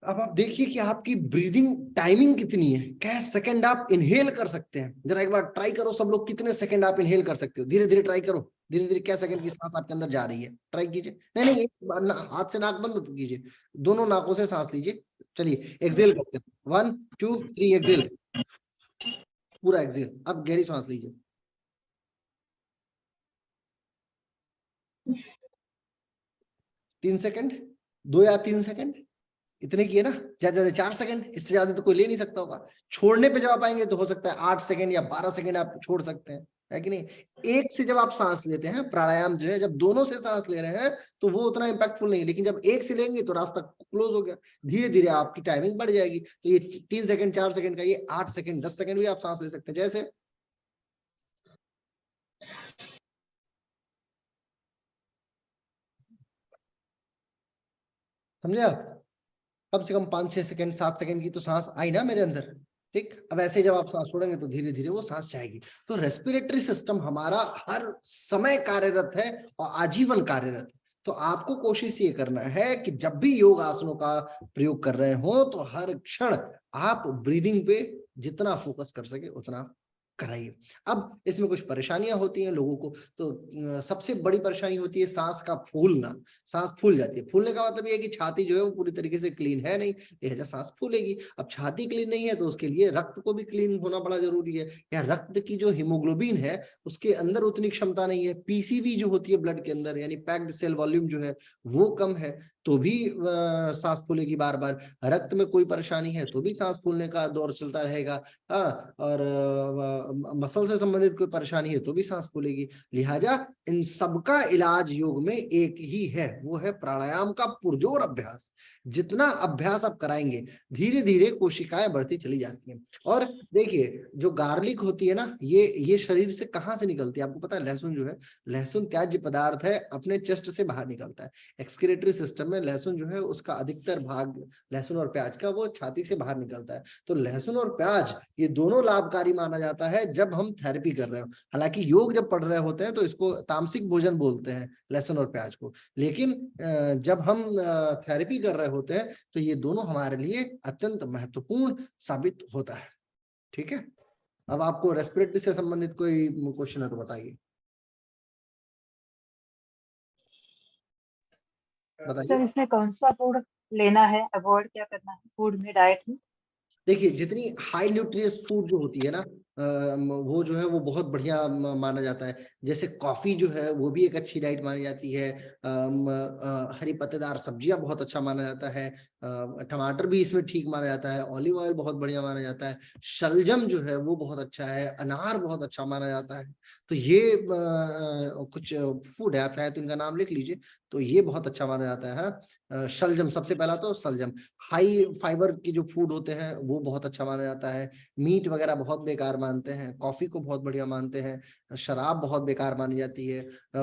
अब आप देखिए कि आपकी ब्रीदिंग टाइमिंग कितनी है, क्या सेकंड आप इनहेल कर सकते हैं। जरा एक बार ट्राई करो सब लोग, कितने सेकंड आप इनहेल कर सकते हो। धीरे धीरे ट्राई करो, धीरे धीरे क्या सेकंड की सांस आपके अंदर जा रही है, ट्राई कीजिए। नहीं एक हाथ से नाक बंद कीजिए, दोनों नाकों से सांस लीजिए। चलिए एक्सेल करते हैं, 1 2 3 एक्सेल, पूरा एक्सेल। अब गहरी सांस लीजिए, 3 सेकंड, 2 या 3 सेकंड, इतने किए ना, ज्यादा 4 सेकंड, इससे ज्यादा तो कोई ले नहीं सकता होगा। छोड़ने पे जब आप आएंगे तो हो सकता है 8 सेकंड या 12 सेकंड आप छोड़ सकते हैं। है कि नहीं? एक से जब आप सांस लेते हैं, प्राणायाम जो है जब दोनों से सांस ले रहे हैं तो वो उतना इम्पैक्टफुल नहीं है, लेकिन जब एक से लेंगे तो रास्ता क्लोज हो गया, धीरे धीरे आपकी टाइमिंग बढ़ जाएगी। तो ये 3 सेकंड 4 सेकंड का, ये 8 सेकंड 10 सेकंड भी आप सांस ले सकते हैं। जैसे समझे आप? कम से कम 5-6 सेकंड 7 सेकंड की तो सांस आई ना मेरे अंदर, ठीक। अब ऐसे जब आप सांस छोड़ेंगे तो धीरे धीरे वो सांस जाएगी। तो रेस्पिरेटरी सिस्टम हमारा हर समय कार्यरत है और आजीवन कार्यरत है। तो आपको कोशिश ये करना है कि जब भी योग आसनों का प्रयोग कर रहे हो तो हर क्षण आप ब्रीदिंग पे जितना फोकस कर सके उतना कराइए। अब इसमें कुछ परेशानियां होती हैं लोगों को, तो सबसे बड़ी परेशानी होती है सांस का फूलना। सांस फूल जाती है। फूलने का मतलब ये है कि छाती जो है वो पूरी तरीके से क्लीन है नहीं, लिहाजा सांस फूलेगी। अब छाती क्लीन नहीं है तो उसके लिए रक्त को भी क्लीन होना बड़ा जरूरी है, या रक्त की जो हीमोग्लोबिन है उसके अंदर उतनी क्षमता नहीं है। पीसीवी जो होती है ब्लड के अंदर, यानी पैक्ड सेल वॉल्यूम जो है वो कम है, तो भी सांस फूलेगी बार बार। रक्त में कोई परेशानी है तो भी सांस फूलने का दौर चलता रहेगा। हाँ, और मसल से संबंधित कोई परेशानी है तो भी सांस फूलेगी। लिहाजा इन सबका इलाज योग में एक ही है, वो है प्राणायाम का पुरजोर अभ्यास। जितना अभ्यास आप कराएंगे धीरे धीरे कोशिकाएं बढ़ती चली जाती हैं। और देखिए जो गार्लिक होती है ना, ये शरीर से कहाँ से निकलती है आपको पता है? लहसुन जो है, लहसुन त्याज्य पदार्थ है, अपने चेस्ट से बाहर निकलता है। एक्सक्रीटरी सिस्टम में लहसुन जो है उसका अधिकतर भाग, लहसुन और प्याज का, वो छाती से बाहर निकलता है। तो लहसुन और प्याज ये दोनों लाभकारी माना जाता है जब हम थेरेपी कर रहे हो। हालांकि योग जब पढ़ रहे होते हैं तो इसको तामसिक भोजन बोलते हैं, लहसुन और प्याज को, लेकिन जब हम थेरेपी कर रहे होते हैं तो ये दोनों हमारे लिए अत्यंत महत्वपूर्ण साबित होता है। ठीक है, अब आपको रेस्पिरेटरी से संबंधित कोई क्वेश्चन है तो बताइए। सर इसमें कौन सा फूड लेना है, अवॉइड क्या करना है फूड में, डाइट में? देखिए जितनी हाई न्यूट्रियस फूड जो होती है ना, वो जो है वो बहुत बढ़िया माना जाता है। जैसे कॉफी जो है वो भी एक अच्छी डाइट मानी जाती है। हरी पत्तेदार सब्जियां बहुत अच्छा माना जाता है। टमाटर भी इसमें ठीक माना जाता है। ऑलिव ऑयल बहुत बढ़िया माना जाता है। शलजम जो है वो बहुत अच्छा है। अनार बहुत अच्छा माना जाता है। तो ये कुछ फूड है, आप शायद इनका नाम लिख लीजिए। तो ये बहुत अच्छा माना जाता है। शलजम, सबसे पहला तो शलजम। हाई फाइबर की जो फूड होते हैं वो बहुत अच्छा माना जाता है। मीट वगैरह बहुत बेकार मानते हैं। कॉफी को बहुत बढ़िया मानते हैं। शराब बहुत बेकार मानी जाती है।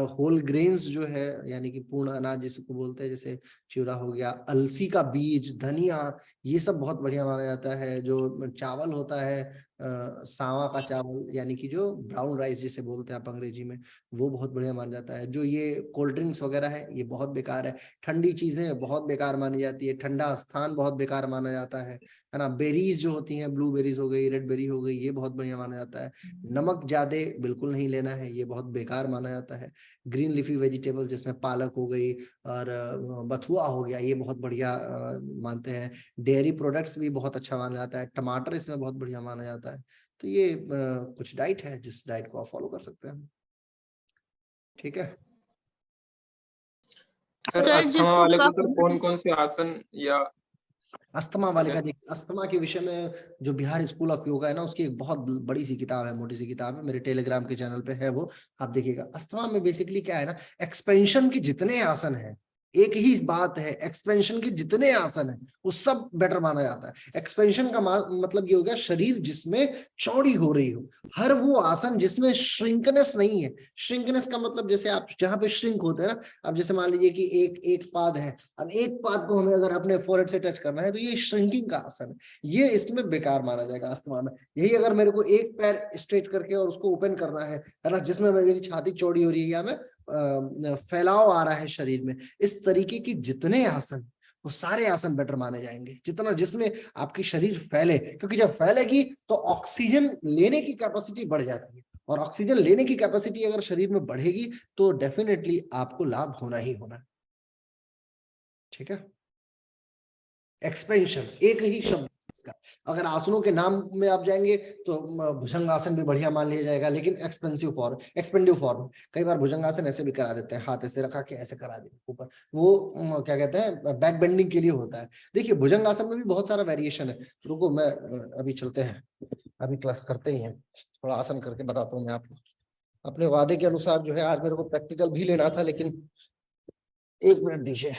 होल ग्रेन्स जो है, यानी कि पूर्ण अनाज जिसको बोलते हैं, जैसे चिवड़ा हो गया, अलसी का बीज, धनिया, ये सब बहुत बढ़िया माना जाता है। जो चावल होता है, सावा का चावल, यानी कि जो ब्राउन राइस जिसे बोलते हैं आप अंग्रेजी में, वो बहुत बढ़िया माना जाता है। जो ये कोल्ड ड्रिंक्स वगैरह है ये बहुत बेकार है। ठंडी चीजें बहुत बेकार मानी जाती है। ठंडा स्थान बहुत बेकार माना जाता है ना। बेरीज जो होती हैं, ब्लूबेरीज हो गई, रेड बेरी हो गई, ये बहुत बढ़िया माना जाता है। नमक ज्यादा बिल्कुल नहीं लेना है, ये बहुत बेकार माना जाता है। ग्रीन लीफी वेजिटेबल जिसमें पालक हो गई और बथुआ हो गया, ये बहुत बढ़िया मानते हैं। डेयरी प्रोडक्ट्स भी बहुत अच्छा माना जाता है। टमाटर इसमें बहुत बढ़िया माना जाता है। तो ये कुछ डाइट है जिस डाइट को आप फॉलो कर सकते हैं। ठीक है सर अस्थमा वाले को सर कौन कौन से आसन या अस्थमा वाले का? देखिए अस्थमा के विषय में जो बिहार स्कूल ऑफ योगा है ना, उसकी एक बहुत बड़ी सी किताब है, मोटी सी किताब है, मेरे टेलीग्राम के चैनल पे है, वो आप देखिएगा। अस्थमा में बेसिकली क्या है ना, एक्सपेंशन के जितने आसन है, एक ही बात है, एक्सपेंशन के जितने आसन है वो सब बेटर माना जाता है। एक्सपेंशन का मतलब ये हो गया शरीर जिसमें चौड़ी हो रही हो। हर वो आसन जिसमें श्रिंकनेस नहीं है। श्रिंकनेस का मतलब जैसे आप जहां पे श्रिंक होते हैं ना, अब जैसे मान लीजिए कि एक पाद है, अब एक पाद को हमें अगर अपने फोrehead से टच करना है तो ये श्रिंकिंग का आसन है, ये इसमें बेकार माना जाएगा अस्थमा में। यही अगर मेरे को एक पैर स्ट्रेट करके और उसको ओपन करना है ना, जिसमें मेरी छाती चौड़ी हो रही है या मैं फैलाव आ रहा है शरीर में, इस तरीके की जितने आसन, वो सारे आसन बेटर माने जाएंगे। जितना जिसमें आपकी शरीर फैले, क्योंकि जब फैलेगी तो ऑक्सीजन लेने की कैपेसिटी बढ़ जाती है, और ऑक्सीजन लेने की कैपेसिटी अगर शरीर में बढ़ेगी तो डेफिनेटली आपको लाभ होना ही होना है। ठीक है, एक्सपेंशन एक ही शब्द इसका। अगर आसनों के नाम में आप जाएंगे तो भुजंगासन भी बढ़िया मान लिया जाएगा, लेकिन एक्सपेंडिव फॉर्म। कई बार भुजंगासन ऐसे भी करा देते हैं, हाथ ऐसे रखा के ऐसे करा देते ऊपर, वो क्या कहते हैं, बैक बेंडिंग के लिए होता है। देखिए भुजंगासन में भी बहुत सारा वेरिएशन है। रुको मैं अभी चलते हैं, अभी क्लास करते ही हैं, थोड़ा आसन करके बताता हूँ मैं आपको। अपने वादे के अनुसार जो है आज मेरे को प्रैक्टिकल भी लेना था, लेकिन 1 मिनट दीजिए।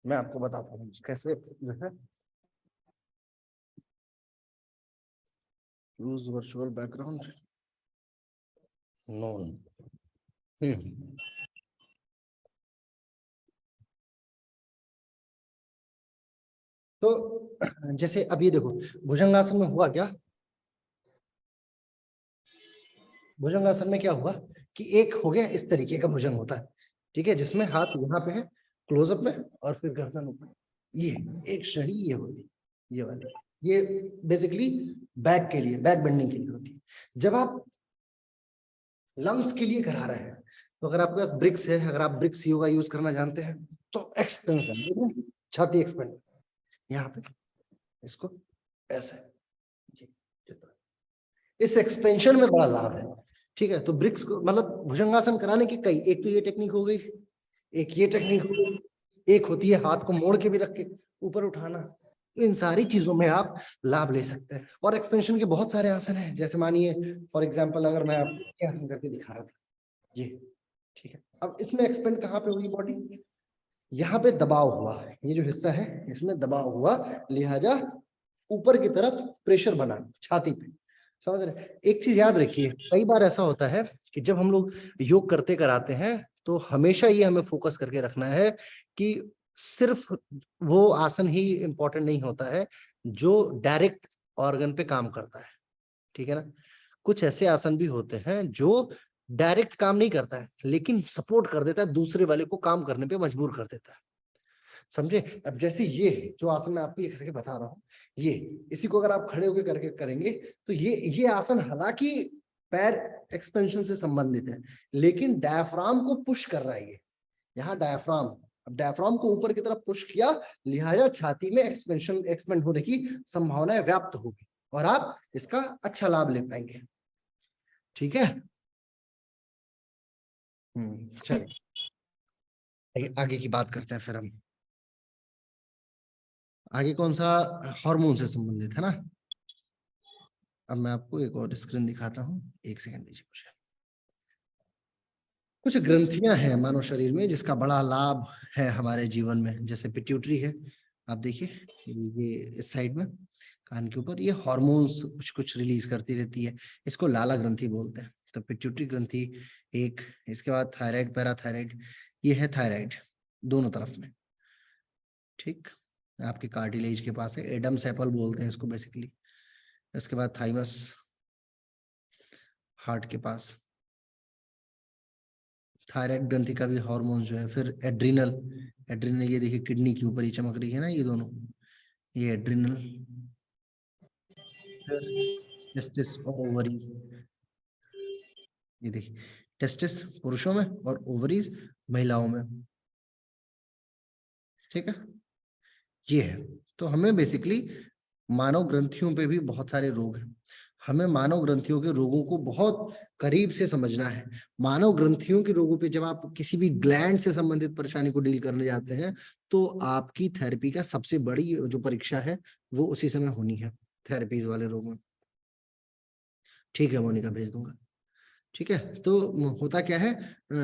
मैं आपको बताता हूँ कैसे जो है यूज वर्चुअल बैकग्राउंड नोन। तो जैसे अब ये देखो, भुजंगासन में हुआ क्या, भुजंगासन में क्या हुआ कि एक हो गया इस तरीके का भुजंग होता है, ठीक है, जिसमें हाथ यहाँ पे है क्लोजअप में और फिर गर्दन ऊपर, ये एक श्रेणी ये होती है, ये वाली, ये बेसिकली बैक के लिए, बैक बेंडिंग के लिए होती है। जब आप लंग्स के लिए करा रहे हैं तो अगर आपके पास ब्रिक्स है, अगर आप ब्रिक्स योगा यूज करना जानते हैं तो एक्सपेंशन, छाती एक्सपेंड यहाँ पे, इसको ऐसे, इस एक्सपेंशन में बड़ा लाभ है, ठीक है। तो ब्रिक्स को मतलब भुजंगासन कराने की कई, एक तो ये टेक्निक हो गई, एक ये टेक्निक हो गई, एक होती है हाथ को मोड़ के भी रख के ऊपर उठाना। तो इन सारी चीजों में आप लाभ ले सकते हैं। और एक्सपेंशन के बहुत सारे आसन हैं, जैसे मानिए फॉर एग्जांपल अगर मैं आपको क्या आसन करके दिखा रहा था, ये, ठीक है। अब इसमें एक्सपेंड कहाँ पे होगी बॉडी, यहाँ पे दबाव हुआ, ये जो हिस्सा है इसमें दबाव हुआ, लिहाजा ऊपर की तरफ प्रेशर बना छाती पे, समझ रहे। एक चीज याद रखिए, कई बार ऐसा होता है कि जब हम लोग योग करते कराते हैं तो हमेशा ये हमें फोकस करके रखना है कि सिर्फ वो आसन ही इंपॉर्टेंट नहीं होता है जो डायरेक्ट ऑर्गन पे काम करता है, ठीक है ना। कुछ ऐसे आसन भी होते हैं जो डायरेक्ट काम नहीं करता है लेकिन सपोर्ट कर देता है, दूसरे वाले को काम करने पे मजबूर कर देता है, समझे। अब जैसे ये जो आसन मैं आपको ये करके बता रहा हूँ, ये इसी को अगर आप खड़े होकर करके करेंगे तो ये आसन हालांकि पैर एक्सपेंशन से संबंधित है लेकिन डायफ्राम को पुश कर रहा है, ये यहाँ डायफ्राम, अब डायफ्राम को ऊपर की तरफ पुश किया, लिहाजा छाती में एक्सपेंड होने की संभावना व्याप्त होगी और आप इसका अच्छा लाभ ले पाएंगे, ठीक है। चलिए आगे की बात करते हैं फिर हम। आगे कौन सा, हार्मोन से संबंधित है ना। अब मैं आपको एक और स्क्रीन दिखाता हूँ, 1 सेकंड दीजिए मुझे। कुछ ग्रंथियां हैं मानव शरीर में जिसका बड़ा लाभ है हमारे जीवन में, जैसे पिट्यूटरी है, आप देखिए ये इस साइड में कान के ऊपर, ये हार्मोन्स कुछ कुछ रिलीज करती रहती है, इसको लाला ग्रंथि बोलते हैं। तो पिट्यूटरी ग्रंथि एक, इसके बाद थायराइड, पैराथायराइड, ये है थायराइड दोनों तरफ में, ठीक, आपके कार्टिलेज के पास है, एडम्स एपल बोलते हैं इसको बेसिकली। इसके बाद थाइमस, हार्ट के पास, थायराइड ग्रंथि का भी हार्मोन जो है। फिर एड्रिनल, एड्रिनल ये देखिए किडनी के ऊपर ही चमक रही है ना ये दोनों, ये एड्रिनल। फिर टेस्टिस और ओवरीज, ये देखिए टेस्टिस पुरुषों में और ओवरीज महिलाओं में, ठीक है, ये है। तो हमें बेसिकली मानव ग्रंथियों पे भी बहुत सारे रोग हैं, हमें मानव ग्रंथियों के रोगों को बहुत करीब से समझना है। मानव ग्रंथियों के रोगों पे जब आप किसी भी ग्लैंड से संबंधित परेशानी को डील करने जाते हैं तो आपकी थेरेपी का सबसे बड़ी जो परीक्षा है वो उसी समय होनी है, थेरेपीज वाले रोगों में, ठीक है। मोनिका भेज दूंगा, ठीक है। तो होता क्या है,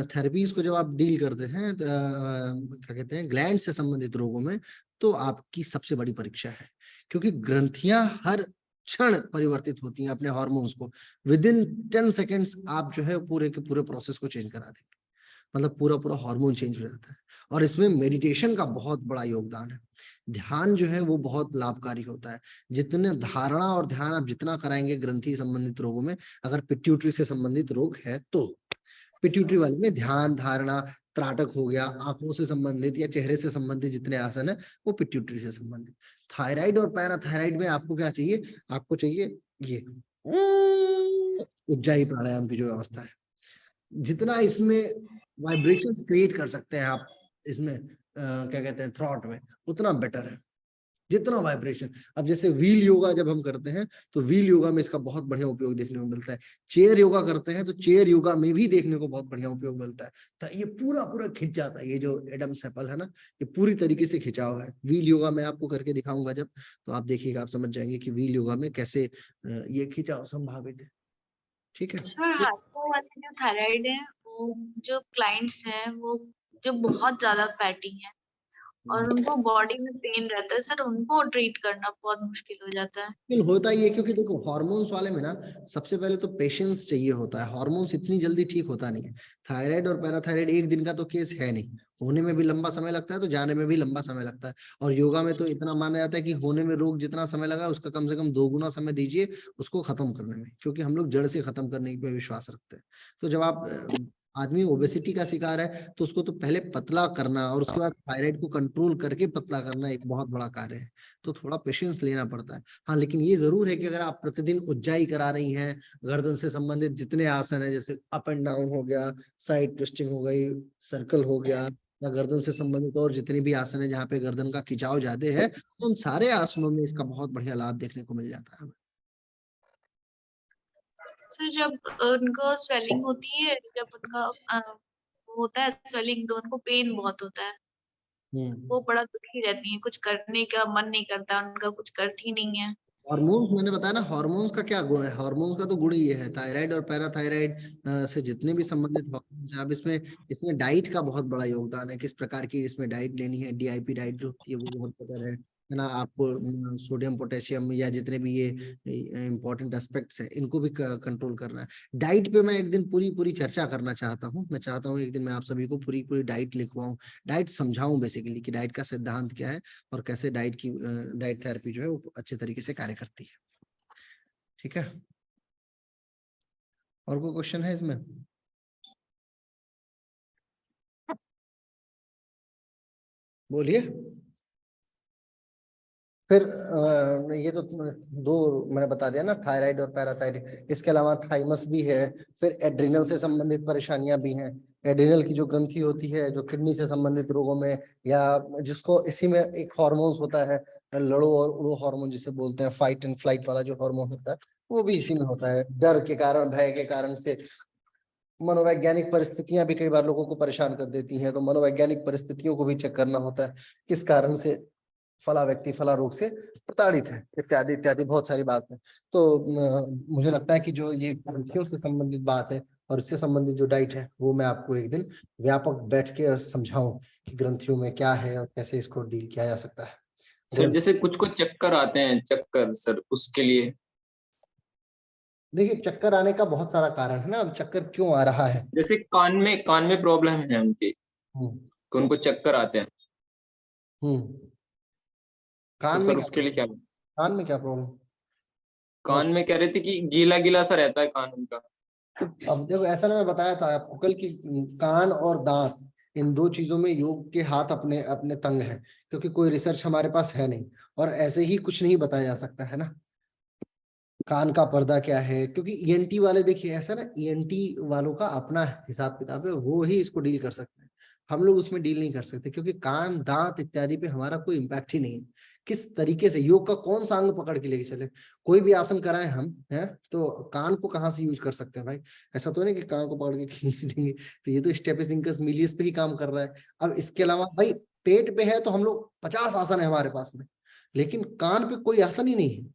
थेरेपीज को जब आप डील करते हैं क्या कहते हैं ग्लैंड से संबंधित रोगों में, तो आपकी सबसे बड़ी परीक्षा है, क्योंकि ग्रंथियां हर क्षण परिवर्तित होती हैं अपने हार्मोन्स को। विद इन 10 सेकेंड्स आप जो है पूरे के पूरे प्रोसेस को चेंज करा देंगे, मतलब पूरा हार्मोन चेंज हो जाता है। और इसमें मेडिटेशन का बहुत बड़ा योगदान है, ध्यान जो है वो बहुत लाभकारी होता है। जितने धारणा और ध्यान आप जितना कराएंगे ग्रंथि संबंधित रोगों में, अगर पिट्यूटरी से संबंधित रोग है तो पिट्यूटरी वाले में ध्यान, धारणा, त्राटक हो गया, आंखों से संबंधित या चेहरे से संबंधित जितने आसन है वो पिट्यूटरी से संबंधित। थायराइड और पैराथायराइड में आपको क्या चाहिए, आपको चाहिए ये उज्जाई प्राणायाम की जो व्यवस्था है। जितना इसमें वाइब्रेशन क्रिएट कर सकते हैं आप इसमें क्या कहते हैं थ्रॉट में, उतना बेटर है, जितना वाइब्रेशन। अब जैसे व्हील योगा जब हम करते हैं तो व्हील योगा में इसका बहुत बढ़िया उपयोग देखने को मिलता है। चेयर योगा करते हैं तो चेयर योगा में भी देखने को बहुत बढ़िया उपयोग मिलता है। तो ये पूरा पूरा खिंच जाता है, ये जो एडम्स एप्पल है ना, ये पूरी तरीके से खिंचा हुआ है। व्हील योगा मैं आपको करके दिखाऊंगा जब, तो आप देखिएगा, आप समझ जाएंगे कि व्हील योगा में कैसे ये खिंचाव संभावित है। ठीक है। सर हार्टको वाले जो थायराइड है, वो जो क्लाइंट्स हैं वो जो बहुत ज्यादा फैटी हैं और उनको बॉडी में पेन रहता है सर, उनको ट्रीट करना बहुत मुश्किल हो जाता है। मुश्किल होता ही है, क्योंकि देखो हार्मोन्स वाले में ना सबसे पहले तो पेशेंस चाहिए होता है। हार्मोन्स इतनी जल्दी ठीक होता नहीं है। थायराइड और पैराथायराइड एक दिन का तो केस है नहीं, होने में भी लंबा समय लगता है तो जाने में भी लंबा समय लगता है। और योगा में तो इतना माना जाता है कि होने में रोग जितना समय लगा उसका कम से कम 2 गुना समय दीजिए उसको खत्म करने में, क्योंकि हम लोग जड़ से खत्म करने पे विश्वास रखते हैं। तो जब आप आदमी ओबेसिटी का शिकार है तो उसको तो पहले पतला करना और उसके बाद थायराइड को कंट्रोल करके पतला करना एक बहुत बड़ा कार्य है। तो थोड़ा पेशेंस लेना पड़ता है। हाँ, लेकिन ये जरूर है कि अगर आप प्रतिदिन उज्जाई करा रही हैं, गर्दन से संबंधित जितने आसन है, जैसे अप एंड डाउन हो गया, साइड ट्विस्टिंग हो गई, सर्कल हो गया, या गर्दन से संबंधित और जितने भी आसन है जहाँ पे गर्दन का खिंचाव ज्यादा है, तो उन सारे आसनों में इसका बहुत बढ़िया लाभ देखने को मिल जाता है। सर जब उनको स्वेलिंग होती है, जब उनका होता है स्वेलिंग, तो उनको पेन बहुत होता है, वो बड़ा दुखी रहती है, कुछ करने का मन नहीं करता, उनका कुछ करती नहीं है। हार्मोन्स मैंने बताया ना, हार्मोन्स का क्या गुण है, हार्मोन्स का तो गुण ही है थायराइड और पैराथायराइड से जितने भी संबंधित हार्मोन्स है। अब इसमें इसमें डाइट का बहुत बड़ा योगदान है, किस प्रकार की इसमें डाइट लेनी है। DIP डाइट जो होती है वो बहुत बेहतर है ना। आपको सोडियम पोटेशियम या जितने भी ये इंपॉर्टेंट एस्पेक्ट्स है इनको भी कंट्रोल करना है। डाइट पे मैं एक दिन पूरी पूरी चर्चा करना चाहता हूँ। मैं चाहता हूँ एक दिन मैं आप सभी को पूरी पूरी डाइट लिखवाऊं, डाइट समझाऊं बेसिकली कि डाइट का सिद्धांत क्या है और कैसे डाइट थेरेपी जो है वो अच्छे तरीके से कार्य करती है। ठीक है, और कोई क्वेश्चन है इसमें? बोलिए। फिर ये तो 2 मैंने बता दिया ना, थायराइड और पैराथायराइड। इसके अलावा थाइमस भी है। फिर एड्रिनल से संबंधित परेशानियां भी हैं। एड्रिनल की जो ग्रंथि होती है जो किडनी से संबंधित रोगों में, या जिसको इसी में एक हार्मोन्स होता है लड़ो और उड़ो हार्मोन जिसे बोलते हैं, फाइट एंड फ्लाइट वाला जो हार्मोन होता है वो भी इसी में होता है। डर के कारण, भय के कारण से मनोवैज्ञानिक परिस्थितियां भी कई बार लोगों को परेशान कर देती हैं। तो मनोवैज्ञानिक परिस्थितियों को भी चेक करना होता है, किस कारण से फला व्यक्ति फला रोग से प्रताड़ित है, इत्यादि इत्यादि बहुत सारी बात है। तो मुझे लगता है कि जो ये ग्रंथियों से संबंधित बात है और इससे संबंधित जो डाइट है वो मैं आपको एक दिन व्यापक बैठ के और समझाऊं कि ग्रंथियों में क्या है और कैसे इसको डील किया जा सकता है। सर जैसे कुछ को चक्कर आते हैं, चक्कर सर उसके लिए? देखिए, चक्कर आने का बहुत सारा कारण है ना। अब चक्कर क्यों आ रहा है? जैसे कान में प्रॉब्लम है उनकी, तो उनको चक्कर आते हैं, कान तो में सर उसके लिए क्या? कान में क्या प्रॉब्लम? कान में कह रहे थे कि गीला गीला सा रहता है कान उनका। अब देखो, ऐसा ना मैं बताया था आपको कल की कान और दांत, इन 2 चीजों में योग के हाथ अपने अपने तंग है, क्योंकि कोई रिसर्च हमारे पास है नहीं और ऐसे ही कुछ नहीं बताया जा सकता है ना। कान का पर्दा क्या है, क्योंकि ENT वाले, देखिए ऐसा ना, ENT वालों का अपना हिसाब किताब है, वो ही इसको डील कर सकते हैं। हम लोग उसमें डील नहीं कर सकते, क्योंकि कान दांत इत्यादि पे हमारा कोई इम्पैक्ट ही नहीं है। किस तरीके से योग का कौन सा अंग पकड़ के लेके चले, कोई भी आसन कराएं हम, हैं तो कान को कहाँ से यूज कर सकते हैं भाई? ऐसा तो नहीं कि कान को पकड़ के खींच देंगे। तो ये तो स्टेपिस इंकस मिलियस पे ही काम कर रहा है। अब इसके अलावा भाई पेट पे है तो हम लोग 50 आसन है हमारे पास में, लेकिन कान पे कोई आसन ही नहीं है,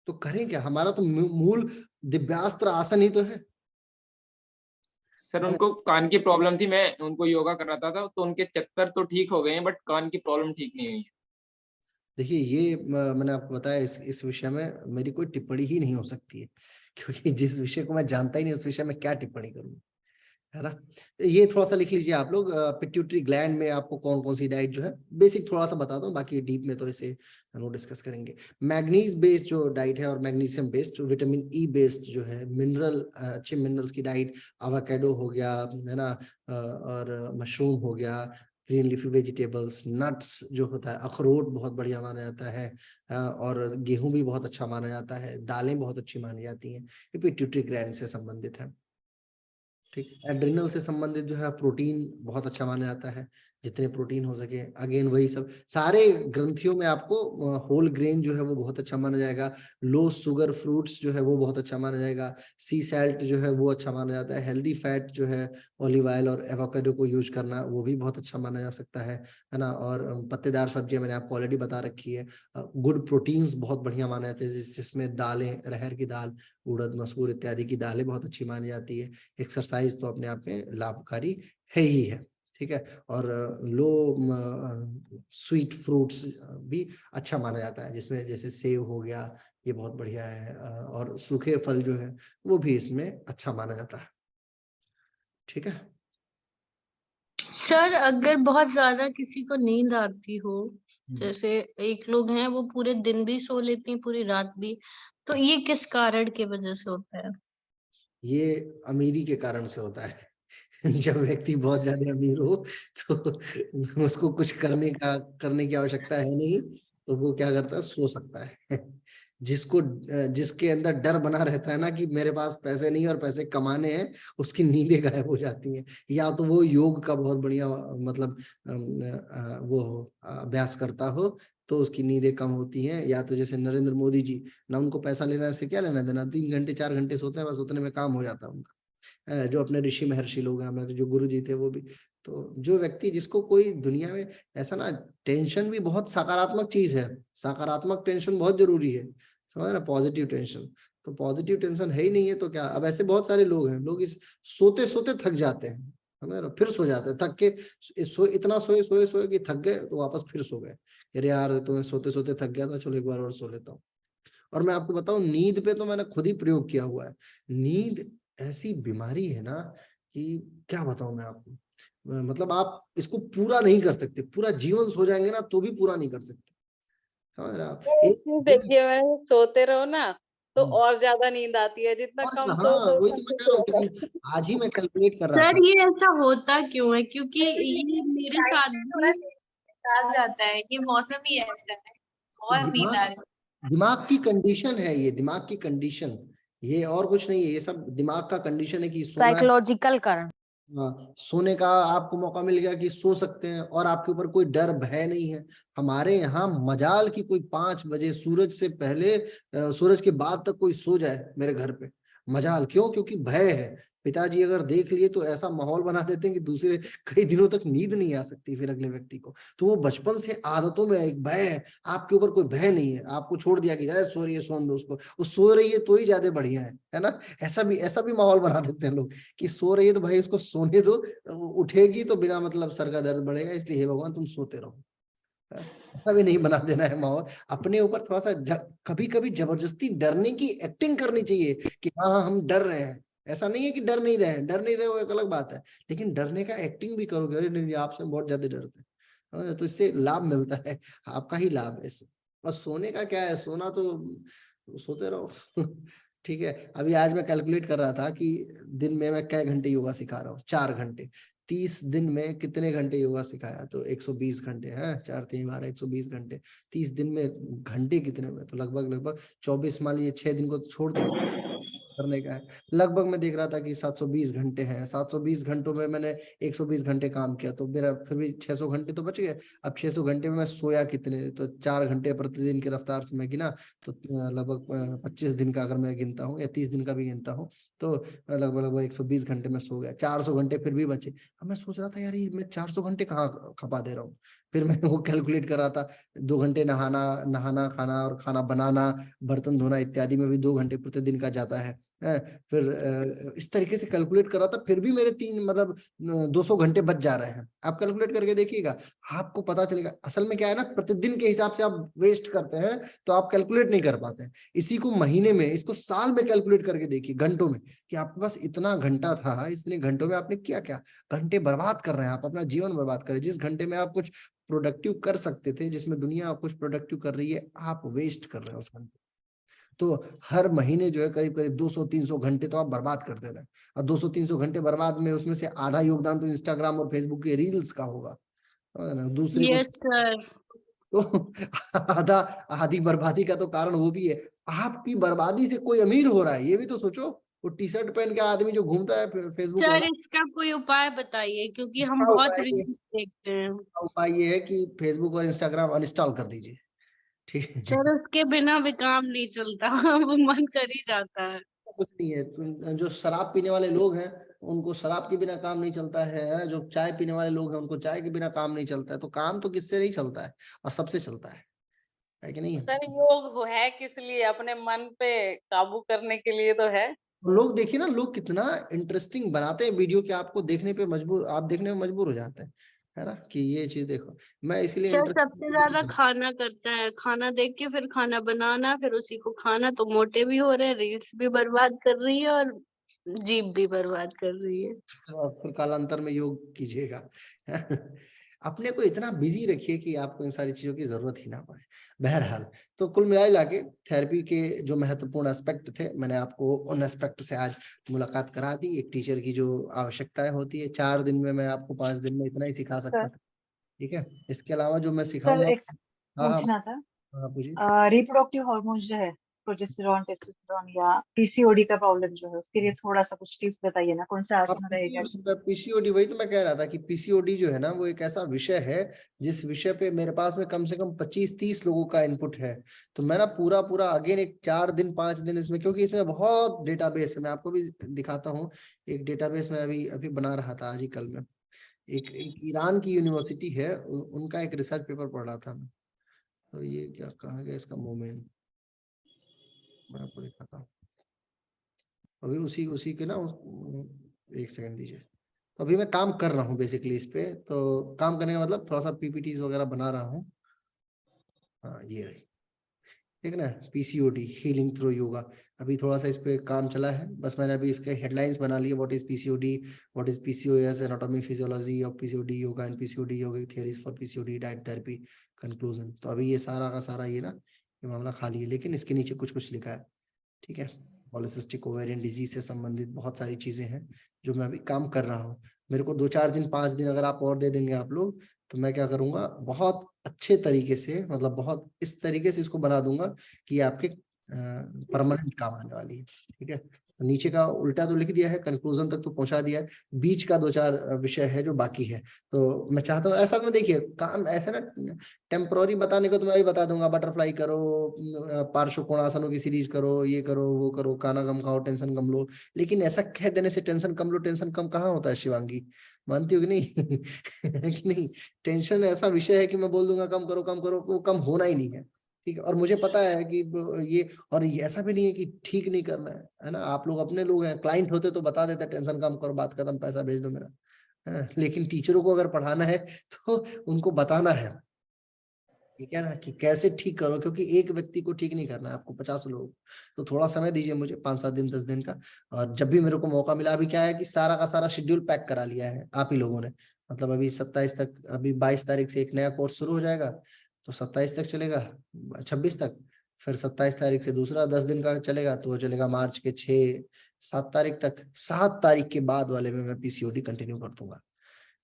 तो करें क्या? हमारा तो मूल दिव्यास्त्र आसन ही तो है। सर उनको कान की प्रॉब्लम थी, मैं उनको योगा कराता था तो उनके चक्कर तो ठीक हो गए हैं, बट कान की प्रॉब्लम ठीक नहीं हुई है। देखिए, ये मैंने आपको बताया, इस विषय में मेरी कोई टिप्पणी ही नहीं हो सकती है, क्योंकि जिस विषय को मैं जानता ही नहीं उस विषय में क्या टिप्पणी करूँ, है ना। ये थोड़ा सा लिख लीजिए आप लोग, पिट्यूटरी ग्लैंड में आपको कौन कौन सी डाइट जो है, बेसिक थोड़ा सा बता दो, बाकी डीप में तो इसे हम लोग डिस्कस करेंगे। मैग्नीज बेस्ड जो डाइट है और magnesium based, vitamin E based जो है, मिनरल, अच्छे मिनरल्स की डाइट, एवोकाडो हो गया, है ना, और मशरूम हो गया, ग्रीन लीफी वेजिटेबल्स, नट्स जो होता है, अखरोट बहुत बढ़िया माना जाता है, और गेहूं भी बहुत अच्छा माना जाता है, दालें बहुत अच्छी मानी जाती हैं। ये पिट्यूटरी ग्लैंड से संबंधित है। ठीक, एड्रिनल से संबंधित जो है प्रोटीन बहुत अच्छा माना जाता है, जितने प्रोटीन हो सके। अगेन वही सब सारे ग्रंथियों में आपको होल ग्रेन जो है वो बहुत अच्छा माना जाएगा। लो शुगर फ्रूट्स जो है वो बहुत अच्छा माना जाएगा। सी सैल्ट जो है वो अच्छा माना जाता है। हेल्दी फैट जो है ऑलिव ऑयल और एवोकाडो को यूज करना वो भी बहुत अच्छा माना जा सकता है ना। और पत्तेदार सब्जियां मैंने आपको ऑलरेडी बता रखी है। गुड प्रोटीन्स बहुत बढ़िया माने जाते हैं, जिसमें दालें, अरहर की दाल, उड़द, मसूर इत्यादि की दालें बहुत अच्छी मानी जाती है। एक्सरसाइज तो अपने आप में लाभकारी है ही है, ठीक है। और लो स्वीट फ्रूट्स भी अच्छा माना जाता है, जिसमें जैसे सेब हो गया, ये बहुत बढ़िया है। और सूखे फल जो है वो भी इसमें अच्छा माना जाता है, ठीक है। सर अगर बहुत ज्यादा किसी को नींद आती हो, जैसे एक लोग हैं वो पूरे दिन भी सो लेती हैं, पूरी रात भी, तो ये किस कारण की वजह से होता है? ये अमीरी के कारण से होता है। जब व्यक्ति बहुत ज्यादा अमीर हो तो उसको कुछ करने की आवश्यकता है नहीं, तो वो क्या करता है, सो सकता है। जिसके अंदर डर बना रहता है ना कि मेरे पास पैसे नहीं और पैसे कमाने हैं, उसकी नींदें गायब हो जाती हैं। या तो वो योग का बहुत बढ़िया मतलब वो अभ्यास करता हो तो उसकी नींदें कम होती हैं। या तो जैसे नरेंद्र मोदी जी, ना उनको पैसा लेना से क्या लेना देना, 3 घंटे 4 घंटे सोते हैं, बस उतने में काम हो जाता है उनका। जो अपने ऋषि महर्षि लोग हैं, हमारे जो गुरु जी थे वो भी। तो जो व्यक्ति, जिसको कोई दुनिया में ऐसा ना, टेंशन भी बहुत सकारात्मक चीज है, सकारात्मक टेंशन बहुत जरूरी है, समझ ना, पॉजिटिव टेंशन। तो पॉजिटिव टेंशन है ही नहीं है तो क्या। अब ऐसे बहुत सारे लोग हैं, लोग इस सोते सोते थक जाते हैं, समझ ना, फिर सो जाते हैं थक के। इतना सोए सोए सोए कि थक गए तो वापस फिर सो गए। अरे यार तुम्हें सोते सोते थक गया था, चलो एक बार और सो लेता हूँ। और मैं आपको बताऊं, नींद पे तो मैंने खुद ही प्रयोग किया हुआ है। नींद ऐसी बीमारी है ना कि क्या बताऊं मैं आपको, मतलब आप इसको पूरा नहीं कर सकते, पूरा जीवन सो जाएंगे ना तो भी पूरा नहीं कर सकते, समझ रहे आप। एक दिन देखिए मैं सोते रहो ना तो और ज्यादा नींद आती है, जितना और कम हाँ, सो वही तो मैं कह रहा हूँ कि आज ही मैं कैलकुलेट कर रहा सर था। ये ऐसा होता क्यों है? क्योंकि ये मेरे साथ भी आ जाता है, ये मौसम ही ऐसा है, बहुत नींद आ रही है। दिमाग की कंडीशन है ये, दिमाग की कंडीशन, ये और कुछ नहीं है। ये सब दिमाग का कंडीशन है कि सोना है। साइकोलॉजिकल कारण। हाँ, सोने का आपको मौका मिल गया कि सो सकते हैं और आपके ऊपर कोई डर भय नहीं है। हमारे यहाँ मजाल की कोई 5 बजे सूरज से पहले सूरज के बाद तक कोई सो जाए मेरे घर पे, मजाल। क्यों? क्योंकि भय है। पिताजी अगर देख लिए तो ऐसा माहौल बना देते हैं कि दूसरे कई दिनों तक नींद नहीं आ सकती फिर अगले व्यक्ति को। तो वो बचपन से आदतों में एक भय है, आपके ऊपर कोई भय नहीं है, आपको छोड़ दिया कि जाए सो रही है सोन दो उसको, वो सो रही है तो ही ज्यादा बढ़िया है ना। ऐसा भी माहौल बना देते हैं लोग कि सो रही है तो भाई इसको सोने दो, उठेगी तो बिना मतलब सर का दर्द बढ़ेगा, इसलिए हे भगवान तुम सोते रहो। ऐसा भी नहीं बना देना है माहौल। अपने ऊपर थोड़ा सा कभी कभी जबरदस्ती डरने की एक्टिंग करनी चाहिए कि हाँ हाँ हम डर रहे हैं। ऐसा नहीं है कि डर नहीं रहे हैं, डर नहीं रहे वो एक अलग बात है, लेकिन डरने का एक्टिंग भी करोगे, अरे नहीं आपसे बहुत ज्यादा डरते हैं, तो इससे लाभ मिलता है, आपका ही लाभ है इसमें। और सोने का क्या है, सोना तो सोते रहो। ठीक है। अभी आज मैं कैलकुलेट कर रहा था कि दिन में मैं कै घंटे योगा सिखा रहा हूँ, 4 घंटे। 30 दिन में कितने घंटे योगा सिखाया, तो 120 घंटे हैं, 4 3 12 120 घंटे। 30 दिन में घंटे कितने में, तो लगभग 24, मान लीजिए 6 दिन को तो छोड़ दीजिए करने का है। लगभग मैं देख रहा था कि 720 घंटे हैं। 720 घंटों में मैंने 120 घंटे काम किया, तो मेरा फिर भी 600 घंटे तो बच गए। अब 600 घंटे में मैं सोया कितने, तो 4 घंटे प्रतिदिन की रफ्तार से मैं गिना, तो लगभग 25 दिन का अगर मैं गिनता हूँ या 30 दिन का भी गिनता हूँ, तो लगभग 120 घंटे में सो गया। 400 घंटे फिर भी बचे। अब मैं सोच रहा था यार, ये मैं 400 घंटे कहाँ खपा दे रहा हूँ। फिर मैं वो कैलकुलेट कर रहा था, 2 घंटे नहाना खाना और खाना बनाना, बर्तन धोना इत्यादि में भी 2 घंटे प्रतिदिन का जाता है। फिर इस तरीके से कैलकुलेट कर रहा था, फिर भी मेरे 200 घंटे बच जा रहे हैं। आप कैलकुलेट करके देखिएगा, आपको पता चलेगा। असल में क्या है ना, प्रतिदिन के हिसाब से आप वेस्ट करते हैं तो आप कैलकुलेट नहीं कर पाते हैं। इसी को महीने में, इसको साल में कैलकुलेट करके देखिए, घंटों में, कि आपके पास इतना घंटा था, इतने घंटों में आपने क्या क्या घंटे बर्बाद कर रहे हैं। आप अपना जीवन बर्बाद कर रहे हैं। जिस घंटे में आप कुछ प्रोडक्टिव कर सकते थे, जिसमें दुनिया कुछ प्रोडक्टिव कर रही है, आप वेस्ट कर रहे हैं उस घंटे। तो हर महीने जो है करीब करीब 200-300 घंटे तो आप बर्बाद कर दे रहे हैं। और 200-300 घंटे बर्बाद में, उसमें से आधा योगदान तो इंस्टाग्राम और फेसबुक के रील्स का होगा, है ना। दूसरे को यस सर। तो आधी बर्बादी का तो कारण वो भी है। आपकी बर्बादी से कोई अमीर हो रहा है, ये भी तो सोचो। वो टी शर्ट पहन के आदमी जो घूमता है फेसबुक सर वाला, इसका कोई उपाय बताइए, क्योंकि हम उसका बहुत उपाय ये रील्स देखते हैं। उपाय ये है कि फेसबुक और इंस्टाग्राम अनइंस्टॉल कर दीजिए, ठीक है। सर उसके बिना भी काम नहीं चलता वो मन कर ही जाता है। कुछ नहीं है, जो शराब पीने वाले लोग हैं उनको शराब के बिना काम नहीं चलता है, जो चाय पीने वाले लोग हैं उनको चाय के बिना काम नहीं चलता है, तो काम तो किससे नहीं चलता है, और सबसे चलता है कि नहीं। सर योग है किस लिए? अपने मन पे काबू करने के लिए तो है। लोग देखिए ना, लोग कितना इंटरेस्टिंग बनाते हैं वीडियो कि आपको देखने पे मजबूर, आप देखने में मजबूर हो जाते हैं, है ना, कि ये चीज देखो। मैं इसलिए सर सबसे ज्यादा इंटरेस्टिंग, खाना करता है, खाना देख के फिर खाना बनाना, फिर उसी को खाना, तो मोटे भी हो रहे हैं, रील्स भी बर्बाद कर रही है और जीभ भी बर्बाद कर रही है। फिर कालांतर में योग कीजिएगा। अपने को इतना बिजी रखिए कि आपको इन सारी चीजों की जरूरत ही ना पड़े। बहरहाल, तो कुल मिला के थेरेपी के जो महत्वपूर्ण एस्पेक्ट थे, मैंने आपको उन एस्पेक्ट से आज मुलाकात करा दी। एक टीचर की जो आवश्यकताएं होती है, 4 दिन में मैं आपको 5 दिन में इतना ही सिखा सकता था, ठीक है। इसके अलावा जो मैं सर सिखाऊंगा, एक हाँ हाँ पूछना था, हाँ पूछिए। रिप्रोडक्टिव हार्मोन्स जो है, प्रोजेस्टेरॉन, टेस्टोस्टेरॉन या पीसीओडी का प्रॉब्लम जो है, उसके लिए थोड़ा सा कुछ टिप्स बताइए ना, कौन सा आसन रहेगा? पीसीओडी, वही तो मैं कह रहा था कि पीसीओडी जो है ना, वो एक ऐसा विषय है जिस विषय पे मेरे पास में कम से कम 25-30 लोगों का इनपुट है। तो मैं ना पूरा पूरा अगेन एक 4 दिन 5 दिन इसमें, क्योंकि इसमें बहुत डेटाबेस है, मैं आपको भी दिखाता हूँ। एक डेटाबेस में अभी अभी बना रहा था आज ही कल में, एक ईरान की यूनिवर्सिटी है, उनका एक रिसर्च पेपर पढ़ रहा था मैं। तो ये क्या कहा गया इसका मोमेंट, मैं आपको दिखाता हूँ अभी, उसी उसी के ना एक सेकंड दीजिए। तो अभी मैं काम कर रहा हूँ बेसिकली इस पे, तो काम करने का मतलब थोड़ा सा पीपीटीज वगैरह बना रहा हूँ। हाँ ये रही, ठीक है ना, पीसीओडी हीलिंग थ्रू योगा। अभी थोड़ा सा इस पे काम चला है, बस मैंने अभी इसके हेडलाइंस बना लिए, what is PCOD, what is PCOS, anatomy physiology of PCOD, yoga and PCOD, yoga theories for PCOD, diet therapy, conclusion. तो अभी ये सारा का सारा ये ना, ये मामला खाली है, लेकिन इसके नीचे कुछ कुछ लिखा है, ठीक है। पॉलिसिस्टिक ओवेरियन डिजीज से संबंधित बहुत सारी चीजें हैं जो मैं अभी काम कर रहा हूँ। मेरे को 2-4 दिन 5 दिन अगर आप और दे देंगे आप लोग, तो मैं क्या करूंगा, बहुत अच्छे तरीके से, मतलब बहुत इस तरीके से इसको बना दूंगा कि ये आपके परमानेंट काम आने वाली है, ठीक है। तो नीचे का उल्टा तो लिख दिया है, कंक्लूजन तक तो पहुंचा दिया है, बीच का 2-4 विषय है जो बाकी है। तो मैं चाहता हूँ ऐसा, मैं देखिए काम ऐसा ना टेम्पोररी बताने को तो मैं भी बता दूंगा, बटरफ्लाई करो, पार्श्व कोणासनों की सीरीज करो, ये करो वो करो, खाना कम खाओ, टेंशन कम लो। लेकिन ऐसा कह देने से टेंशन कम लो, टेंशन कम कहाँ होता है शिवांगी, मानती हो कि नहीं? है कि नहीं? टेंशन ऐसा विषय है कि मैं बोल दूंगा कम करो, वो कम होना ही नहीं है, ठीक है। और मुझे पता है कि ये, और ये ऐसा भी नहीं है कि ठीक नहीं करना है ना, आप लोग अपने लोग हैं, क्लाइंट होते तो बता देते टेंशन कम करो, बात खत्म, पैसा भेज दो मेरा, है। लेकिन टीचरों को अगर पढ़ाना है तो उनको बताना है, ठीक है ना, कि कैसे ठीक करो, क्योंकि एक व्यक्ति को ठीक नहीं करना है, आपको 50 लोग। तो थोड़ा समय दीजिए मुझे, 5-7 दिन 10 दिन का, और जब भी मेरे को मौका मिला, अभी क्या है कि सारा का सारा शेड्यूल पैक करा लिया है आप ही लोगों ने। मतलब अभी 27 तक, अभी 22 तारीख से एक नया कोर्स शुरू हो जाएगा, तो 27 तक चलेगा, 26 तक, फिर 27 तारीख से दूसरा 10 दिन का चलेगा, तो वो चलेगा मार्च के 6-7 तारीख तक। 7 तारीख के बाद वाले में मैं पीसीओडी कंटिन्यू कर दूंगा,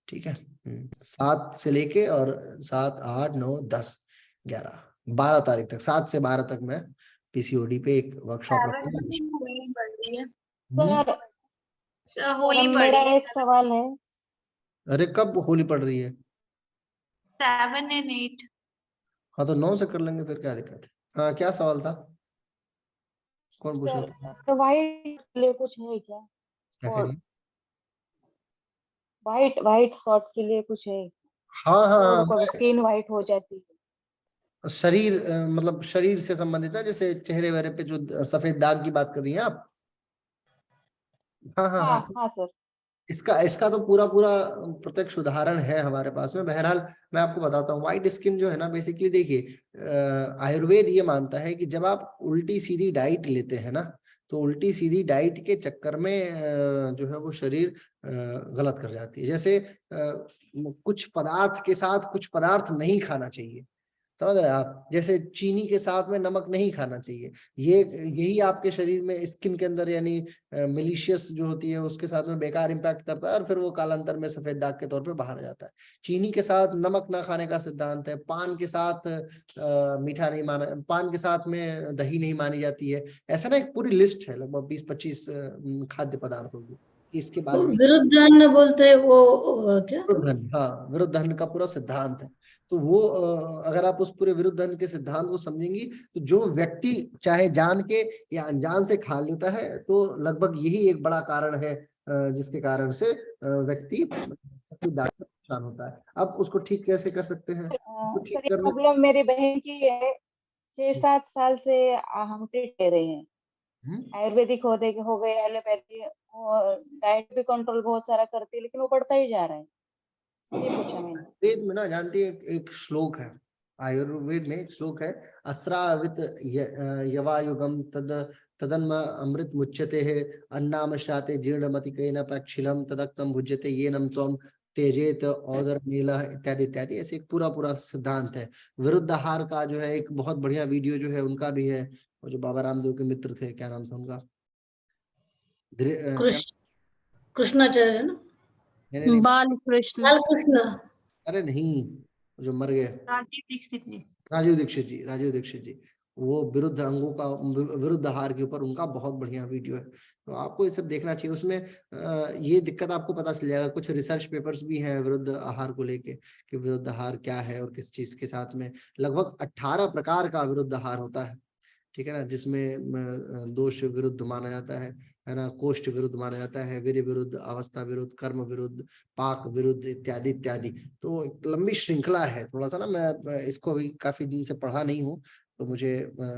ठीक है। 7 से लेके और 7, 8, 9, 10, 11, 12 तारीख तक, 7 से 12 तक मैं पीसीओडी पे एक वर्कशॉप रखूंगा। होली पड़ रही है, सर होली पड़ मेरा रही है, एक सवाल है। अरे कब होली पड़ रही है? 7 and 8। हाँ तो 9 से कर लेंगे, फिर क्या दिक्कत है। हाँ क्या सवाल था, कौन पूछ रहा था? सर वाइट के लिए कुछ है क्या? क्या और करिए? वाइट स्पॉट के लिए कुछ है? हाँ हाँ लोगों हाँ, को स्किन वाइट हो जाती है। शरीर मतलब शरीर से संबंधित है, जैसे चेहरे वेहरे पे जो सफेद दाग की बात कर रही हैं आप? हाँ हाँ हाँ, तो हाँ सर। इसका इसका तो पूरा पूरा प्रत्यक्ष उदाहरण है हमारे पास में। बहरहाल मैं आपको बताता हूँ, व्हाइट स्किन जो है ना, बेसिकली देखिए आयुर्वेद ये मानता है कि जब आप उल्टी सीधी डाइट लेते हैं ना, तो उल्टी सीधी डाइट के चक्कर में जो है वो शरीर गलत कर जाती है। जैसे कुछ पदार्थ के साथ कुछ पदार्थ नहीं खाना चाहिए, समझ रहे हैं आप? जैसे चीनी के साथ में नमक नहीं खाना चाहिए, ये यही आपके शरीर में स्किन के अंदर यानी मिलीशियस जो होती है उसके साथ में बेकार इंपैक्ट करता है और फिर वो कालांतर में सफेद दाग के तौर पे बाहर आ जाता है। चीनी के साथ नमक ना खाने का सिद्धांत है, पान के साथ मीठा नहीं माना, पान के साथ में दही नहीं मानी जाती है। ऐसा ना एक पूरी लिस्ट है लगभग 20-25 खाद्य पदार्थों की, इसके बाद नहीं। विरुद्धान्न बोलते हैं वो क्या? विरुद्धन, हाँ, विरुद्धन का पूरा सिद्धांत है। तो वो अगर आप उस पूरे विरुद्धन के सिद्धांत को समझेंगी तो जो व्यक्ति चाहे जान के या अनजान से खा लेता है तो लगभग यही एक बड़ा कारण है जिसके कारण से व्यक्ति सफेद दाग से परेशान होता है। अब उसको ठीक कैसे कर सकते हैं? तो ठीक सर, करने प्रॉब्लम मेरी बहन की है। 6-7 साल से हम ट्रीट ले रहे हैं। आयुर्वेदिक हो गए, एलोपैथी, और डाइट भी कंट्रोल बहुत सारा करती है, लेकिन वो बढ़ता ही जा रहा है। ये पूछा मैंने। वेद में ना जानती है एक श्लोक है, आयुर्वेद में एक श्लोक है, अस्रावित यवायुगम तदन्म अमृत मुच्यते है अन्नामश्राते जीर्णमति केन पक्षिलम तदक्तम भुज्यते येनम त्वम तेजेत औदर नीला इत्यादि इत्यादि। ऐसे एक पूरा सिद्धांत है। विरुद्ध आहार का जो है एक बहुत बढ़िया वीडियो जो है उनका भी है, और जो बाबा रामदेव के मित्र थे, क्या नाम था उनका? कृष्णाचार्य ना? नहीं, बाल कृष्ण। बालकृष्ण। अरे नहीं, जो मर गए, राजीव दीक्षित जी। वो विरुद्ध अंगों का, विरुद्ध आहार के ऊपर उनका बहुत बढ़िया वीडियो है, तो आपको ये सब देखना चाहिए। उसमें ये दिक्कत आपको पता चल जाएगा। कुछ रिसर्च पेपर्स भी हैं विरुद्ध आहार को लेके कि विरुद्ध आहार क्या है और किस चीज के साथ में। लगभग 18 प्रकार का विरुद्ध आहार होता है, ठीक है ना, जिसमें दोष विरुद्ध माना जाता है ना, कोष्ठ विरुद्ध माना जाता है, वीर्य विरुद्ध, अवस्था विरुद्ध, कर्म विरुद्ध, पाक विरुद्ध इत्यादि इत्यादि। तो एक लंबी श्रृंखला है। थोड़ा सा ना मैं इसको भी काफी दिन से पढ़ा नहीं हूँ तो मुझे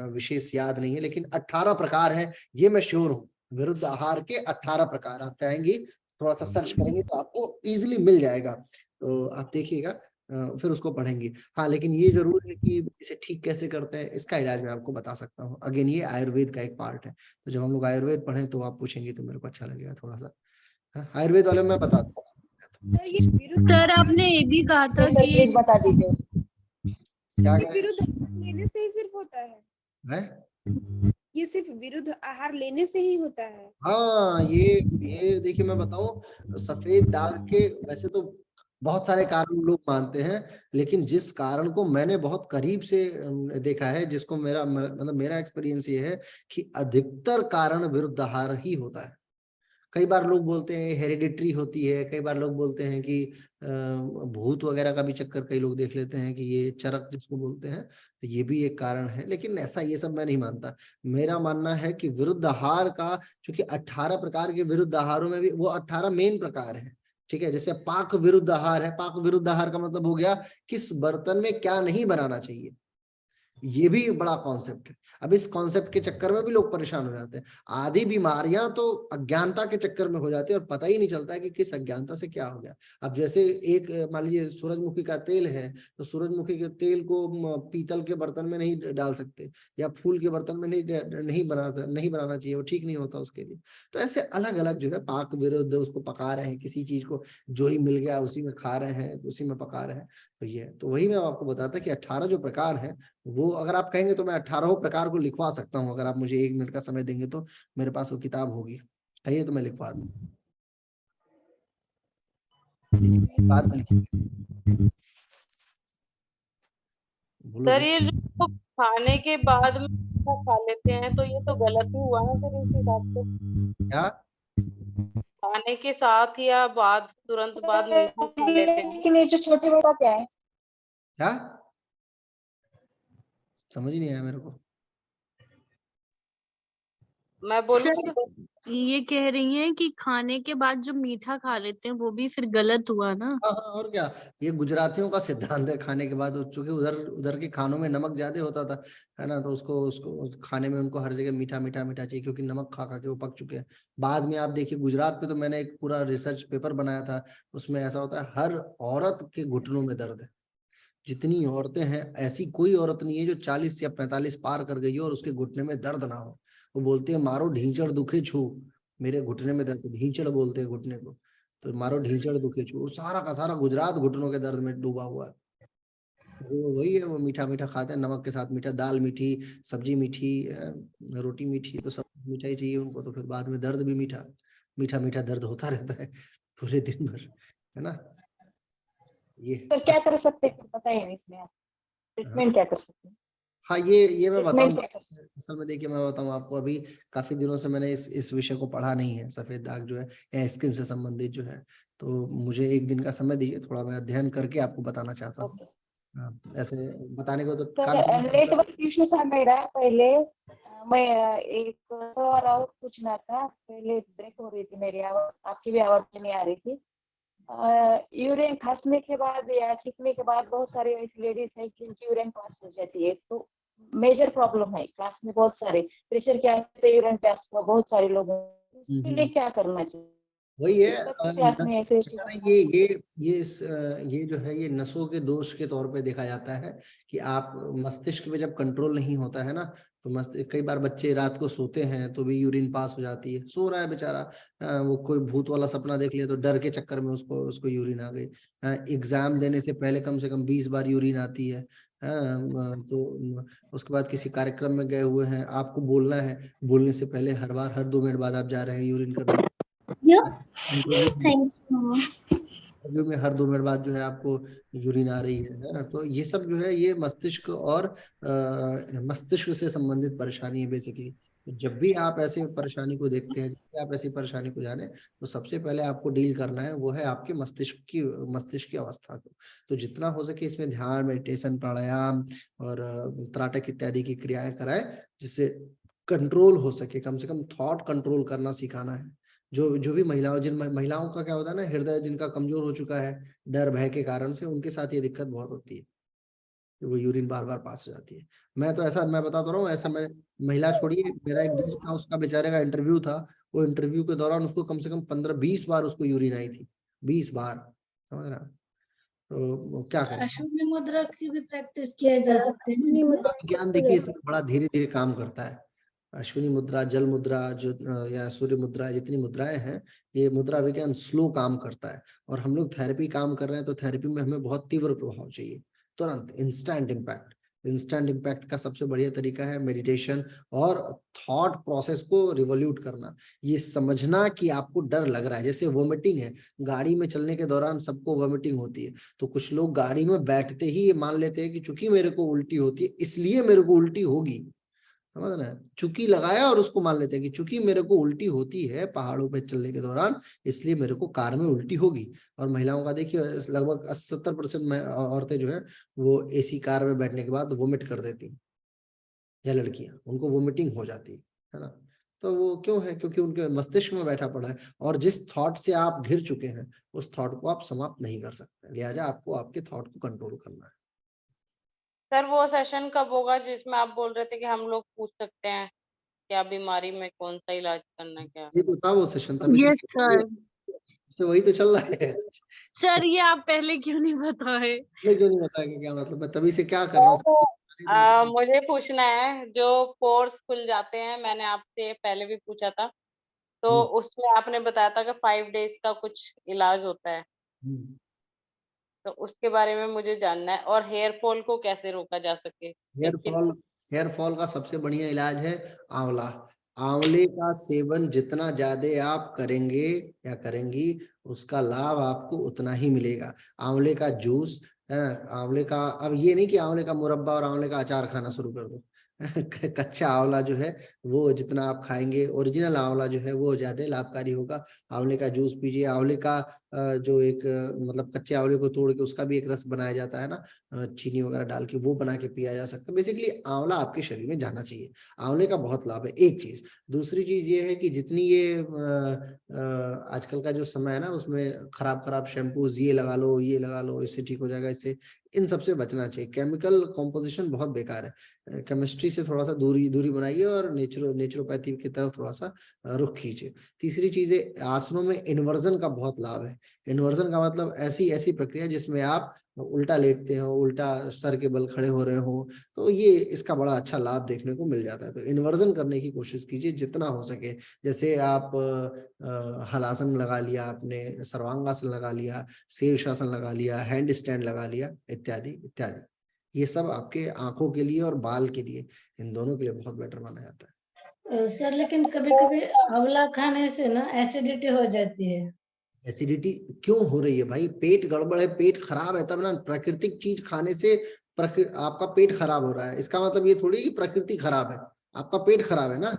विशेष याद नहीं है, लेकिन 18 प्रकार है ये मैं श्योर हूँ। विरुद्ध आहार के 18 प्रकार, आप चाहेंगे थोड़ा सा सर्च करेंगे तो आपको इजिली मिल जाएगा, तो आप देखिएगा फिर उसको पढ़ेंगे। हाँ, लेकिन ये जरूर है कि इसे ठीक कैसे करते हैं इसका इलाज मैं आपको बता सकता हूँ। अगेन ये आयुर्वेद का एक पार्ट है, तो जब हम लोग आयुर्वेद पढ़ें तो आप पूछेंगे तो मेरे को अच्छा लगेगा थोड़ा सा। आयुर्वेद वाले में मैं बता दूंगा। सर आपने ये भी कहा था सर, कि प्लीज बता दीजिए। क्या ये विरुद्ध आहार लेने से ही सिर्फ होता है? ये सिर्फ विरुद्ध आहार लेने से ही होता है? हाँ, ये देखिए मैं बताऊं, सफेद दाग के वैसे तो बहुत सारे कारण लोग मानते हैं, लेकिन जिस कारण को मैंने बहुत करीब से देखा है, जिसको मेरा एक्सपीरियंस ये है कि अधिकतर कारण विरुद्ध आहार ही होता है। कई बार लोग बोलते हैं हेरिडिटरी होती है, कई बार लोग बोलते हैं कि भूत वगैरह का भी चक्कर कई लोग देख लेते हैं कि ये चरक जिसको बोलते हैं, तो ये भी एक कारण है। लेकिन ऐसा ये सब मैं नहीं मानता। मेरा मानना है कि विरुद्ध आहार का, क्योंकि 18 प्रकार के विरुद्ध आहारों में भी वो 18 मेन प्रकार है, ठीक है। जैसे पाक विरुद्ध आहार है, पाक विरुद्ध आहार का मतलब हो गया किस बर्तन में क्या नहीं बनाना चाहिए। ये भी एक बड़ा कॉन्सेप्ट है। अब इस कॉन्सेप्ट के चक्कर में भी लोग परेशान हो जाते हैं। आधी बीमारियां तो अज्ञानता के चक्कर में हो जाती है और पता ही नहीं चलता है कि किस अज्ञानता से क्या हो गया। अब जैसे एक मान लीजिए सूरजमुखी का तेल है, तो सूरजमुखी के तेल को पीतल के बर्तन में नहीं डाल सकते, या फूल के बर्तन में नहीं बनाना चाहिए, वो ठीक नहीं होता उसके लिए। तो ऐसे अलग अलग जो है पाक विरुद्ध, उसको पका रहे हैं, किसी चीज को जो ही मिल गया उसी में खा रहे हैं, उसी में पका रहे हैं। तो ये तो वही मैं आपको बताता था कि 18 जो प्रकार है, वो अगर आप कहेंगे तो मैं 18 प्रकार को लिखवा सकता हूँ। अगर आप मुझे 1 मिनट का समय देंगे तो मेरे पास वो किताब होगी, कहिए तो मैं लिखवा दूँ। बाद में लिखेंगे। सर ये जो खाने के बाद में खा लेते हैं तो ये तो गलत ही हुआ ना सर, इस हिसाब से। क्या खाने के साथ या बाद, तुरंत बाद मीठा खा लेते हैं? लेकिन ये जो छोटे बच्चा क्या है? क्या समझ ही नहीं आया मेरे को। मैं बोलूँ ये कह रही हैं कि खाने के बाद जो मीठा खा लेते हैं वो भी फिर गलत हुआ ना? हाँ, और क्या, ये गुजरातियों का सिद्धांत है। खाने के बाद चूंकि उधर के खानों में नमक ज्यादा होता था, है ना, तो उसको खाने में उनको हर जगह मीठा मीठा मीठा चाहिए, क्योंकि नमक खा खा के वो पक चुके हैं। बाद में आप देखिए गुजरात में, तो मैंने एक पूरा रिसर्च पेपर बनाया था, उसमें ऐसा होता है हर औरत के घुटनों में दर्द है। जितनी औरतें हैं, ऐसी कोई औरत नहीं है जो 40 या 45 पार कर गई हो और उसके घुटने में दर्द ना हो। वो बोलते हैं मारो ढींचड़ दुखे छू, मेरे घुटने में दर्द। ढींचड़ बोलते हैं घुटने को, तो मारो ढींचड़ दुखे छू। सारा का सारा गुजरात घुटनों के दर्द में डूबा हुआ है। वो वही है, वो मीठा मीठा खाते हैं, नमक के साथ मीठा, दाल मीठी, सब्जी मीठी, रोटी मीठी, तो सब मीठा ही चाहिए उनको। तो फिर बाद में दर्द भी मीठा मीठा मीठा दर्द होता रहता है पूरे दिन भर, है ना। ये तो क्या कर सकते हैं बताइए इसमें, ट्रीटमेंट क्या कर सकते हैं? हाँ, ये मैं ट्रीटमेंट बताऊंगा। क्या कर सकते हैं? असल में देखिए, मैं बताऊं आपको, अभी काफी दिनों से मैंने इस विषय को पढ़ा नहीं है, सफेद दाग जो है या स्किन से संबंधित जो है। तो मुझे एक दिन का समय दीजिए, थोड़ा मैं अध्ययन करके आपको बताना चाहता हूँ। ओके ऐसे बताने को तो सर, काम नेटवर्क इश्यू था मेरा पहले। मैं एक सवाल और पूछना था, पहले ब्रेक हो रही थी मेरी आवाज, आपकी भी आवाज नहीं आ रही थी। यूरिन खांसने के बाद या छींकने के बाद बहुत सारी ऐसी लेडीज है जिनकी यूरिन पास हो जाती है, तो मेजर प्रॉब्लम है क्लास में। बहुत सारे प्रेशर के आस्ते यूरिन पास हुआ बहुत सारे लोगों को, उसके लिए क्या करना चाहिए? वही है। सबकी क्लास में ऐसे ये जो है, ये नसों के दोष के तौर पे देखा जाता है कि आप मस्तिष्क में जब कंट्रोल नहीं होता है ना, तो कई बार बच्चे रात को सोते हैं तो भी यूरिन पास हो जाती है। सो रहा है बेचारा, वो कोई भूत वाला सपना देख लिया तो डर के चक्कर में उसको यूरिन आ गई। एग्जाम देने से पहले कम से कम 20 बार यूरिन आती है। तो उसके बाद किसी कार्यक्रम में गए हुए हैं, आपको बोलना है, बोलने से पहले हर 2 मिनट बाद आप जा रहे हैं यूरिन करने। Thank you. इंटरव्यू में हर 2 मिनट बाद जो है आपको यूरिन आ रही है ना। तो ये सब जो है, ये मस्तिष्क और मस्तिष्क से संबंधित परेशानी है बेसिकली। जब भी आप ऐसे परेशानी को देखते हैं, जब भी आप ऐसी परेशानी को जाने, तो सबसे पहले आपको डील करना है वो है आपके मस्तिष्क की अवस्था को। तो जितना हो सके इसमें ध्यान, मेडिटेशन, प्राणायाम और त्राटक इत्यादि की क्रियाएं कराएं, जिससे कंट्रोल हो सके। कम से कम थॉट कंट्रोल करना सिखाना है। जो भी महिलाओं का क्या होता है ना, हृदय जिनका कमजोर हो चुका है डर भय के कारण से, उनके साथ ये दिक्कत बहुत होती है कि वो यूरिन बार बार पास हो जाती है। मैं बता तो रहा हूँ, ऐसा मैं महिला छोड़िए, मेरा एक दोस्त था, उसका बेचारे का इंटरव्यू था। वो इंटरव्यू के दौरान उसको कम से कम 15-20 बार उसको यूरिन आई थी, 20 बार, समझ रहा। तो क्या करें। अश्विनी मुद्रा की भी प्रैक्टिस किया जा सकते हैं। विज्ञान देखिए इसमें बड़ा धीरे धीरे काम करता है। अश्विनी मुद्रा, जल मुद्रा जो या सूर्य मुद्रा, जितनी मुद्राएं हैं, ये मुद्रा विज्ञान स्लो काम करता है। और हम लोग थेरेपी काम कर रहे हैं, तो थेरेपी में हमें बहुत तीव्र प्रभाव चाहिए, तुरंत इंस्टेंट इम्पैक्ट। इंस्टेंट इम्पैक्ट का सबसे बढ़िया तरीका है मेडिटेशन और थॉट प्रोसेस को रिवॉल्यूट करना। ये समझना कि आपको डर लग रहा है, जैसे वोमिटिंग है, गाड़ी में चलने के दौरान सबको वोमिटिंग होती है, तो कुछ लोग गाड़ी में बैठते ही ये मान लेते हैं कि चूंकि मेरे को उल्टी होती है इसलिए मेरे को उल्टी होगी, समझ रहे हैं। चूंकि लगाया और उसको मान लेते हैं कि चूंकि मेरे को उल्टी होती है पहाड़ों पे चलने के दौरान, इसलिए मेरे को कार में उल्टी होगी। और महिलाओं का देखिए, लगभग 70% औरतें जो है वो एसी कार में बैठने के बाद वोमिट कर देती, या लड़कियां, उनको वोमिटिंग हो जाती है ना। तो वो क्यों है? क्योंकि उनके मस्तिष्क में बैठा पड़ा है, और जिस थॉट से आप घिर चुके हैं उस थॉट को आप समाप्त नहीं कर सकते, लिहाजा आपको आपके थॉट को कंट्रोल करना है। सर वो सेशन कब होगा जिसमें आप बोल रहे थे कि हम लोग पूछ सकते हैं क्या बीमारी में कौन सा इलाज करना है? क्या ये तो था वो सेशन, तभी यस सर। से वही तो चल रहा है। सर ये आप पहले क्यों नहीं बताए? मैं क्यों नहीं बताया, क्या मतलब, मैं तभी से क्या कर रहा हूँ। तो मुझे पूछना है, जो पोर्स खुल जाते हैं, मैंने आपसे पहले भी पूछा था, तो उसमें आपने बताया था कि 5 डेज का कुछ इलाज होता है, तो उसके बारे में मुझे जानना है। और हेयर फॉल को कैसे रोका जा सके? हेयर फॉल का सबसे बढ़िया इलाज है आंवला। आंवले का सेवन जितना ज्यादा आप करेंगे या करेंगी, उसका लाभ आपको उतना ही मिलेगा। आंवले का जूस है ना, आंवले का, अब ये नहीं कि आंवले का मुरब्बा और आंवले का अचार खाना शुरू कर दो। कच्चा आंवला जो है वो जितना आप खाएंगे, ओरिजिनल आंवला जो है वो ज्यादा लाभकारी होगा। आंवले का जूस पीजिए। आंवले का जो एक मतलब कच्चे आंवले को तोड़ के उसका भी एक रस बनाया जाता है ना, चीनी वगैरह डाल के, वो बना के पिया जा सकता है। बेसिकली आंवला आपके शरीर में जाना चाहिए। आंवले का बहुत लाभ है, एक चीज। दूसरी चीज ये है कि जितनी ये आजकल का जो समय है ना, उसमें खराब खराब शैम्पूज, ये लगा लो, ये लगा लो, इससे ठीक हो जाएगा, इससे, इन सबसे बचना चाहिए। केमिकल कॉम्पोजिशन बहुत बेकार है। केमिस्ट्री से थोड़ा सा दूरी बनाइए और नेचुरोपैथी की तरफ थोड़ा सा रुख कीजिए। तीसरी चीज है, आसनों में इन्वर्जन का बहुत लाभ है। इन्वर्जन का मतलब ऐसी प्रक्रिया जिसमें आप उल्टा लेटते हो, उल्टा सर के बल खड़े हो रहे हो, तो ये इसका बड़ा अच्छा लाभ देखने को मिल जाता है। तो इन्वर्जन करने की कोशिश कीजिए जितना हो सके। जैसे आप हलासन लगा लिया आपने, सर्वांगासन लगा लिया, शीर्षासन लगा लिया, हैंड स्टैंड लगा लिया, इत्यादि इत्यादि। ये सब आपके आंखों के लिए और बाल के लिए, इन दोनों के लिए बहुत बेटर माना जाता है। सर लेकिन कभी कभी आंवला खाने से ना एसिडिटी हो जाती है। एसिडिटी क्यों हो रही है भाई? पेट गड़बड़ है, पेट खराब है, तब ना प्राकृतिक चीज खाने से आपका पेट खराब हो रहा है। इसका मतलब ये थोड़ी कि प्रकृति खराब है, आपका पेट खराब है ना।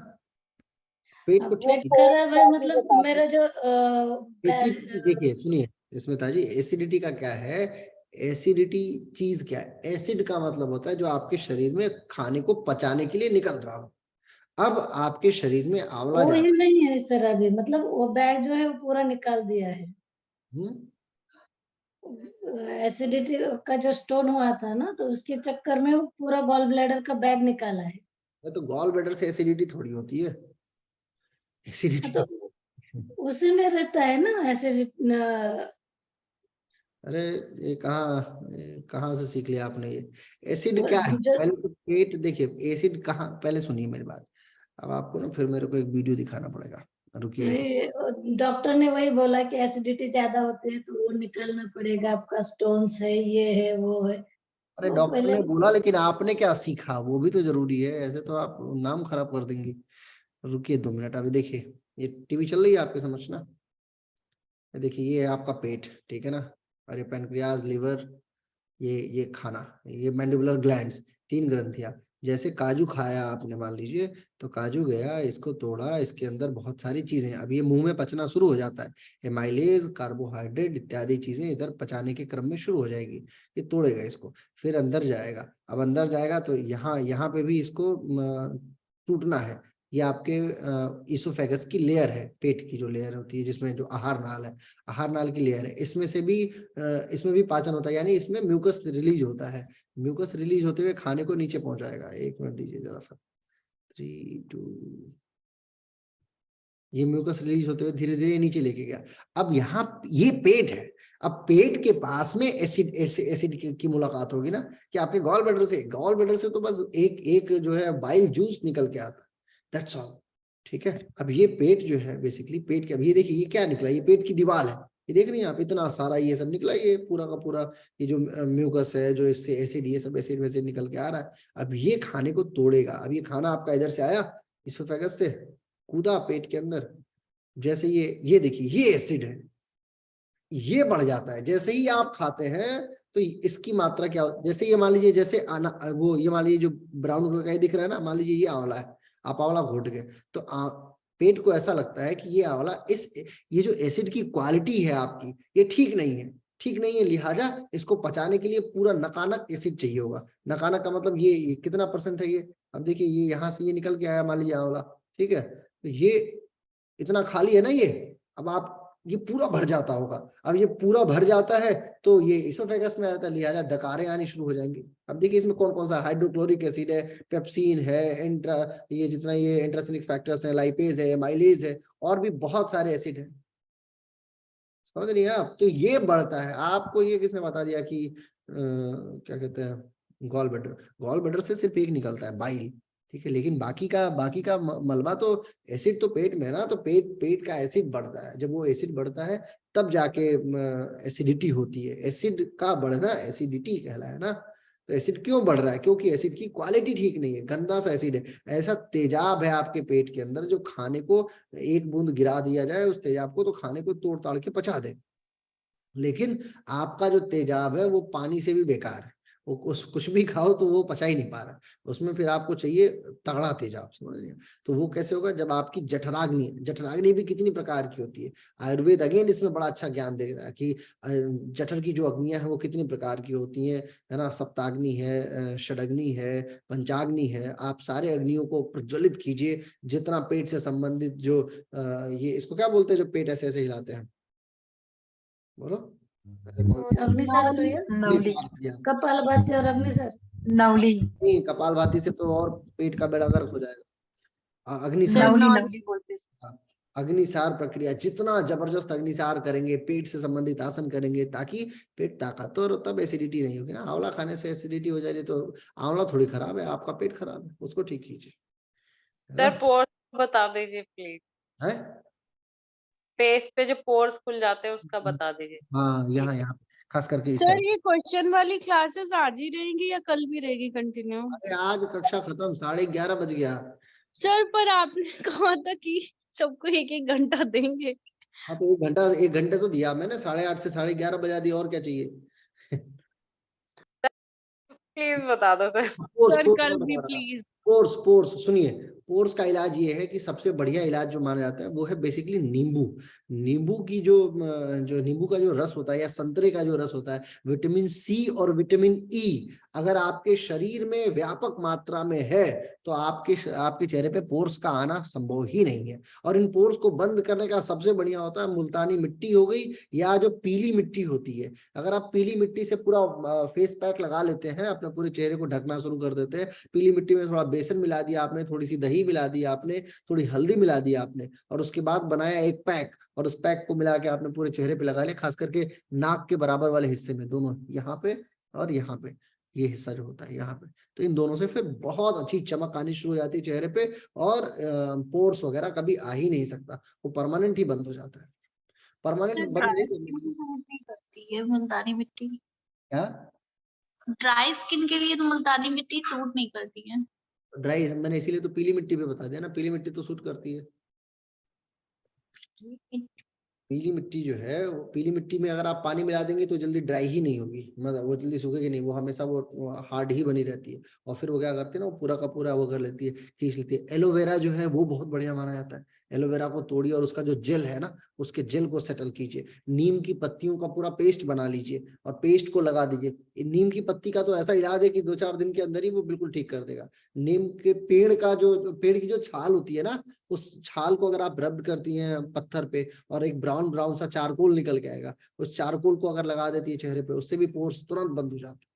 पेट को पेट खराब है मतलब मेरा जो एसिडिटी, देखिए सुनिए स्मिता जी, एसिडिटी का क्या है? एसिडिटी चीज क्या है? एसिड का मतलब होता है जो आपके शरीर में खाने को पचाने के लिए निकल रहा हो। अब आपके शरीर में आंवला वो ही नहीं है इस तरह भी, मतलब वो बैग जो है वो पूरा निकाल दिया है। एसिडिटी का जो स्टोन हुआ था ना, तो उसके चक्कर में वो पूरा गॉल ब्लैडर का बैग निकाला है। तो गॉल ब्लैडर से एसिडिटी थोड़ी होती है, एसिडिटी तो उसी में रहता है ना एसिडिटी। अरे ये कहाँ से सीख लिया आपने? ये एसिड क्या है? पहले तो पेट देखिए, एसिड कहाँ, पहले सुनिए मेरी बात। अब आपको ना फिर मेरे को एक वीडियो दिखाना पड़ेगा, रुकिए। डॉक्टर ने वही बोला कि एसिडिटी ज्यादा होती है तो वो निकालना पड़ेगा, आपका स्टोन्स है, ये है, वो है। अरे डॉक्टर ने बोला, लेकिन आपने क्या सीखा वो भी तो जरूरी है, ऐसे तो आप नाम खराब कर देंगे। रुकिए 2 मिनट, अभी देखिए ये टीवी चल रही है आपके, समझना। देखिए ये है आपका पेट, ठीक है ना, और ये पैनक्रियाज, लिवर, ये खाना, ये मैंडिबुलर ग्लैंड्स, 3 ग्रंथियां। जैसे काजू खाया आपने मान लीजिए, तो काजू गया, इसको तोड़ा, इसके अंदर बहुत सारी चीजें, अब ये मुंह में पचना शुरू हो जाता है, एमाइलेज, कार्बोहाइड्रेट इत्यादि चीजें इधर पचाने के क्रम में शुरू हो जाएगी। ये तोड़ेगा इसको, फिर अंदर जाएगा। अब अंदर जाएगा तो यहाँ पे भी इसको टूटना है। ये आपके इसोफेगस की लेयर है, पेट की जो लेयर होती है, जिसमें जो आहार नाल है, आहार नाल की लेयर है, इसमें से भी इसमें भी पाचन होता है, यानी इसमें म्यूकस रिलीज होता है। म्यूकस रिलीज होते हुए खाने को नीचे पहुंचाएगा। 1 मिनट दीजिए जरा सा, 3 2, ये म्यूकस रिलीज होते हुए धीरे धीरे नीचे लेके गया। अब यहाँ ये पेट है, अब पेट के पास में एसिड की मुलाकात होगी ना, कि आपके गॉल ब्लैडर से तो बस एक जो है बाइल जूस निकल के आता है, दैट्स ऑल। ठीक है, अब ये पेट जो है बेसिकली, पेट के, अब ये देखिए ये क्या निकला, ये पेट की दीवार है, ये देख रही हैं आप, इतना सारा ये सब निकला, ये पूरा का पूरा ये जो म्यूकस है, जो इससे एसिड, ये सब एसिड वैसिड निकल के आ रहा है। अब ये खाने को तोड़ेगा। अब ये खाना आपका इधर से आया, इसोफेगस से कूदा पेट के अंदर, जैसे ये देखिए ये एसिड है, ये बढ़ जाता है जैसे ही आप खाते हैं। तो इसकी मात्रा क्या हो, जैसे ये मान लीजिए, जैसे वो ये मान लीजिए जो ब्राउन कलर का दिख रहा है ना, मान लीजिए ये आंवला है, आप आंवला घोट गए, तो पेट को ऐसा लगता है कि ये आंवला, ये जो एसिड की क्वालिटी है आपकी, ये ठीक नहीं है, लिहाजा इसको पचाने के लिए पूरा नकानक एसिड चाहिए होगा। नकानक का मतलब ये कितना परसेंट है ये, अब देखिए ये यहाँ से ये निकल के आया मान लीजिए आंवला, ठीक है, तो ये इतना खाली है ना ये, अब आप ये पूरा भर जाता होगा। अब ये पूरा भर जाता है तो ये इसोफेगस में आता है, लिहाजा डकारें आनी शुरू हो जाएंगी। अब देखिए इसमें कौन कौन सा, हाइड्रोक्लोरिक एसिड है, पेप्सिन है, ये जितना ये इंट्रासिलिक फैक्टर्स है, लाइपेज है, माइलेज है, और भी बहुत सारे एसिड है, समझ रही हैं आप। तो ये बढ़ता है। आपको ये किसने बता दिया कि क्या कहते हैं, गॉल ब्लैडर से सिर्फ एक निकलता है, बाइल, ठीक है, लेकिन बाकी का मलबा तो, एसिड तो पेट में है ना, तो पेट का एसिड बढ़ता है। जब वो एसिड बढ़ता है तब जाके एसिडिटी होती है। एसिड का बढ़ना एसिडिटी कहलाया ना। तो एसिड क्यों बढ़ रहा है? क्योंकि एसिड की क्वालिटी ठीक नहीं है, गंदा सा एसिड है, ऐसा तेजाब है आपके पेट के अंदर, जो खाने को एक बूंद गिरा दिया जाए उस तेजाब को, तो खाने को तोड़ ताड़ के पचा दे। लेकिन आपका जो तेजाब है वो पानी से भी बेकार है, वो कुछ भी खाओ तो वो पचा ही नहीं पा रहा, उसमें फिर आपको चाहिए तगड़ा तेजाब, समझ रहे हैं। तो वो कैसे होगा? जब आपकी जठराग्नि भी कितनी प्रकार की होती है। आयुर्वेद अगेन इसमें बड़ा अच्छा ज्ञान दे रहा है कि जठर की जो अग्नियां हैं वो कितनी प्रकार की होती हैं, है ना। सप्ताग्नि है, षडग्नि है, पंचाग्नि है। आप सारे अग्नियों को प्रज्वलित कीजिए, जितना पेट से संबंधित जो ये इसको क्या बोलते हैं, जो पेट ऐसे ऐसे हिलाते हैं, बोलो। अग्निसार कपालभाति और अग्निसार, नवली नहीं, कपालभाति से तो और पेट का बेड़ा गर्क हो जाएगा। अग्निसार प्रक्रिया, जितना जबरदस्त अग्निसार करेंगे, पेट से संबंधित आसन करेंगे, ताकि पेट ताकतवर, और तब एसिडिटी नहीं होगी ना। आंवला खाने से एसिडिटी हो जाए तो आंवला थोड़ी खराब है, आपका पेट खराब है, उसको ठीक कीजिए। सर पोर्स बता दीजिए प्लीज, है फेस पे जो पोर्स खुल जाते हैं उसका बता दीजिए। हाँ, यहाँ खास करके इस सर साइड। ये क्वेश्चन वाली क्लासेस आज ही रहेंगी या कल भी रहेगी कंटिन्यू? अरे आज कक्षा खत्म, 11:30 बज गया। सर पर आपने कहा था कि सबको 1-1 घंटा देंगे। हाँ तो 1 घंटे तो दिया मैंने, 8:30 से 11:30 बजा दिया, और क्या चाहिए। प्लीज बता दो सर। सर कल भी प्लीज। पोर्स सुनिए, पोर्स का इलाज ये है कि सबसे बढ़िया इलाज जो माना जाता है वो है बेसिकली नींबू की जो नींबू का जो रस होता है या संतरे का जो रस होता है, विटामिन सी और विटामिन ई अगर आपके शरीर में व्यापक मात्रा में है तो आपके चेहरे पे पोर्स का आना संभव ही नहीं है। और इन पोर्स को बंद करने का सबसे बढ़िया होता है मुल्तानी मिट्टी हो गई या जो पीली मिट्टी होती है। अगर आप पीली मिट्टी से पूरा फेस पैक लगा लेते हैं, अपने पूरे चेहरे को ढकना शुरू कर देते हैं, पीली मिट्टी में थोड़ा बेसन मिला दिया आपने, थोड़ी सी दही मिला दी आपने, थोड़ी हल्दी मिला दी आपने, और उसके बाद बनाया एक पैक, और उस पैक को मिला के आपने पूरे चेहरे पे लगा लिया, खास करके नाक के बराबर वाले हिस्से में, दोनों यहाँ पे और यहाँ पे, ये हिस्सा जो होता है यहाँ पे, तो इन दोनों से फिर बहुत अच्छी चमक आनी शुरू हो जाती है चेहरे पे, और पोर्स वगैरह कभी आ ही नहीं सकता, वो परमानेंट ही बंद हो जाता है। परमानेंट बंद नहीं करती है मुल्तानी मिट्टी। क्या? ड्राई स्किन के लिए तो मुल्तानी मिट्टी सूट नहीं करती है। ड्राई, मैंने इसीलिए तो पीली मिट्टी पे बता दिया ना, पीली मिट्टी तो सूट करती है। पीली मिट्टी जो है, वो पीली मिट्टी में अगर आप पानी मिला देंगे तो जल्दी ड्राई ही नहीं होगी, मतलब वो जल्दी सूखेगी नहीं, वो हमेशा वो हार्ड ही बनी रहती है। और फिर वो क्या करती है ना, वो पूरा का पूरा वो कर लेती है, खींच लेती है। एलोवेरा जो है वो बहुत बढ़िया माना जाता है। एलोवेरा को तोड़िए और उसका जो जेल है ना, उसके जेल को सेटल कीजिए। नीम की पत्तियों का पूरा पेस्ट बना लीजिए और पेस्ट को लगा दीजिए। नीम की पत्ती का तो ऐसा इलाज है कि 2-4 दिन के अंदर ही वो बिल्कुल ठीक कर देगा। नीम के पेड़ की जो छाल होती है ना, उस छाल को अगर आप रब करती हैं पत्थर पे और एक ब्राउन सा चारकोल निकल के आएगा, उस चारकोल को अगर लगा देती है चेहरे पे, उससे भी पोर्स तुरंत बंद हो जाते हैं।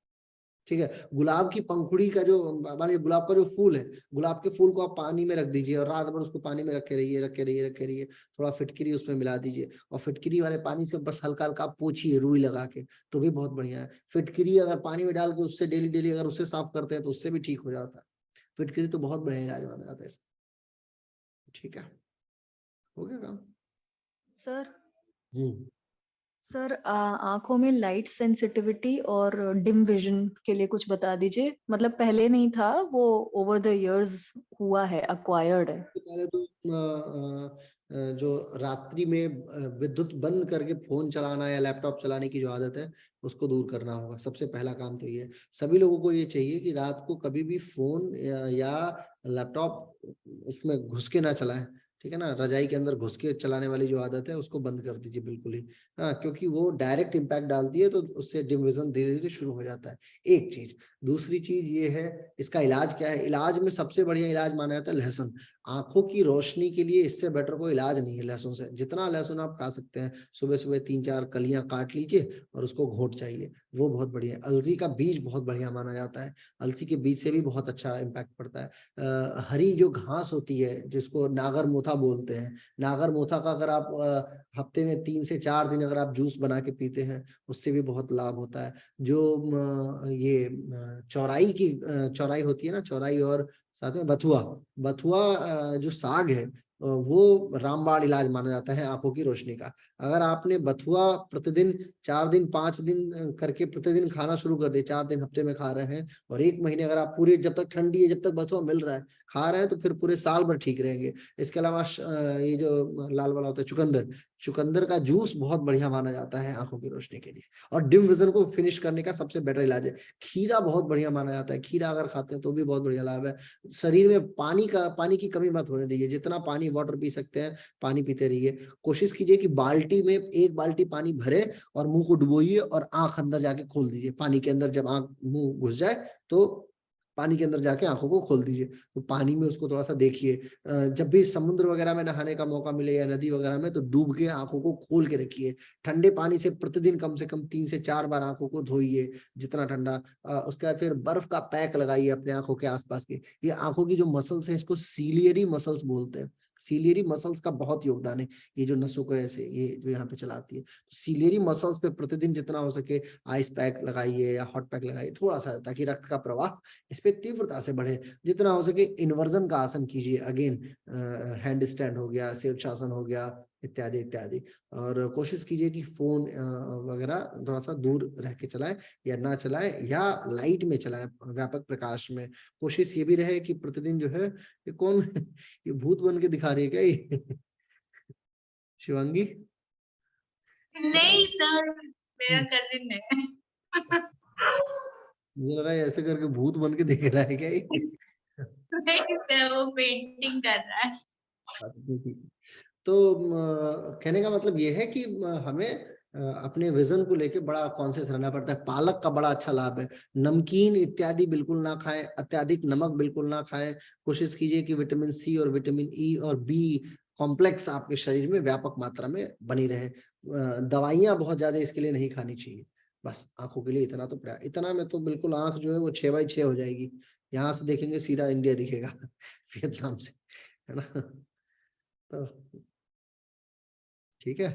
ठीक है। गुलाब की पंखुड़ी का जो, मानिए गुलाब का जो फूल है, गुलाब के फूल को आप पानी में रख दीजिए और रात भर उसको पानी में रखे रहिए, थोड़ा फिटकरी उसमें मिला दीजिए और फिटकरी वाले पानी से बस हल्का हल्का पोंछिए रुई लगा के, तो भी बहुत बढ़िया है। फिटकरी अगर पानी में डाल के उससे डेली अगर उससे साफ करते हैं तो उससे भी ठीक हो जाता है। फिटकरी तो बहुत बढ़िया इलाज माना जाता है इसका। ठीक है, हो गया काम सर। सर आंखों में लाइट सेंसिटिविटी और डिम विजन के लिए कुछ बता दीजिए। मतलब पहले नहीं था, वो ओवर द इयर्स हुआ है, अक्वायर्ड है। पहले तो जो रात्रि में विद्युत बंद करके फोन चलाना या लैपटॉप चलाने की जो आदत है उसको दूर करना होगा। सबसे पहला काम तो ये है। सभी लोगों को ये चाहिए कि रात को कभी भी फोन या लैपटॉप उसमें घुस के ना चलाएं। ठीक है ना, रजाई के अंदर घुस के चलाने वाली जो आदत है उसको बंद कर दीजिए बिल्कुल ही। हाँ, क्योंकि वो डायरेक्ट इम्पैक्ट डालती है, तो उससे डिम विजन धीरे धीरे शुरू हो जाता है। एक चीज। दूसरी चीज ये है, इसका इलाज क्या है? इलाज में सबसे बढ़िया इलाज माना जाता है लहसुन। आंखों की रोशनी के लिए इससे बेटर कोई इलाज नहीं है लहसुन से। जितना लहसुन आप खा सकते हैं, सुबह सुबह 3-4 कलियां काट लीजिए और उसको घोट चाहिए, वो बहुत बढ़िया है। अलसी का बीज बहुत बढ़िया माना जाता है, अलसी के बीज से भी बहुत अच्छा इम्पैक्ट पड़ता है। हरी जो घास होती है जिसको नागर मोथा बोलते हैं, नागर मोथा का अगर आप हफ्ते में 3 से 4 दिन अगर आप जूस बना के पीते हैं, उससे भी बहुत लाभ होता है। जो ये चौराई होती है ना, चौराई और साथ में बथुआ जो साग है, वो रामबाण इलाज माना जाता है आंखों की रोशनी का। अगर आपने बथुआ प्रतिदिन 4 दिन 5 दिन करके प्रतिदिन खाना शुरू कर दे, 4 दिन हफ्ते में खा रहे हैं, और 1 महीने अगर आप पूरे, जब तक ठंडी है, जब तक बथुआ मिल रहा है, खा रहे हैं, तो फिर पूरे साल भर ठीक रहेंगे। इसके अलावा ये जो लाल वाला होता है चुकंदर का जूस बहुत बढ़िया माना जाता है आंखों की रोशनी के लिए। और डिम विजन को फिनिश करने का सबसे बेटर इलाज है। खीरा बहुत बढ़िया माना जाता है, खीरा अगर खाते हैं तो भी बहुत बढ़िया लाभ है। शरीर में पानी की कमी मत होने दीजिए, जितना पानी वाटर पी सकते हैं पानी पीते रहिए। कोशिश कीजिए कि बाल्टी में 1 बाल्टी पानी भरे और मुंह को डुबोइए और आंख अंदर जाके खोल दीजिए। पानी के अंदर जब आंख मुंह घुस जाए तो पानी के अंदर जाके आंखों को खोल दीजिए। तो पानी में उसको थोड़ा सा देखिए। जब भी समुद्र वगैरह में नहाने का मौका मिले या नदी वगैरह में, तो डूब के आंखों को खोल के रखिए। ठंडे पानी से प्रतिदिन कम से कम 3 से 4 बार आंखों को धोइए, जितना ठंडा। उसके बाद फिर बर्फ का पैक लगाइए अपने आंखों के आसपास के। ये आंखों की जो मसल्स है, इसको सीलियरी मसल्स बोलते हैं। सीलियरी मसल्स का बहुत योगदान है, ये जो नसों को ऐसे ये जो यहाँ पे चलाती है। तो सीलियरी मसल्स पे प्रतिदिन जितना हो सके आइस पैक लगाइए या हॉट पैक लगाइए थोड़ा सा, ताकि रक्त का प्रवाह इस पे तीव्रता से बढ़े। जितना हो सके इन्वर्जन का आसन कीजिए। अगेन हैंड स्टैंड हो गया, शीर्षासन हो गया, इत्यादि इत्यादि। और कोशिश कीजिए कि फोन वगैरह थोड़ा सा दूर रह के चलाएं या ना चलाएं, या लाइट में चलाएं, व्यापक प्रकाश में। कोशिश ये भी रहे कि प्रतिदिन जो है, ये कौन ये भूत बन के दिखा रही है क्या ये शिवांगी? नहीं सर, मेरा कजिन है। मुझे लगा ये ऐसे करके भूत बन के दिख रहा है क्या ये? नहीं सर, वो पेंटिंग कर रहा है। तो कहने का मतलब ये है कि हमें अपने वजन को लेके बड़ा कॉन्शियस रहना पड़ता है। पालक का बड़ा अच्छा लाभ है। नमकीन इत्यादि बिल्कुल ना खाएं, अत्यधिक नमक बिल्कुल ना खाएं। कोशिश कीजिए कि विटामिन सी और विटामिन ई और बी कॉम्प्लेक्स आपके शरीर में व्यापक मात्रा में बनी रहे। दवाइयां बहुत ज्यादा इसके लिए नहीं खानी चाहिए। बस आंखों के लिए इतना तो प्रयास, इतना में तो बिल्कुल आंख जो है वो 6x6 हो जाएगी। यहाँ से देखेंगे सीधा इंडिया दिखेगा वियतनाम से, है ना? तो ठीक है।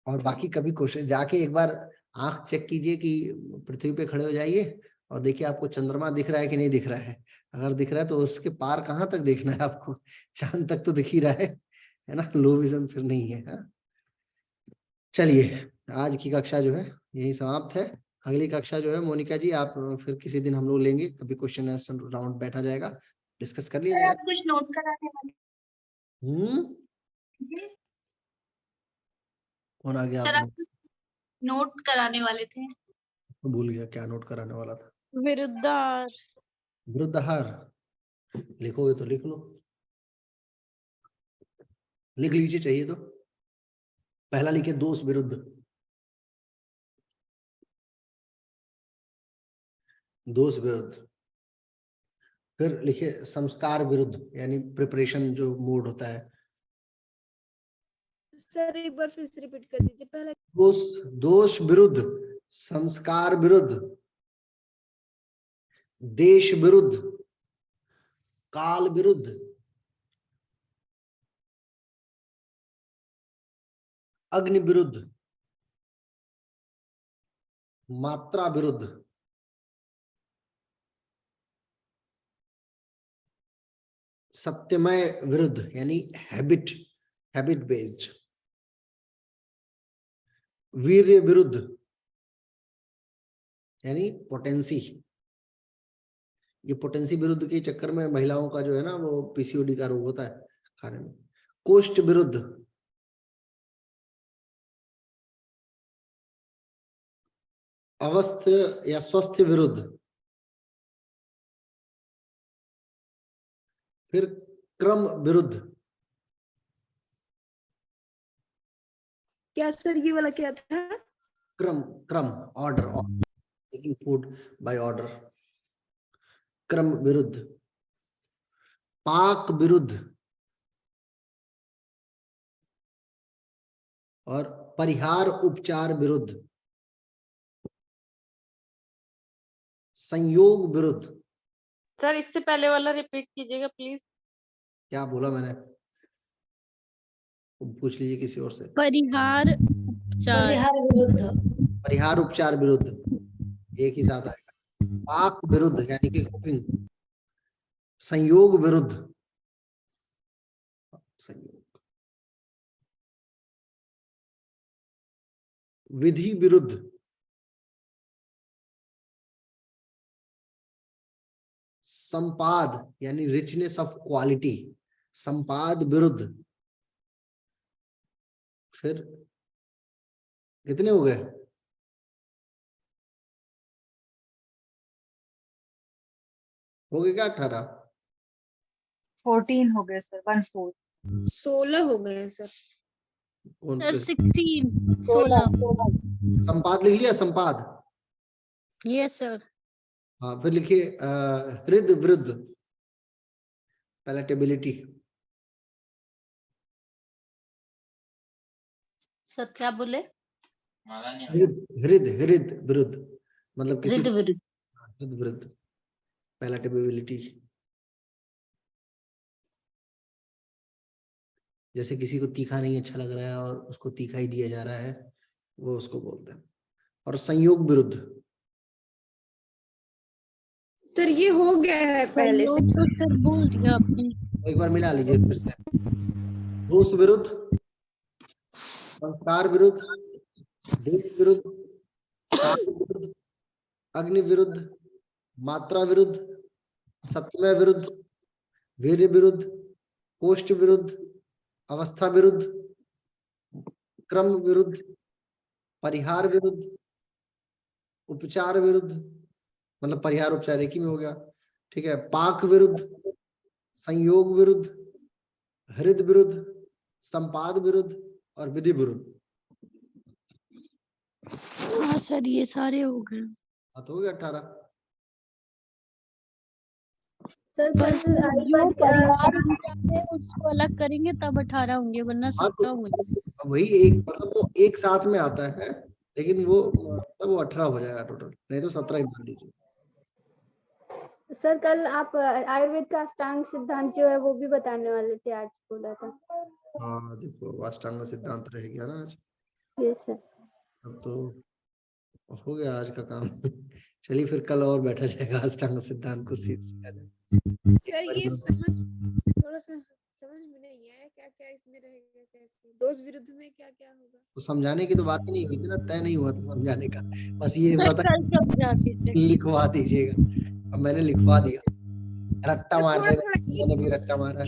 और बाकी कभी कोशिश जाके एक बार आंख चेक कीजिए कि पृथ्वी पे खड़े हो जाइए और देखिए आपको चंद्रमा दिख रहा है कि नहीं दिख रहा है। अगर दिख रहा है तो उसके पार कहाँ तक देखना है आपको? चांद तक तो दिख ही रहा है ना? लो विजन फिर नहीं है। हाँ? चलिए, आज की कक्षा जो है यही समाप्त है। अगली कक्षा जो है मोनिका जी आप फिर किसी दिन हम लोग लेंगे, कभी क्वेश्चन आंसर राउंड बैठा जाएगा, डिस्कस कर लिया जाएगा। आप कुछ नोट कराने वाले कौन आ गया? सर, आप आप नोट कराने वाले थे। तो भूल गया क्या नोट कराने वाला था। विरुद्धार। विरुद्धाहार लिखोगे तो लिख लो, लिख लीजिए चाहिए तो। पहला लिखे दोष विरुद्ध, दोष विरुद्ध। फिर लिखे संस्कार विरुद्ध, यानी प्रिपरेशन जो मूड होता है। सर एक बार फिर से रिपीट कर दीजिए। पहला दोष विरुद्ध, संस्कार विरुद्ध, देश विरुद्ध, काल विरुद्ध, अग्नि विरुद्ध, मात्रा विरुद्ध, सत्यमय विरुद्ध, यानी हैबिट बेस्ड, वीर्य विरुद्ध, यानी पोटेंसी। ये पोटेंसी विरुद्ध के चक्कर में महिलाओं का जो है ना वो पीसीओडी का रोग होता है खाने में। कोष्ठ विरुद्ध, अवस्थ या स्वस्थ विरुद्ध, फिर क्रम विरुद्ध। क्या सर ये वाला क्या था? क्रम order, taking food by order. क्रम विरुद्ध, पाक विरुद्ध और परिहार उपचार विरुद्ध, संयोग विरुद्ध। सर इससे पहले वाला रिपीट कीजिएगा प्लीज। क्या बोला मैंने? पूछ लीजिए किसी और से। परिहार उपचार। परिहार विरुद्ध। परिहार उपचार विरुद्ध एक ही साथ आएगा। पाक विरुद्ध यानी कि कुकिंग। संयोग विरुद्ध, संयोग। विधि विरुद्ध, संपाद यानी रिचनेस ऑफ क्वालिटी, संपाद विरुद्ध। फिर कितने हो गए? हो गए क्या 18? 14 हो गए सर, 14। 16 हो गए सर। कौन? 16। संपाद लिख लिया? संपाद, यस सर। हाँ। फिर लिखिए हृद विरुद्ध, पैलेटेबिलिटी। सर क्या बोले? हृद विरुद्ध मतलब किसी हृद विरुद्ध। हृद विरुद्ध, पैलेटेबिलिटी। जैसे किसी को तीखा नहीं अच्छा लग रहा है और उसको तीखा ही दिया जा रहा है, वो उसको बोलते हैं। और संयोग विरुद्ध। सर ये हो गया है पहले से। तो सर बोल दिया आपने। एक बार मिला लीजिए फिर से। दोष विरुद्ध, संस्कार विरुद्ध, देश विरुद्ध, काल विरुद्ध, अग्नि विरुद्ध, मात्रा विरुद्ध, सत्यमय विरुद्ध, वीर्य विरुद्ध, कोष्ठ विरुद्ध, अवस्था विरुद्ध, क्रम विरुद्ध, परिहार विरुद्ध, उपचार विरुद्ध, मतलब परिहार उपचार एक ही में हो गया, ठीक है, पाक विरुद्ध, संयोग विरुद्ध, हृद विरुद्ध, संपाद विरुद्ध और विधि विरुद्ध। हाँ सर, ये सारे हो गए। तो हो गया 18। सर बस जो परिवार है उसको अलग करेंगे तब 18 होंगे, वरना 17 होंगे। वही एक मतलब वो एक साथ में आता है, लेकिन वो तब वो 18 हो जाएगा टोटल, नहीं तो 17 ही मान लीजिए। सर कल आप आयुर्वेद का अष्टांग सिद्धांत जो है वो भी बताने वाले थे, आज बोला था। हाँ देखो, अष्टांग सिद्धांत रह गया ना आज। Yes sir. अब तो हो गया आज का काम। चलिए फिर कल और बैठा जाएगा अष्टांग सिद्धांत को सीखा जाए। सर ये समझ थोड़ा सा समझ में नहीं आया, क्या क्या इसमें रहेगा, कैसे दोष विरुद्ध में क्या क्या होगा। तो समझाने की तो बात ही नहीं हुई थी ना, तय नहीं हुआ था समझाने का, बस ये हुआ था लिखवा दीजिएगा। अब मैंने लिखवा दिया, रट्टा मार रहे, मैंने भी रट्टा मारा।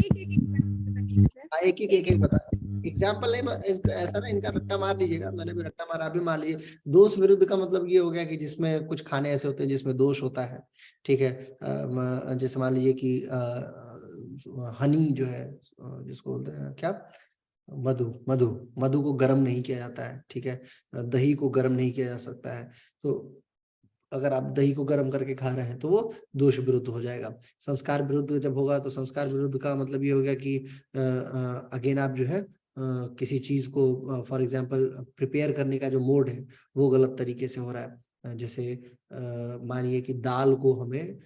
एक एक बता, एग्जाम्पल नहीं, ऐसा ना इनका रट्टा मार लीजिएगा, मैंने भी रट्टा मारा, अभी मान लीजिए दोष विरुद्ध का मतलब ये हो गया कि जिसमें कुछ खाने ऐसे होते हैं जिसमें दोष होता है, ठीक है। जैसे मान लीजिए कि हनी जो है, जिसको बोलते हैं क्या, मधु, मधु मधु को गर्म नहीं किया जाता है, ठीक है। दही को गर्म नहीं किया जा सकता है, तो अगर आप दही को गर्म करके खा रहे हैं तो वो दोष विरुद्ध हो जाएगा। संस्कार विरुद्ध जब होगा तो संस्कार विरुद्ध का मतलब ये हो गया कि अगेन आप जो है किसी चीज को फॉर एग्जांपल प्रिपेयर करने का जो मोड है वो गलत तरीके से हो रहा है। जैसे मानिए कि दाल को हमें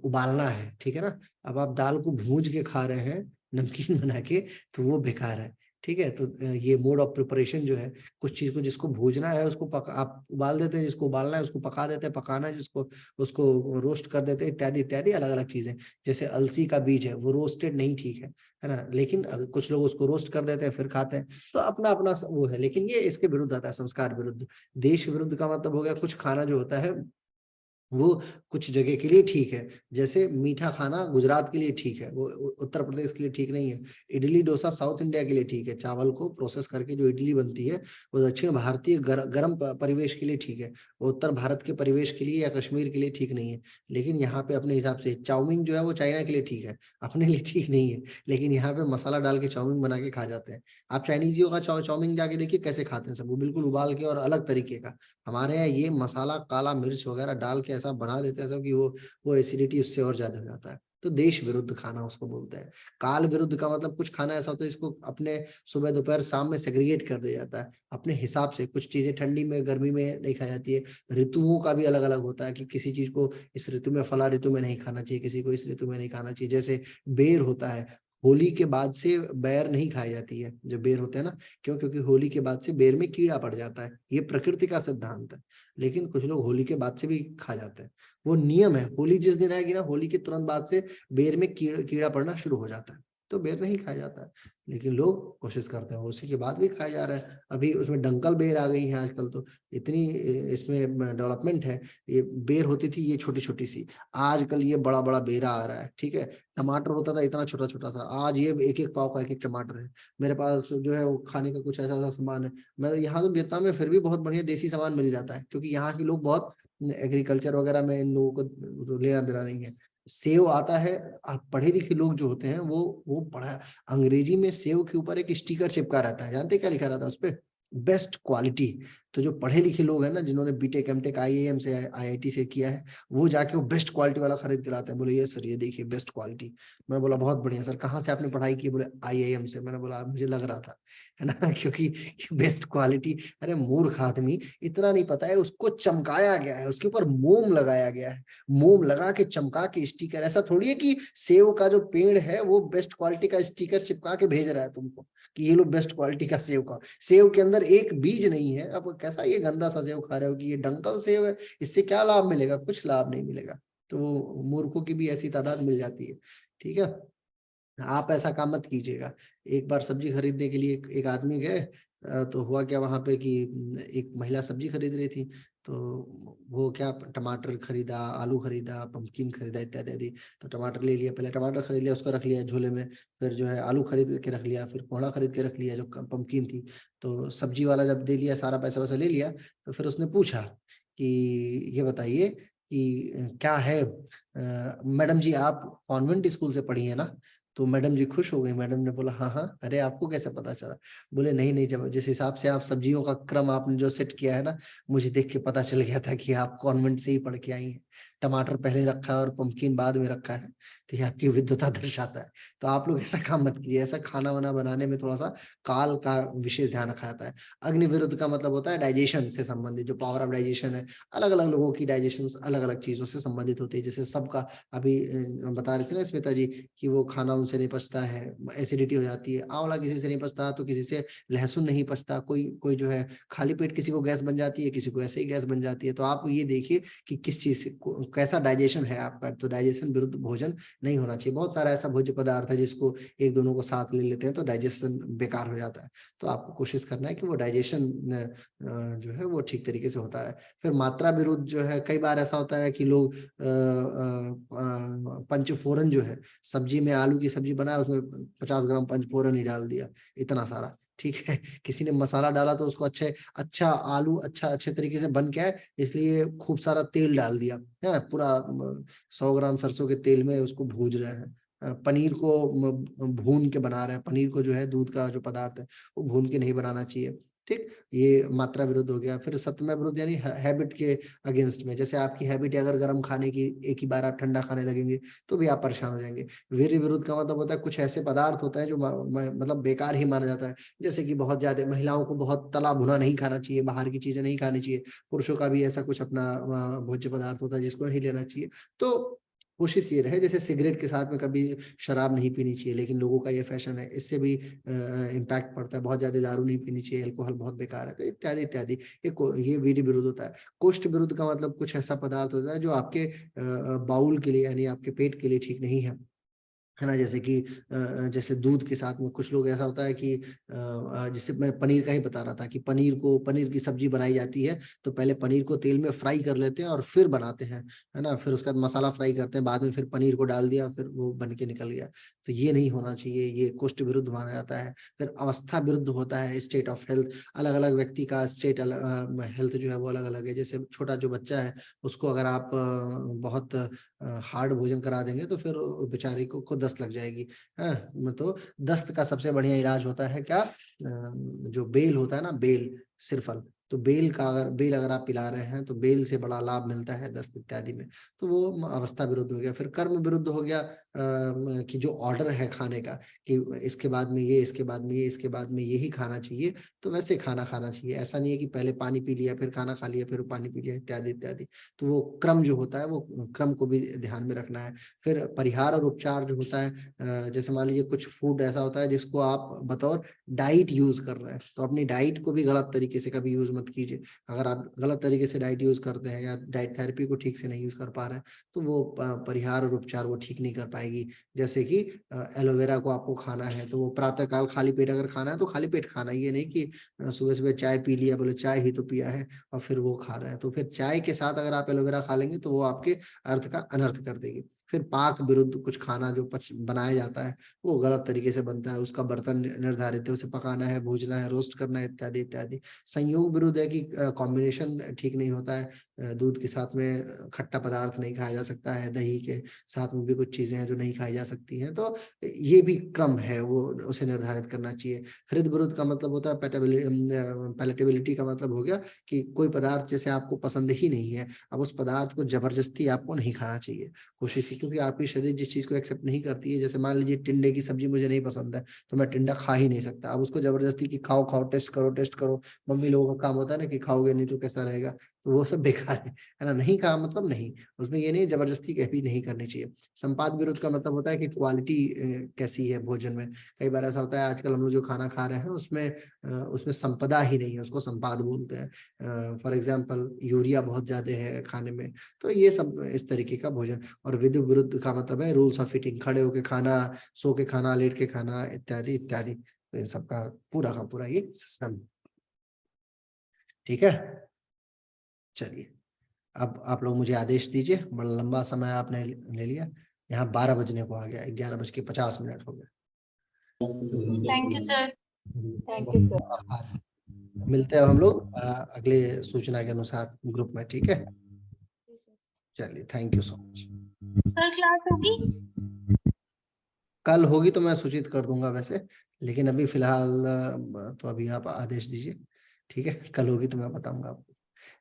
उबालना है, ठीक है ना। अब आप दाल को भूंज के खा रहे हैं नमकीन बना के, तो वो बेकार है, ठीक है। तो ये मोड ऑफ प्रिपरेशन जो है, कुछ चीज को जिसको भूजना है उसको आप उबाल देते हैं, जिसको उबालना है उसको पका देते हैं, पकाना है जिसको उसको रोस्ट कर देते हैं, इत्यादि इत्यादि अलग अलग चीजें। जैसे अलसी का बीज है, वो रोस्टेड नहीं ठीक है ना, लेकिन कुछ लोग उसको रोस्ट कर देते हैं फिर खाते हैं, तो अपना अपना वो है। लेकिन ये इसके विरुद्ध आता है, संस्कार विरुद्ध। देश विरुद्ध का मतलब हो गया कुछ खाना जो होता है वो कुछ जगह के लिए ठीक है, जैसे मीठा खाना गुजरात के लिए ठीक है, वो उत्तर प्रदेश के लिए ठीक नहीं है। इडली डोसा साउथ इंडिया के लिए ठीक है, चावल को प्रोसेस करके जो इडली बनती है वो दक्षिण भारतीय गर्म परिवेश के लिए ठीक है, वो उत्तर भारत के परिवेश के लिए या कश्मीर के लिए ठीक नहीं है। लेकिन यहाँ पे अपने हिसाब से चाउमीन जो है वो चाइना के लिए ठीक है, अपने लिए ठीक नहीं है, लेकिन यहाँ पे मसाला डाल के चाउमीन बना के खा जाते हैं। आप चाइनीजियों का चाउमीन जाके देखिए कैसे खाते हैं सब, वो बिल्कुल उबाल के और अलग तरीके का। हमारे यहाँ ये मसाला काला मिर्च वगैरह डाल के ऐसा बना देते हैं सब कि वो एसिडिटी उससे और ज्यादा हो जाता है। तो देश विरुद्ध खाना उसको बोलते हैं। काल विरुद्ध का मतलब कुछ खाना ऐसा होता है इसको अपने सुबह दोपहर शाम में सेग्रीगेट कर दिया जाता है अपने हिसाब से। कुछ चीजें ठंडी में गर्मी में नहीं खाई जाती है। ऋतुओं का भी अलग अलग होता है कि किसी चीज को इस ऋतु में फला ऋतु में नहीं खाना चाहिए, किसी को इस ऋतु में नहीं खाना चाहिए। जैसे बेर होता है, होली के बाद से बेर नहीं खाई जाती है, जो बेर होते हैं ना, क्यों? क्योंकि होली के बाद से बेर में कीड़ा पड़ जाता है, ये प्रकृति का सिद्धांत है। लेकिन कुछ लोग होली के बाद से भी खा जाते हैं, वो नियम है। होली जिस दिन आएगी ना, होली के तुरंत बाद से बेर में कीड़ा पड़ना शुरू हो जाता है, तो बेर नहीं खाया जाता है। लेकिन लोग कोशिश करते हैं, उसी के बाद भी खाया जा रहा है। अभी उसमें डंकल बेर आ गई है आजकल, तो इतनी इसमें डेवलपमेंट है। ये बेर होती थी ये छोटी छोटी सी, आजकल ये बड़ा बड़ा बेरा आ रहा है, ठीक है। टमाटर होता था इतना छोटा छोटा सा, आज ये एक एक पाव का एक एक टमाटर है। मेरे पास जो है वो खाने का कुछ ऐसा ऐसा सामान है। मैं यहाँ तो वियतनाम में फिर भी बहुत बढ़िया देसी सामान मिल जाता है, क्योंकि यहाँ के लोग बहुत एग्रीकल्चर वगैरह में इन लोगों को लेना देना नहीं है। सेव आता है, आप पढ़े लिखे लोग जो होते हैं वो पढ़ा, अंग्रेजी में सेव के ऊपर एक स्टिकर चिपका रहता है, जानते क्या लिखा रहता है उस पे? Best quality. तो जो पढ़े लिखे लोग हैं ना, जिन्होंने बीटेक एमटेक आईआईएम से आईआईटी से किया है, वो जाके वो बेस्ट क्वालिटी वाला खरीद के लाते हैं। बोले ये सर ये देखिए बेस्ट क्वालिटी। मैं बोला बहुत बढ़िया सर, कहाँ से आपने पढ़ाई की? बोले आईआईएम से। मैंने बोला मुझे लग रहा था, है ना, क्योंकि बेस्ट क्वालिटी। अरे मूर्ख आदमी, इतना नहीं पता है उसको चमकाया गया है, उसके ऊपर मोम लगाया गया है, मोम लगा के चमका के स्टिकर। ऐसा थोड़ी है कि सेव का जो पेड़ है वो बेस्ट क्वालिटी का स्टिकर चिपका के भेज रहा है तुमको कि ये लो बेस्ट क्वालिटी का सेव का। सेव के अंदर एक बीज नहीं है। अब कैसा ये गंदा सा सेव खा रहे हो कि ये डंकल सेव है, इससे क्या लाभ मिलेगा? कुछ लाभ नहीं मिलेगा। तो मूर्खों की भी ऐसी तादाद मिल जाती है, ठीक है। आप ऐसा काम मत कीजिएगा। एक बार सब्जी खरीदने के लिए एक आदमी गए, तो हुआ क्या वहां पे कि एक महिला सब्जी खरीद रही थी, तो वो क्या टमाटर खरीदा, आलू खरीदा, पंपकिन खरीदा इत्यादि इत्यादि। तो टमाटर ले लिया, पहले टमाटर खरीद लिया, उसको रख लिया झोले में, फिर जो है आलू खरीद के रख लिया, फिर कोहड़ा खरीद के रख लिया जो पंपकिन थी। तो सब्जी वाला जब दे लिया, सारा पैसा वैसा ले लिया, तो फिर उसने पूछा कि ये बताइए कि क्या है मैडम जी, आप कॉन्वेंट स्कूल से पढ़ी है ना? तो मैडम जी खुश हो गई। मैडम ने बोला हाँ हाँ, अरे आपको कैसे पता चला? बोले नहीं नहीं, जब जिस हिसाब से आप सब्जियों का क्रम आपने जो सेट किया है ना, मुझे देख के पता चल गया था कि आप कॉन्वेंट से ही पढ़ के आई हैं। टमाटर पहले रखा है और पंपकिन बाद में रखा है, तो ये आपकी विद्वता दर्शाता है। तो आप लोग ऐसा काम मत कीजिए। ऐसा खाना वाना बनाने में थोड़ा सा काल का विशेष ध्यान रखा जाता है। अग्नि विरुद्ध का मतलब होता है डाइजेशन से संबंधित, जो पावर ऑफ डाइजेशन है। अलग अलग लोगों की डाइजेशन अलग अलग चीजों से संबंधित होती है। जैसे सबका अभी बता रहे थे ना स्मिता जी कि वो खाना उनसे नहीं पचता है, एसिडिटी हो जाती है। आंवला किसी से नहीं पचता, तो किसी से लहसुन नहीं पचता। कोई जो है खाली पेट किसी को गैस बन जाती है, किसी को ऐसे ही गैस बन जाती है। तो आप ये देखिए कि किस चीज से कैसा डाइजेशन है आपका। तो डाइजेशन विरुद्ध भोजन नहीं होना चाहिए। बहुत सारा ऐसा भोज्य पदार्थ है जिसको एक दोनों को साथ ले लेते हैं तो डाइजेशन बेकार हो जाता है। तो आपको कोशिश करना है कि वो डाइजेशन जो है वो ठीक तरीके से होता है। फिर मात्रा विरुद्ध जो है, कई बार ऐसा होता है कि लोग पंचफोरन जो है, सब्जी में आलू की सब्जी बनाया, उसमें 50 ग्राम पंचफोरन ही डाल दिया, इतना सारा, ठीक है। किसी ने मसाला डाला तो उसको अच्छा आलू अच्छे तरीके से बन के आए, इसलिए खूब सारा तेल डाल दिया है, पूरा 100 ग्राम सरसों के तेल में उसको भूज रहे हैं। पनीर को भून के बना रहे हैं। पनीर को जो है दूध का जो पदार्थ है वो भून के नहीं बनाना चाहिए, ठीक। ये मात्रा विरुद्ध हो गया। फिर सत्यम विरुद्ध यानी हैबिट के अगेंस्ट में। जैसे आपकी हैबिट है अगर गर्म खाने की, एक ही बार आप ठंडा खाने लगेंगे तो भी आप परेशान हो जाएंगे। वीर्य विरुद्ध का मतलब होता है कुछ ऐसे पदार्थ होता है जो मतलब बेकार ही माना जाता है। जैसे कि बहुत ज्यादा महिलाओं को बहुत तला भुना नहीं खाना चाहिए, बाहर की चीजें नहीं खानी चाहिए। पुरुषों का भी ऐसा कुछ अपना भोज्य पदार्थ होता है जिसको नहीं लेना चाहिए। तो कोशिश ये रहे, जैसे सिगरेट के साथ में कभी शराब नहीं पीनी चाहिए, लेकिन लोगों का ये फैशन है, इससे भी इम्पैक्ट पड़ता है। बहुत ज्यादा दारू नहीं पीनी चाहिए, अल्कोहल बहुत बेकार है, तो इत्यादि इत्यादि। ये वीर्य विरुद्ध होता है। कोष्ठ विरुद्ध का मतलब कुछ ऐसा पदार्थ होता है जो आपके बाउल के लिए यानी आपके पेट के लिए ठीक नहीं है ना। जैसे कि जैसे दूध के साथ में कुछ लोग ऐसा होता है कि जिससे मैं पनीर का ही बता रहा था कि पनीर की सब्जी बनाई जाती है तो पहले पनीर को तेल में फ्राई कर लेते हैं और फिर बनाते हैं, है ना। फिर उसके बाद मसाला फ्राई करते हैं, बाद में फिर पनीर को डाल दिया, फिर वो बन के निकल गया। तो ये नहीं होना चाहिए, ये कोष्ठ विरुद्ध माना जाता है। फिर अवस्था विरुद्ध होता है स्टेट ऑफ हेल्थ। अलग अलग व्यक्ति का स्टेट हेल्थ जो है वो अलग अलग है। जैसे छोटा जो बच्चा है उसको अगर आप बहुत हार्ड भोजन करा देंगे तो फिर बेचारे को दस्त लग जाएगी। तो दस्त का सबसे बढ़िया इलाज होता है क्या, जो बेल होता है ना, बेल सिरफल। तो बेल अगर आप पिला रहे हैं तो बेल से बड़ा लाभ मिलता है दस्त इत्यादि में। तो वो अवस्था विरुद्ध हो गया। फिर कर्म विरुद्ध हो गया कि जो ऑर्डर है खाने का कि इसके बाद में ये, इसके बाद में ये, इसके बाद में यही खाना चाहिए, तो वैसे खाना खाना चाहिए। ऐसा नहीं है कि पहले पानी पी लिया फिर खाना खा लिया फिर पानी पी लिया इत्यादि इत्यादि। तो वो क्रम जो होता है वो क्रम को भी ध्यान में रखना है। फिर परिहार और उपचार जो होता है, जैसे मान लीजिए कुछ फूड ऐसा होता है जिसको आप बतौर डाइट यूज कर रहे हैं, तो अपनी डाइट को भी गलत तरीके से कभी यूज मत कीजिए। अगर आप गलत तरीके से डाइट यूज करते हैं या डाइट थेरेपी को ठीक से नहीं यूज कर पा रहे हैं तो वो परिहार और उपचार वो ठीक नहीं कर पाएगी। जैसे कि एलोवेरा को आपको खाना है तो वो प्रातः काल खाली पेट अगर खाना है तो खाली पेट खाना, ये नहीं कि सुबह सुबह चाय पी लिया, बोले चाय ही तो पिया है और फिर वो खा रहे हैं। तो फिर चाय के साथ अगर आप एलोवेरा खा लेंगे तो वो आपके अर्थ का अनर्थ कर देगी। फिर पाक विरुद्ध कुछ खाना जो बनाया जाता है वो गलत तरीके से बनता है, उसका बर्तन निर्धारित है, उसे पकाना है, भूजना है, रोस्ट करना है इत्यादि इत्यादि। संयोग विरुद्ध है कि कॉम्बिनेशन ठीक नहीं होता है। दूध के साथ में खट्टा पदार्थ नहीं खाया जा सकता है, दही के साथ में भी कुछ चीजें हैं जो नहीं खाई जा सकती हैं। तो ये भी क्रम है, वो उसे निर्धारित करना चाहिए। हृद विरुद्ध का मतलब होता है पैलेटेबिलिटी का मतलब हो गया कि कोई पदार्थ जैसे आपको पसंद ही नहीं है, अब उस पदार्थ को जबरदस्ती आपको नहीं खाना चाहिए। कोशिश, क्योंकि आपकी शरीर जिस चीज को एक्सेप्ट नहीं करती है, जैसे मान लीजिए टिंडे की सब्जी मुझे नहीं पसंद है तो मैं टिंडा खा ही नहीं सकता। अब उसको जबरदस्ती कि खाओ खाओ, टेस्ट करो टेस्ट करो, मम्मी लोगों का काम होता है ना कि खाओगे नहीं तो कैसा रहेगा, तो वो सब बेकार है ना। नहीं कहा मतलब नहीं, उसमें ये नहीं जबरदस्ती कभी नहीं करनी चाहिए। संपाद विरुद्ध का मतलब होता है कि क्वालिटी कैसी है भोजन में। कई बार ऐसा होता है आजकल हम लोग जो खाना खा रहे हैं उसमें संपदा ही नहीं है, उसको संपाद बोलते हैं। फॉर एग्जाम्पल यूरिया बहुत ज्यादा है खाने में, तो ये सब इस तरीके का भोजन। और विधि विरुद्ध का मतलब है रूल्स ऑफ ईटिंग, खड़े होके खाना, सो के खाना, लेट के खाना, इत्यादि इत्यादि। तो इन सबका पूरा का पूरा ये सिस्टम। ठीक है, चलिए अब आप लोग मुझे आदेश दीजिए। बड़ा लंबा समय आपने ले लिया, यहाँ 12 बजने को आ गया, 11:50 हो गए। Thank you sir. Thank you sir. आभार। मिलते हैं हम लोग अगले सूचना के अनुसार ग्रुप में, ठीक है। चलिए, थैंक यू सो मच। कल क्लास होगी? कल होगी तो मैं सूचित कर दूंगा वैसे, लेकिन अभी फिलहाल तो अभी आप आदेश दीजिए, ठीक है। कल होगी तो मैं बताऊंगा आपको,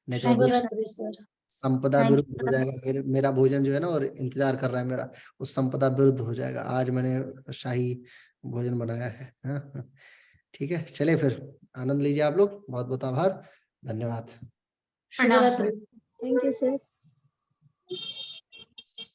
नहीं तो शुभरात्रि सर। संपदा विरुद्ध हो जाएगा। मेरा भोजन जो है ना, और इंतजार कर रहा है मेरा, उस संपदा विरुद्ध हो जाएगा। आज मैंने शाही भोजन बनाया है। हाँ, ठीक है, चलिए फिर आनंद लीजिए आप लोग। बहुत बहुत आभार, धन्यवाद। प्रणाम सर। Thank you sir.